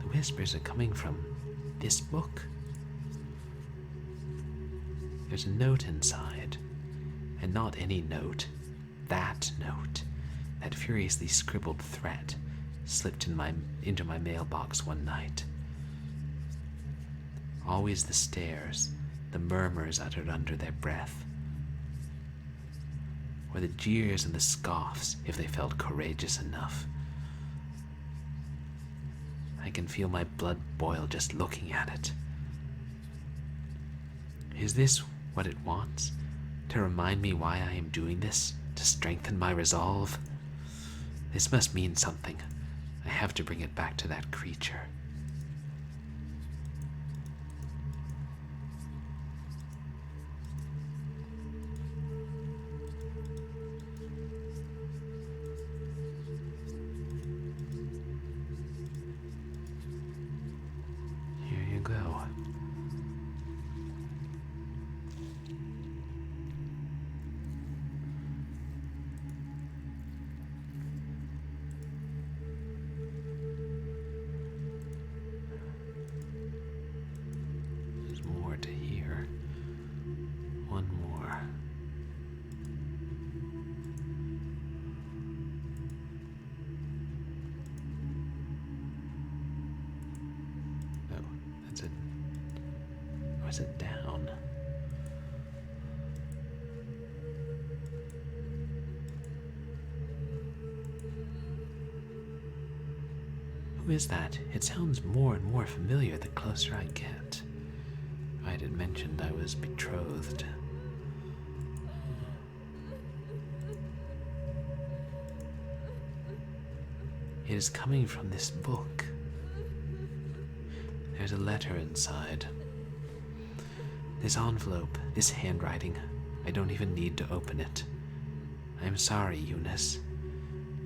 The whispers are coming from this book. There's a note inside, and not any note. That note, that furiously scribbled threat, slipped into my mailbox one night. Always the stares, the murmurs uttered under their breath, or the jeers and the scoffs if they felt courageous enough. I can feel my blood boil just looking at it. Is this what it wants? To remind me why I am doing this? To strengthen my resolve? This must mean something. I have to bring it back to that creature. Is it down? Who is that? It sounds more and more familiar the closer I get. I had mentioned I was betrothed. It is coming from this book. There's a letter inside. This envelope, this handwriting, I don't even need to open it. I'm sorry, Eunice.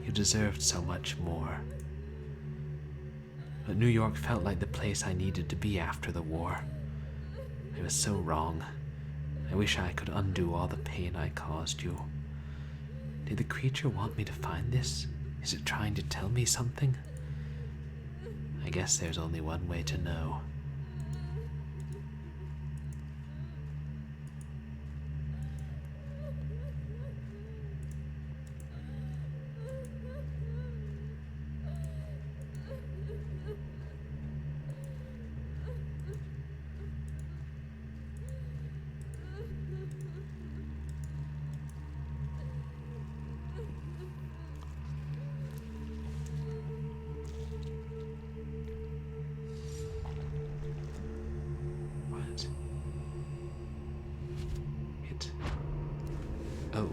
You deserved so much more. But New York felt like the place I needed to be after the war. I was so wrong. I wish I could undo all the pain I caused you. Did the creature want me to find this? Is it trying to tell me something? I guess there's only one way to know. Oh.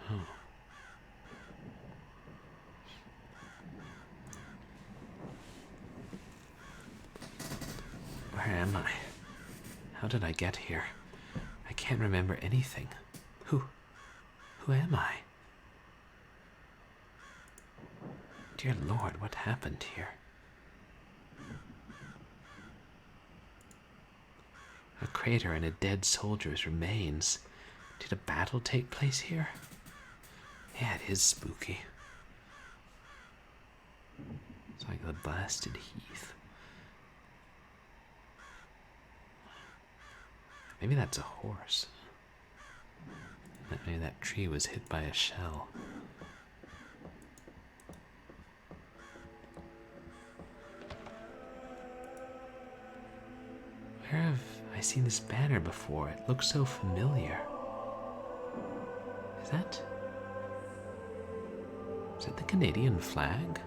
Oh. Where am I? How did I get here? I can't remember anything. Who am I? Dear Lord, what happened here? A crater and a dead soldier's remains. Did a battle take place here? Yeah, it is spooky. It's like the blasted heath. Maybe that's a horse. Maybe that tree was hit by a shell. Where have I seen this banner before? It looks so familiar. Is that the Canadian flag?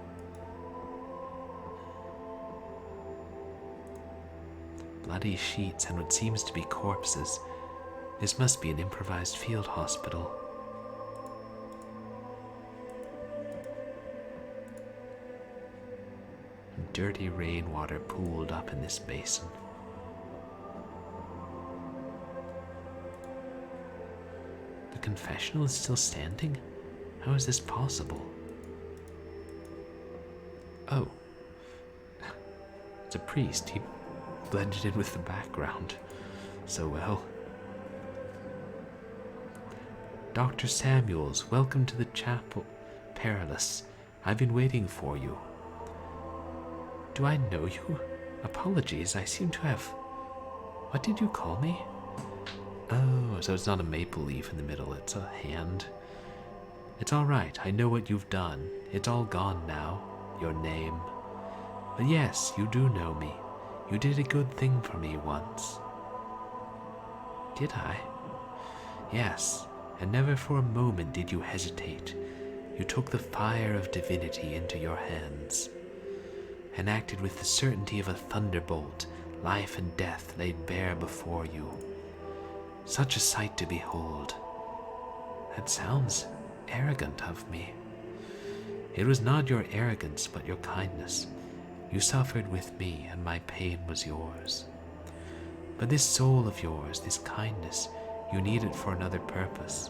Bloody sheets and what seems to be corpses. This must be an improvised field hospital. Dirty rainwater pooled up in this basin. The confessional is still standing? How is this possible? Oh. It's a priest. He blended in with the background so well. Dr. Samuels, welcome to the chapel. Perilous. I've been waiting for you. Do I know you? Apologies, I seem to have... What did you call me? Oh, so it's not a maple leaf in the middle, it's a hand. It's all right, I know what you've done. It's all gone now, your name. But yes, you do know me. You did a good thing for me once. Did I? Yes, and never for a moment did you hesitate. You took the fire of divinity into your hands, and acted with the certainty of a thunderbolt, life and death laid bare before you. Such a sight to behold. That sounds arrogant of me. It was not your arrogance, but your kindness. You suffered with me, and my pain was yours. But this soul of yours, this kindness, you need it for another purpose.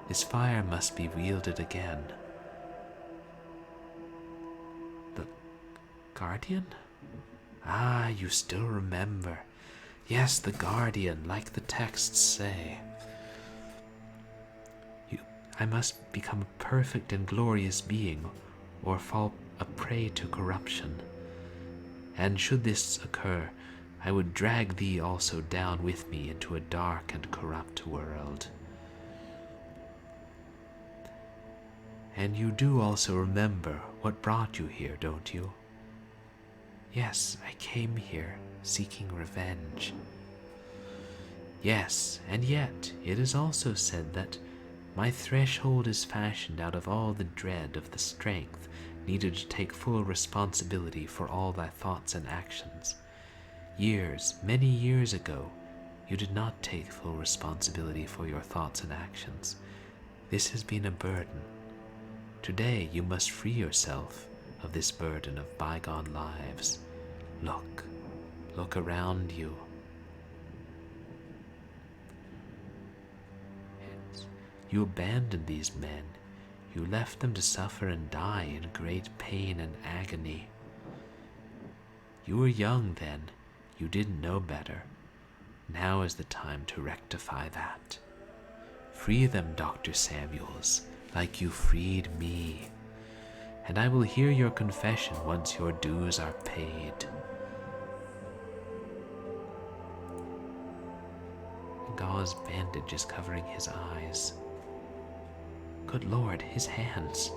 This fire must be wielded again. The Guardian? Ah, you still remember. Yes, the Guardian, like the texts say. I must become a perfect and glorious being, or fall a prey to corruption. And should this occur, I would drag thee also down with me into a dark and corrupt world. And you do also remember what brought you here, don't you? Yes, I came here seeking revenge. Yes, and yet it is also said that my threshold is fashioned out of all the dread of the strength needed to take full responsibility for all thy thoughts and actions. Years, many years ago, you did not take full responsibility for your thoughts and actions. This has been a burden. Today you must free yourself of this burden of bygone lives. Look around you. You abandoned these men. You left them to suffer and die in great pain and agony. You were young then. You didn't know better. Now is the time to rectify that. Free them, Dr. Samuels, like you freed me. And I will hear your confession once your dues are paid. A gauze bandage is covering his eyes. Good Lord, his hands.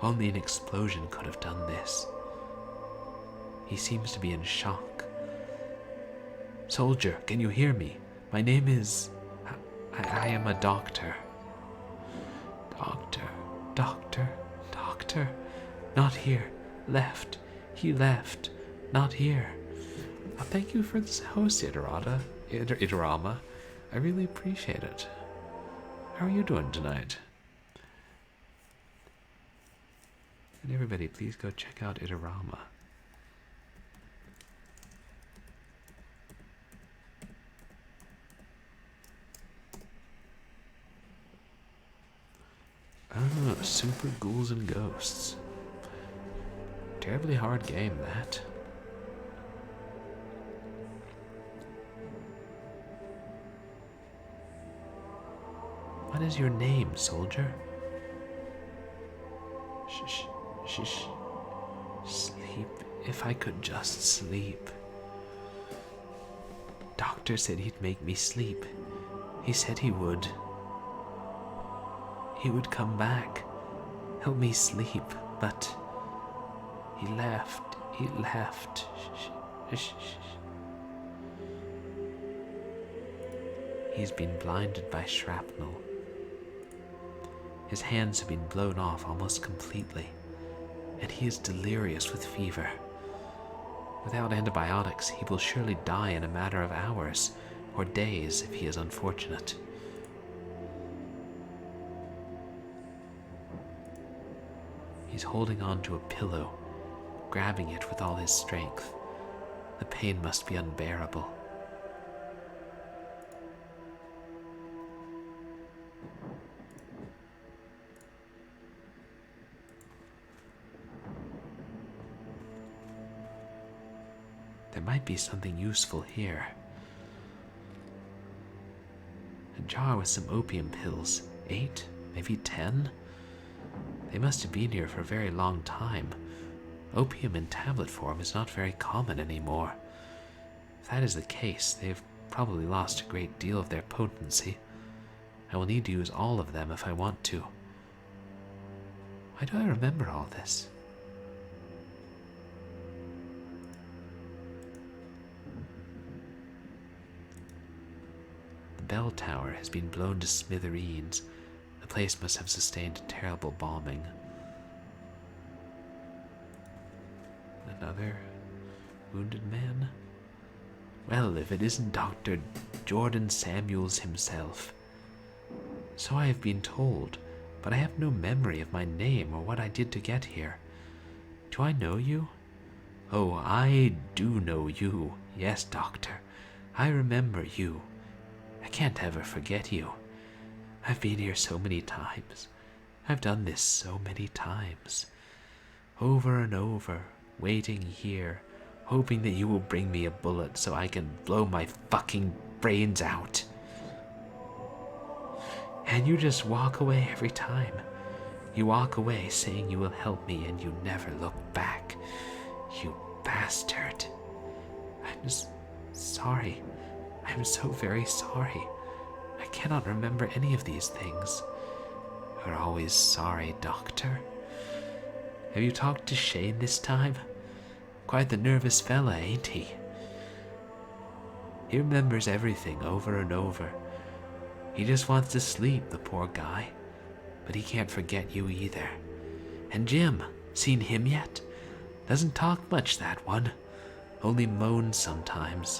Only an explosion could have done this. He seems to be in shock. Soldier, can you hear me? My name is... I am a doctor. Doctor. Not here. Left. He left. Not here. Thank you for this host, Itorama. I really appreciate it. How are you doing tonight? And everybody, please go check out Itorama. Oh, Super Ghouls and Ghosts. Terribly hard game, that. What is your name, soldier? Shh. Sleep. If I could just sleep. Doctor said he'd make me sleep. He said he would. He would come back, help me sleep, but he left. Shh. He's been blinded by shrapnel. His hands have been blown off almost completely, and he is delirious with fever. Without antibiotics, he will surely die in a matter of hours. or days if he is unfortunate. He's holding on to a pillow, grabbing it with all his strength. The pain must be unbearable. There might be something useful here. A jar with some opium pills. 8, maybe 10? They must have been here for a very long time. Opium in tablet form is not very common anymore. If that is the case, they've probably lost a great deal of their potency. I will need to use all of them if I want to. Why do I remember all this? The bell tower has been blown to smithereens. The place must have sustained a terrible bombing. Another wounded man? Well, if it isn't Dr. Jordan Samuels himself. So I have been told, but I have no memory of my name or what I did to get here. Do I know you? Oh, I do know you. Yes, Doctor. I remember you. I can't ever forget you. I've been here so many times. I've done this so many times. Over and over, waiting here, hoping that you will bring me a bullet so I can blow my fucking brains out. And you just walk away every time. You walk away saying you will help me and you never look back. You bastard. I'm sorry. I'm so very sorry. I cannot remember any of these things. You're always sorry, Doctor. Have you talked to Shane this time? Quite the nervous fella, ain't he? He remembers everything over and over. He just wants to sleep, the poor guy. But he can't forget you either. And Jim, seen him yet? Doesn't talk much, that one. Only moans sometimes,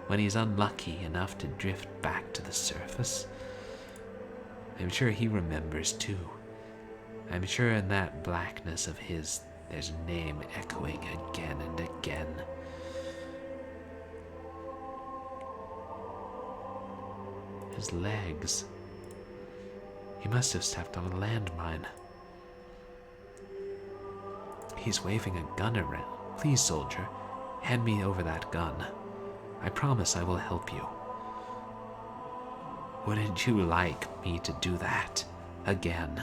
when he's unlucky enough to drift back to the surface. I'm sure he remembers too. I'm sure in that blackness of his, there's a name echoing again and again. His legs. He must have stepped on a landmine. He's waving a gun around. Please, soldier, hand me over that gun. I promise I will help you. Wouldn't you like me to do that again?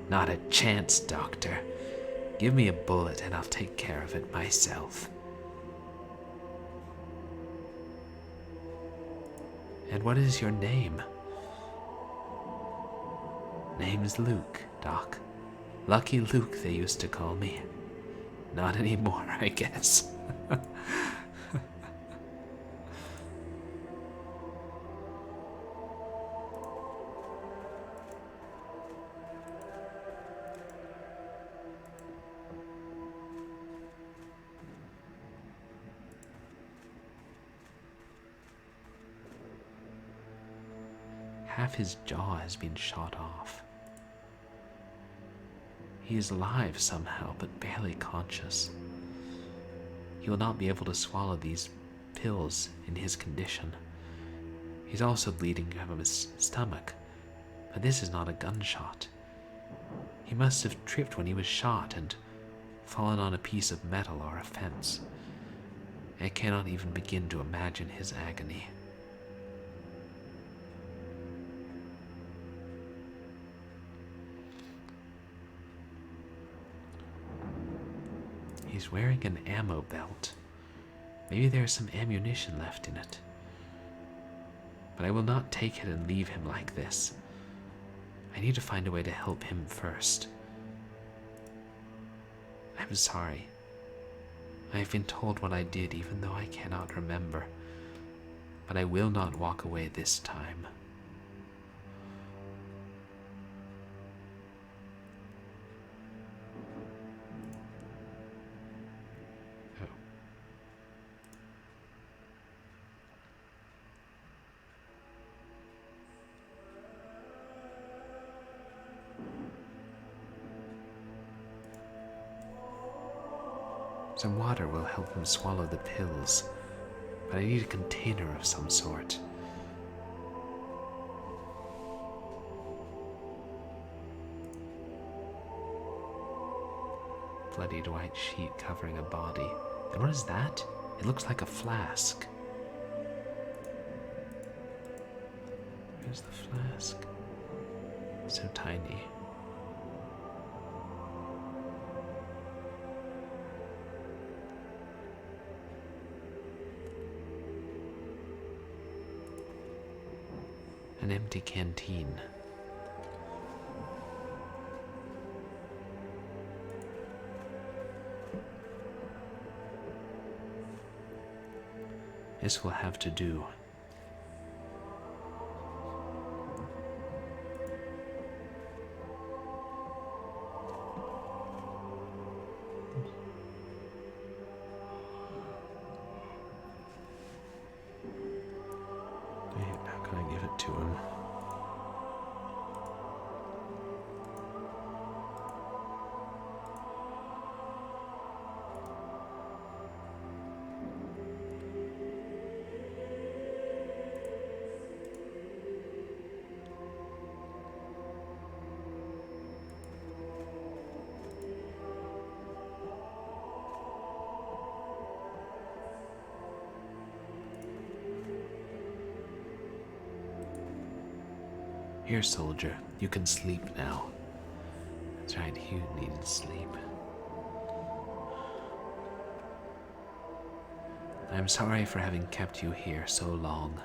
Not a chance, Doctor. Give me a bullet and I'll take care of it myself. And what is your name? Name's Luke, Doc. Lucky Luke, they used to call me. Not anymore, I guess. Half his jaw has been shot off. He is alive somehow, but barely conscious. He will not be able to swallow these pills in his condition. He's also bleeding from his stomach, but this is not a gunshot. He must have tripped when he was shot and fallen on a piece of metal or a fence. I cannot even begin to imagine his agony. He's wearing an ammo belt. Maybe there's some ammunition left in it. But I will not take it and leave him like this. I need to find a way to help him first. I'm sorry. I have been told what I did even though I cannot remember. But I will not walk away this time. Some water will help him swallow the pills, but I need a container of some sort. Bloodied white sheet covering a body. And what is that? It looks like a flask. Where's the flask? So tiny. An empty canteen. This will have to do. How can I give it to him? Here, soldier, you can sleep now. That's right, you needed sleep. I'm sorry for having kept you here so long.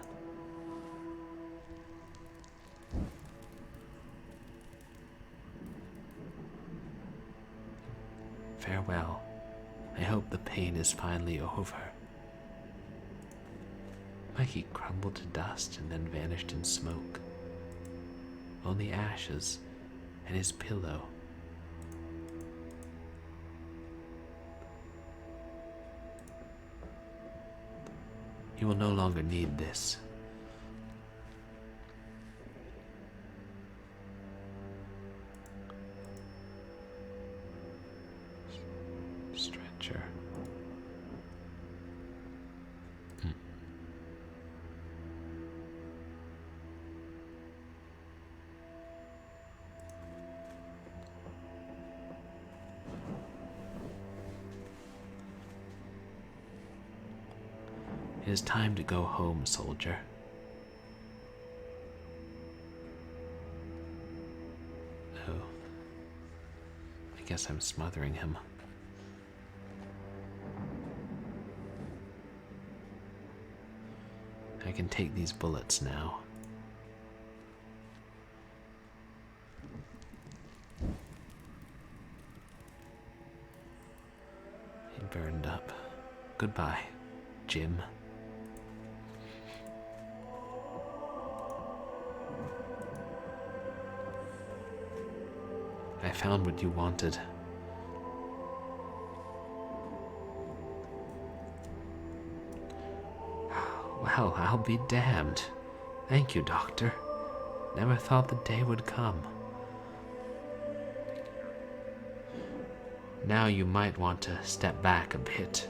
Farewell. I hope the pain is finally over. Mikey crumbled to dust and then vanished in smoke. Only ashes and his pillow. You will no longer need this. Stretcher. It is time to go home, soldier. Oh. I guess I'm smothering him. I can take these bullets now. He burned up. Goodbye, Jim. I found what you wanted. Well, I'll be damned. Thank you, Doctor. Never thought the day would come. Now you might want to step back a bit.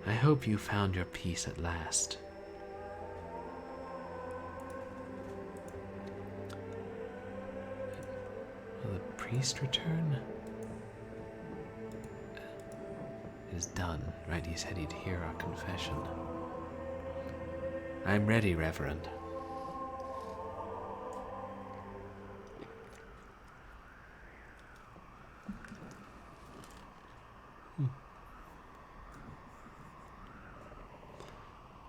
I hope you found your peace at last. Will the priest return? It is done, right? He said he'd hear our confession. I'm ready, Reverend.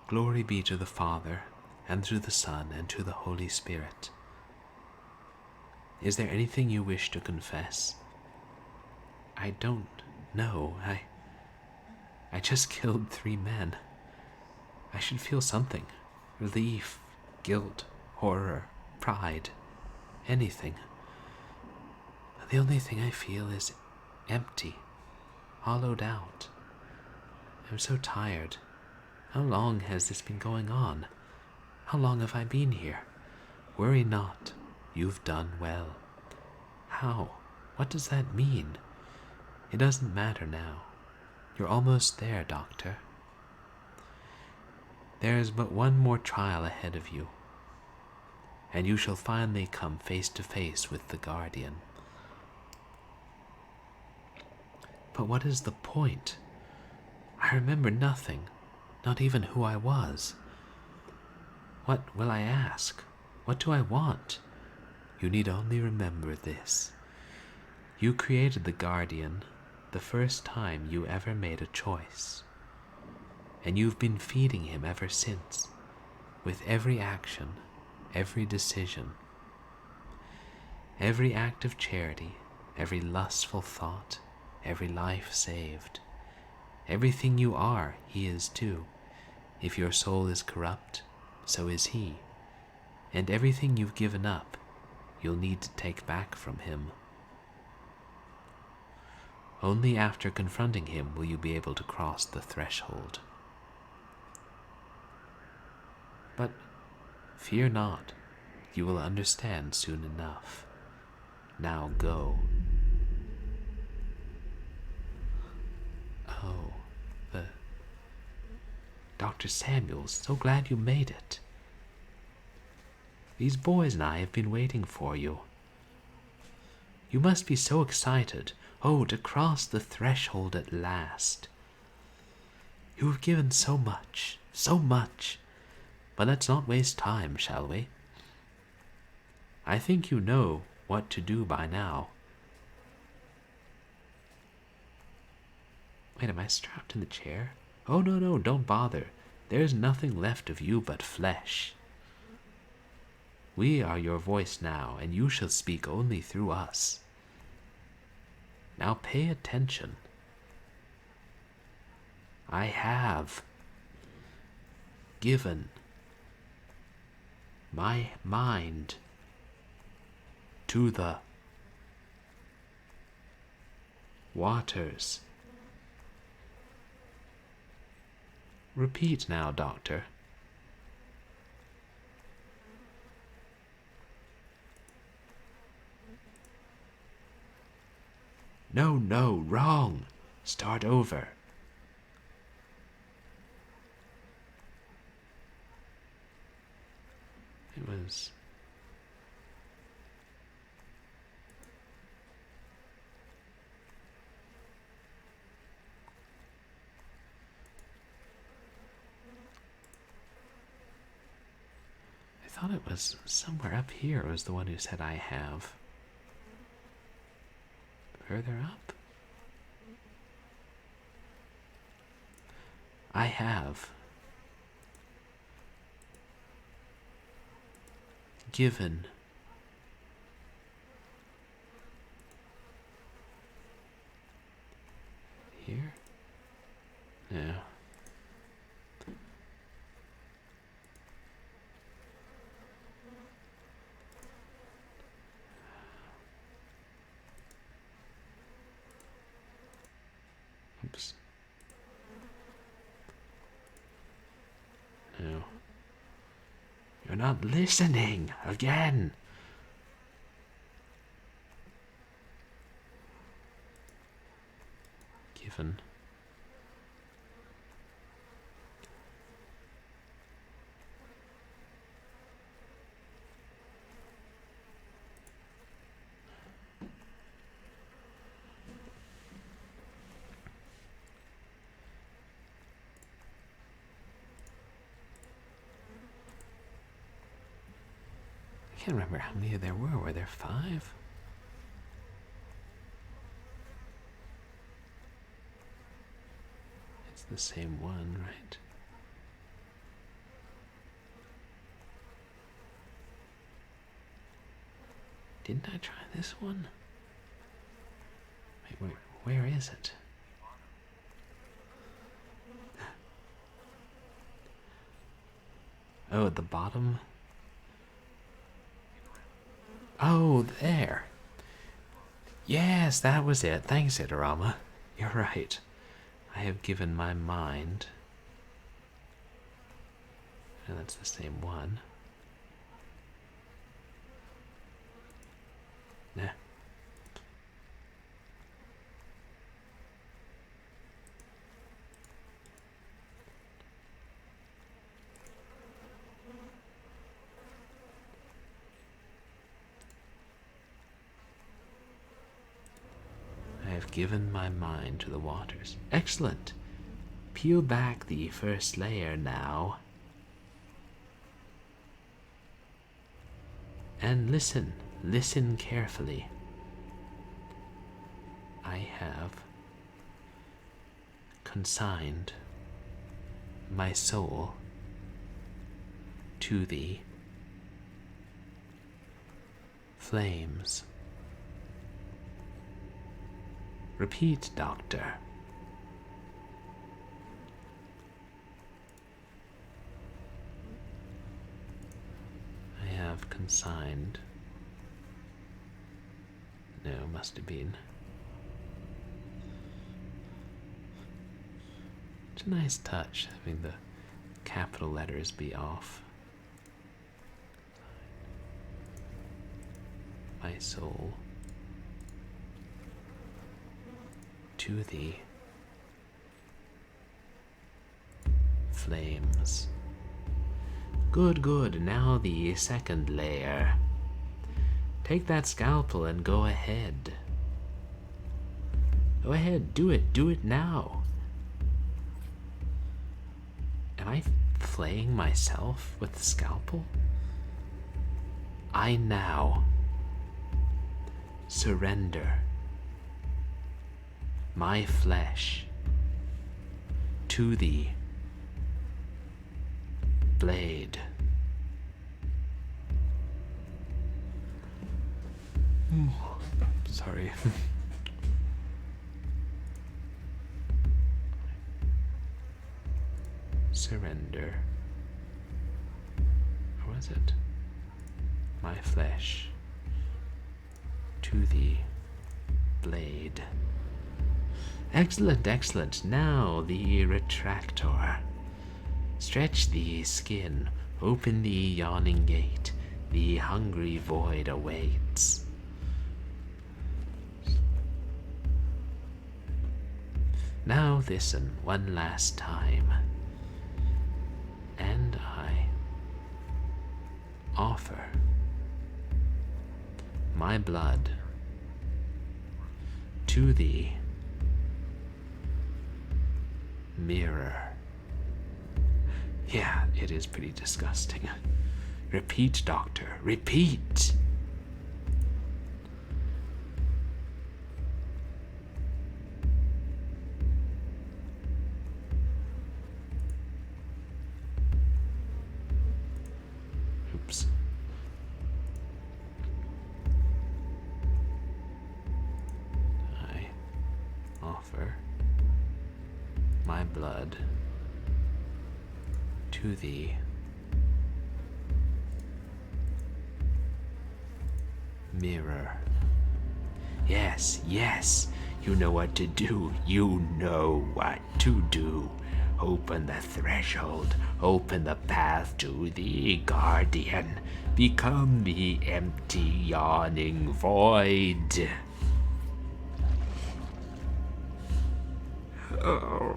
Glory be to the Father, and to the Son, and to the Holy Spirit. Is there anything you wish to confess? I don't know. I just killed 3 men. I should feel something. Relief, guilt, horror, pride, anything. The only thing I feel is empty, hollowed out. I'm so tired. How long has this been going on? How long have I been here? Worry not. You've done well. How? What does that mean? It doesn't matter now. You're almost there, Doctor. There is but one more trial ahead of you, and you shall finally come face to face with the Guardian. But what is the point? I remember nothing, not even who I was. What will I ask? What do I want? You need only remember this. You created the Guardian the first time you ever made a choice, and you've been feeding him ever since, with every action, every decision, every act of charity, every lustful thought, every life saved. Everything you are, he is too. If your soul is corrupt, so is he. And everything you've given up, you'll need to take back from him. Only after confronting him will you be able to cross the threshold. But fear not, you will understand soon enough. Now go. Oh, Dr. Samuels, so glad you made it. These boys and I have been waiting for you. You must be so excited, to cross the threshold at last. You have given so much, but let's not waste time, shall we? I think you know what to do by now. Wait, am I strapped in the chair? Oh, no, don't bother. There's nothing left of you but flesh. We are your voice now, and you shall speak only through us. Now pay attention. I have given my mind to the waters. Repeat now, Doctor. No, wrong. Start over. It was... I thought it was somewhere up here was the one who said I have. Further up? I have given here? Yeah. Oops. No. You're not listening again. Given. I can't remember how many there were. Were there 5? It's the same one, right? Didn't I try this one? Wait, where is it? Oh, at the bottom? Oh, there. Yes, that was it. Thanks, Itarama. You're right. I have given my mind And that's the same one. Nah. I have given my mind to the waters. Excellent. Peel back the first layer now. And listen. Listen carefully. I have consigned my soul to the flames. Repeat, Doctor. I have consigned. No, must have been. It's a nice touch having the capital letters be off. My soul to the flames. Good, good. Now the second layer. Take that scalpel and go ahead. Go ahead, do it. Do it now. Am I flaying myself with the scalpel? I now surrender my flesh to the blade. Sorry. Surrender. Or was it? My flesh to the blade. Excellent, excellent. Now the retractor. Stretch the skin, open the yawning gate. The hungry void awaits. Now listen one last time. And I offer my blood to the mirror. Yeah, it is pretty disgusting. Repeat, Doctor, repeat. Oops. I offer my blood to the mirror. Yes, yes, you know what to do. You know what to do. Open the threshold. Open the path to the guardian. Become the empty, yawning void. Oh.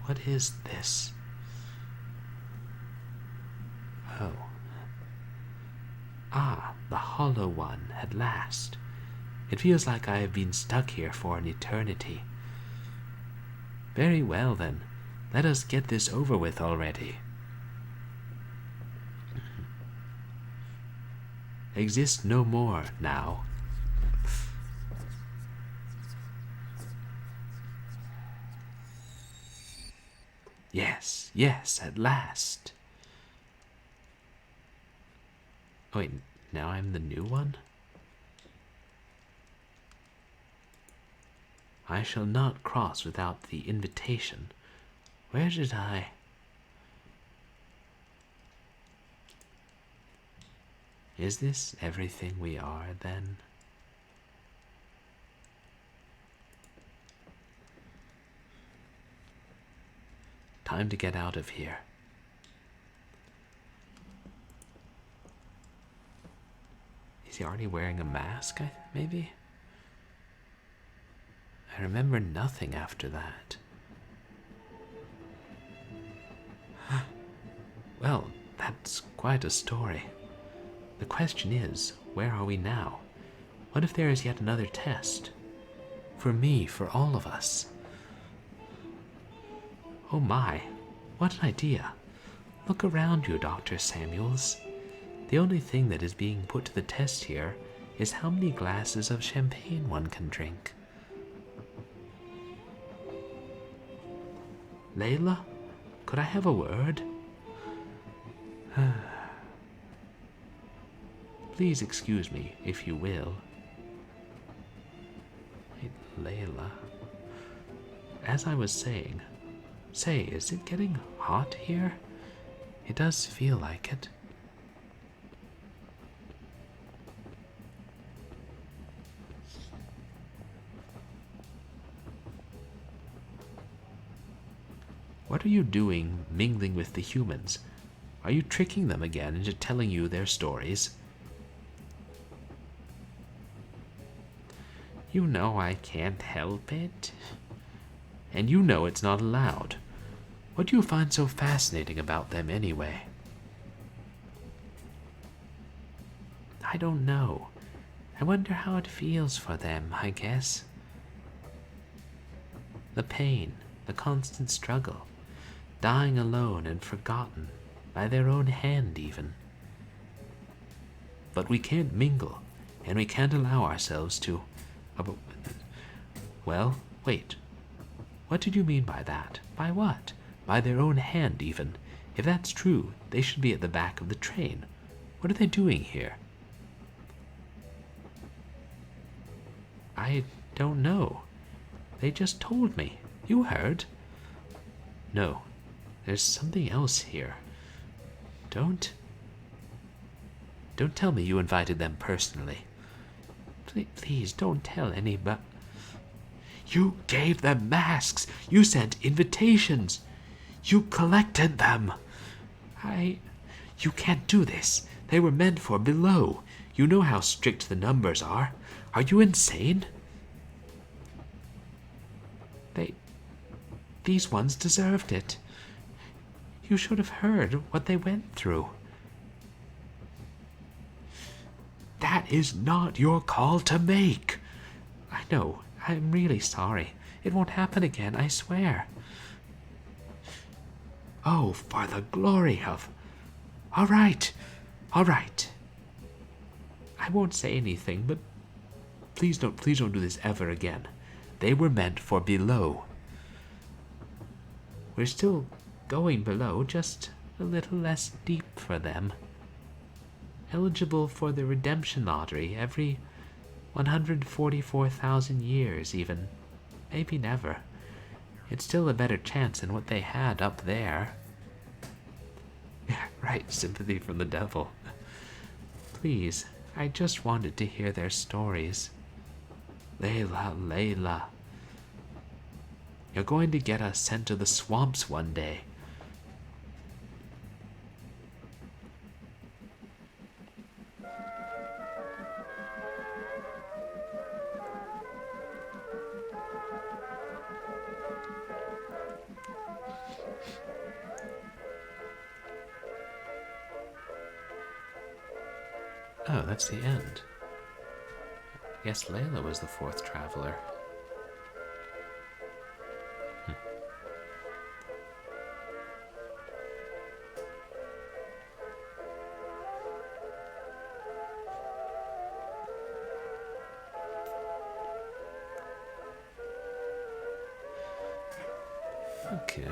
What is this? Oh. Ah, the hollow one, at last. It feels like I have been stuck here for an eternity. Very well, then. Let us get this over with already. Exist no more now. Yes, yes, at last. Oh wait, now I'm the new one? I shall not cross without the invitation. Where did I... Is this everything we are, then? Time to get out of here. Is he already wearing a mask, maybe? I remember nothing after that. Well, that's quite a story. The question is, where are we now? What if there is yet another test? For me, for all of us. Oh my, what an idea. Look around you, Dr. Samuels. The only thing that is being put to the test here is how many glasses of champagne one can drink. Layla, could I have a word? Please excuse me, if you will. Wait, Layla. As I was saying, say, is it getting hot here? It does feel like it. What are you doing mingling with the humans? Are you tricking them again into telling you their stories? You know I can't help it. And you know it's not allowed. What do you find so fascinating about them anyway? I don't know. I wonder how it feels for them, I guess. The pain, the constant struggle, dying alone and forgotten, by their own hand even. But we can't mingle, and we can't allow ourselves to... Well, wait. What did you mean by that? By what? By their own hand, even. If that's true, they should be at the back of the train. What are they doing here? I don't know. They just told me. You heard? No, there's something else here. Don't tell me you invited them personally. Please don't tell anybody. You gave them masks. You sent invitations. You collected them. You can't do this. They were meant for below. You know how strict the numbers are. Are you insane? These ones deserved it. You should have heard what they went through. That is not your call to make. I know. I'm really sorry. It won't happen again, I swear. Oh, for the glory of... All right. I won't say anything, but please don't do this ever again. They were meant for below. We're still going below, just a little less deep for them. Eligible for the redemption lottery every 144,000 years even. Maybe never. It's still a better chance than what they had up there. Yeah, right, sympathy from the devil. Please, I just wanted to hear their stories. Layla. You're going to get us sent to the swamps one day. Oh, that's the end. I guess Layla was the fourth traveler. Okay.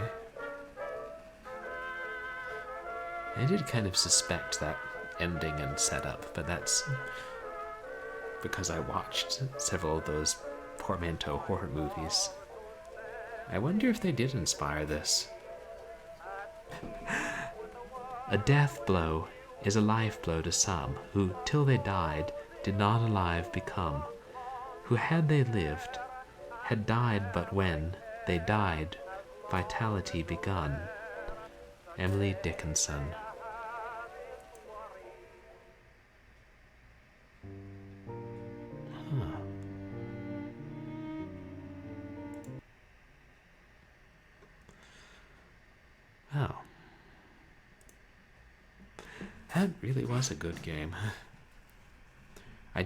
I did kind of suspect that ending and setup, but that's because I watched several of those portmanteau horror movies. I wonder if they did inspire this. A death blow is a life blow to some, who, till they died, did not alive become, who had they lived, had died but when they died, vitality begun. Emily Dickinson. Oh. That really was a good game. I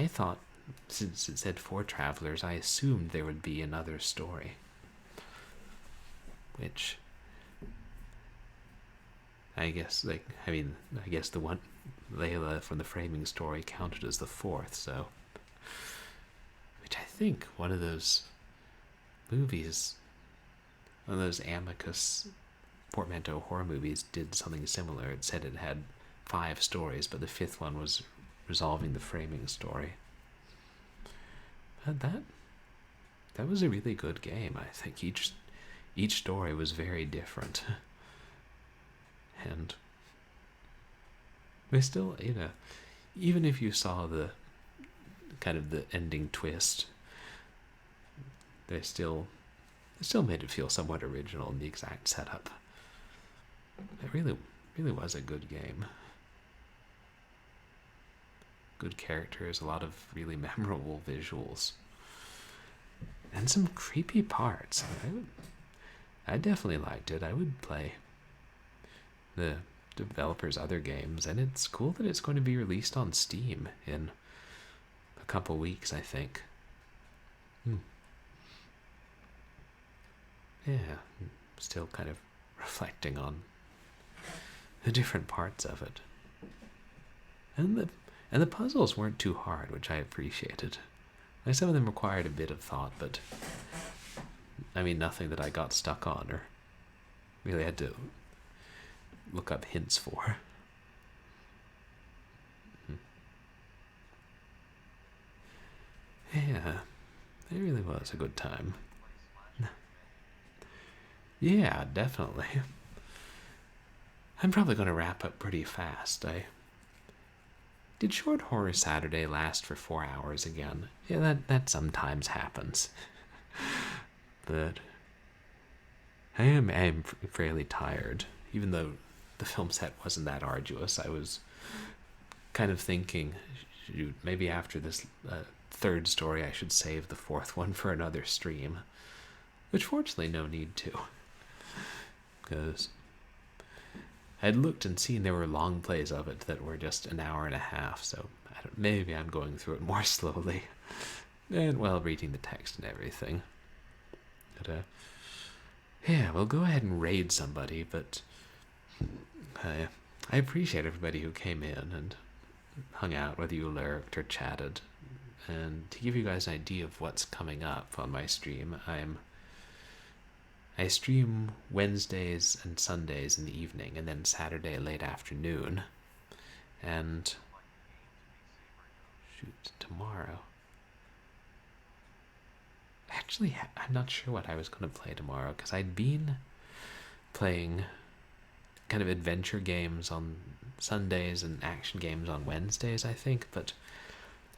thought, since it said 4 travelers, I assumed there would be another story. Which, I guess the one, Layla from the framing story counted as the 4th, so. Which I think one of those movies, one of those Amicus portmanteau horror movies did something similar. It said it had 5 stories, but the 5th one was resolving the framing story. But that was a really good game. I think each story was very different. And we still, even if you saw the kind of the ending twist, they still made it feel somewhat original in the exact setup. It really was a good game. Good characters, a lot of really memorable visuals, and some creepy parts. I definitely liked it. I would play the developer's other games, and it's cool that it's going to be released on Steam in a couple weeks, I think. Yeah, still kind of reflecting on the different parts of it. And the puzzles weren't too hard, which I appreciated. Like, some of them required a bit of thought, but I mean, nothing that I got stuck on or really had to look up hints for. Yeah, it really was a good time. Yeah, definitely. I'm probably going to wrap up pretty fast. Did Short Horror Saturday last for 4 hours again? Yeah, that sometimes happens. But I am fairly tired. Even though the film set wasn't that arduous, I was kind of thinking, maybe after this 3rd story I should save the 4th one for another stream. Which fortunately no need to. Because I'd looked and seen there were long plays of it that were just an hour and a half, so maybe I'm going through it more slowly. And, well, reading the text and everything. But, yeah, we'll go ahead and raid somebody, but I appreciate everybody who came in and hung out, whether you lurked or chatted. And to give you guys an idea of what's coming up on my stream, I stream Wednesdays and Sundays in the evening, and then Saturday late afternoon. And tomorrow. Actually, I'm not sure what I was going to play tomorrow, because I'd been playing kind of adventure games on Sundays and action games on Wednesdays, I think. But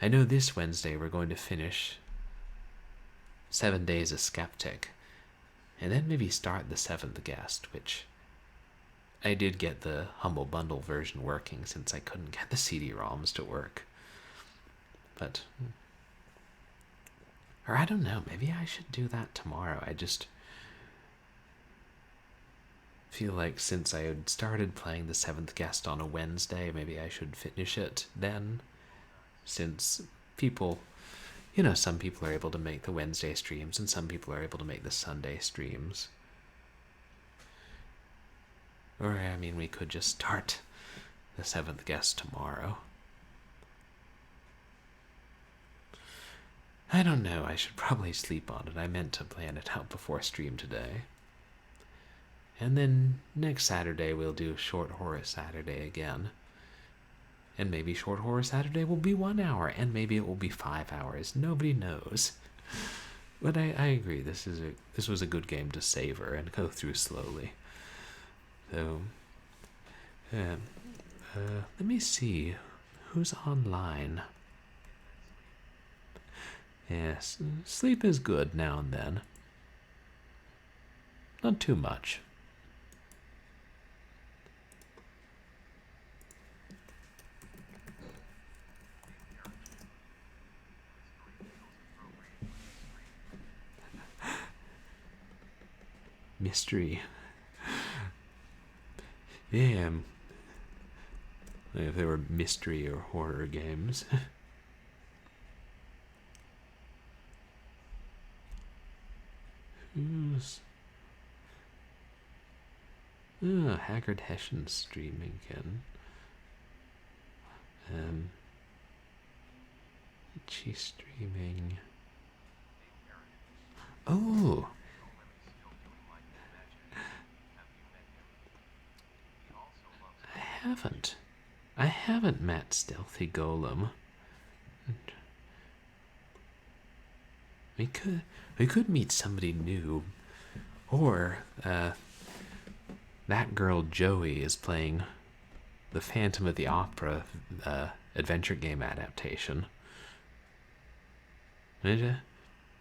I know this Wednesday we're going to finish 7 Days a Skeptic. And then maybe start the 7th Guest, which I did get the Humble Bundle version working since I couldn't get the CD-ROMs to work. But, or I don't know, maybe I should do that tomorrow. I just feel like since I had started playing the 7th Guest on a Wednesday, maybe I should finish it then, since people... some people are able to make the Wednesday streams, and some people are able to make the Sunday streams. Or, I mean, we could just start the 7th Guest tomorrow. I don't know, I should probably sleep on it. I meant to plan it out before stream today. And then next Saturday we'll do Short Horror Saturday again. And maybe Short Horror Saturday will be 1 hour, and maybe it will be 5 hours. Nobody knows. But I agree, this was a good game to savor and go through slowly. So, let me see who's online. Yes, sleep is good now and then. Not too much. Mystery. Yeah, if there were mystery or horror games. Who's... Oh, Haggard Hessian streaming again. She's streaming... Oh! I haven't met Stealthy Golem. We could meet somebody new. Or, that girl Joey is playing the Phantom of the Opera adventure game adaptation. I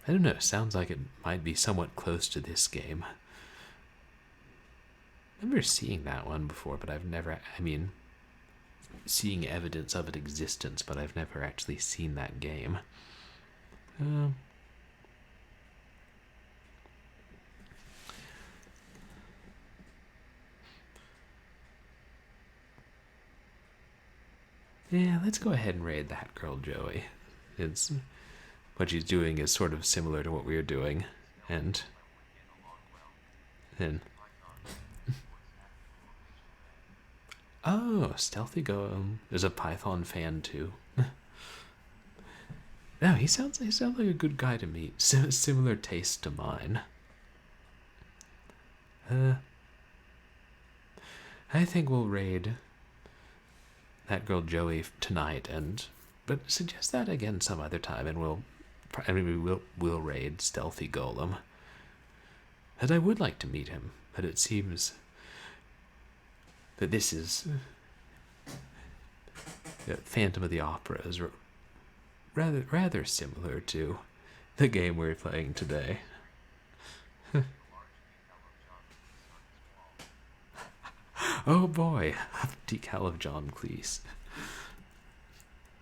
don't know, sounds like it might be somewhat close to this game. I remember seeing that one before, but I've never, seeing evidence of its existence, but I've never actually seen that game. Yeah, let's go ahead and raid that girl Joey. What she's doing is sort of similar to what we were doing, and then... Oh, Stealthy Golem is a Python fan too. No, he sounds like a good guy to meet. Similar taste to mine. I think we'll raid that girl Joey tonight, but suggest that again some other time, and we'll raid Stealthy Golem. And I would like to meet him, but it seems that this is Phantom of the Opera is rather similar to the game we're playing today. Oh boy, a decal of John Cleese.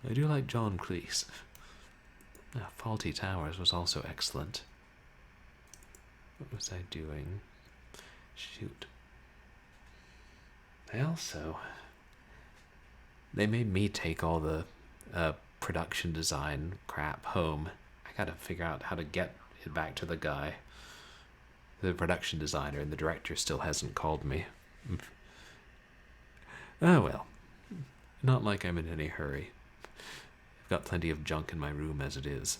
I do like John Cleese. Faulty Towers was also excellent. What was I doing? Shoot. They made me take all the production design crap home. I gotta figure out how to get it back to the guy, the production designer, and the director still hasn't called me. Oh well, not like I'm in any hurry. I've got plenty of junk in my room as it is.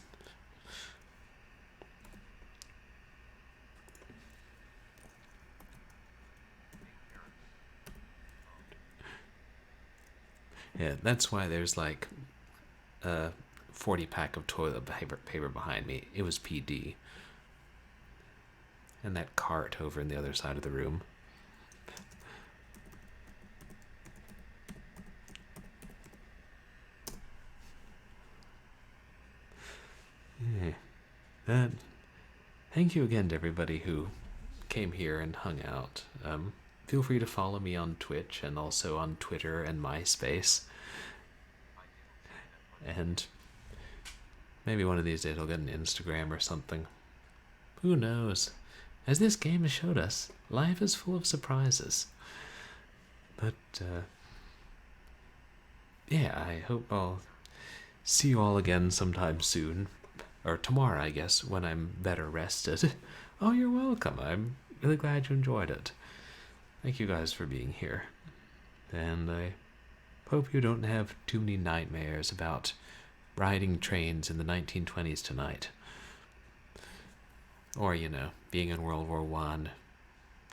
Yeah, that's why there's like a 40-pack of toilet paper behind me. It was PD. And that cart over in the other side of the room. Yeah. Thank you again to everybody who came here and hung out. Feel free to follow me on Twitch and also on Twitter and MySpace. And maybe one of these days I'll get an Instagram or something. Who knows? As this game has showed us, life is full of surprises. But, yeah, I hope I'll see you all again sometime soon. Or tomorrow, I guess, when I'm better rested. Oh, you're welcome. I'm really glad you enjoyed it. Thank you guys for being here. And I hope you don't have too many nightmares about riding trains in the 1920s tonight. Or, being in World War I,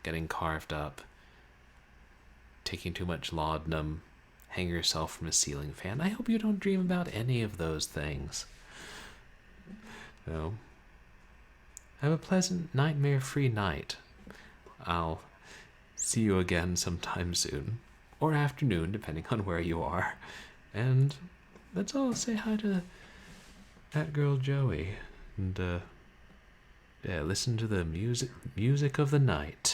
getting carved up, taking too much laudanum, hang yourself from a ceiling fan. I hope you don't dream about any of those things. So, have a pleasant, nightmare-free night. I'll see you again sometime soon, or afternoon, depending on where you are. And let's all say hi to that girl Joey, and yeah, listen to the music of the night.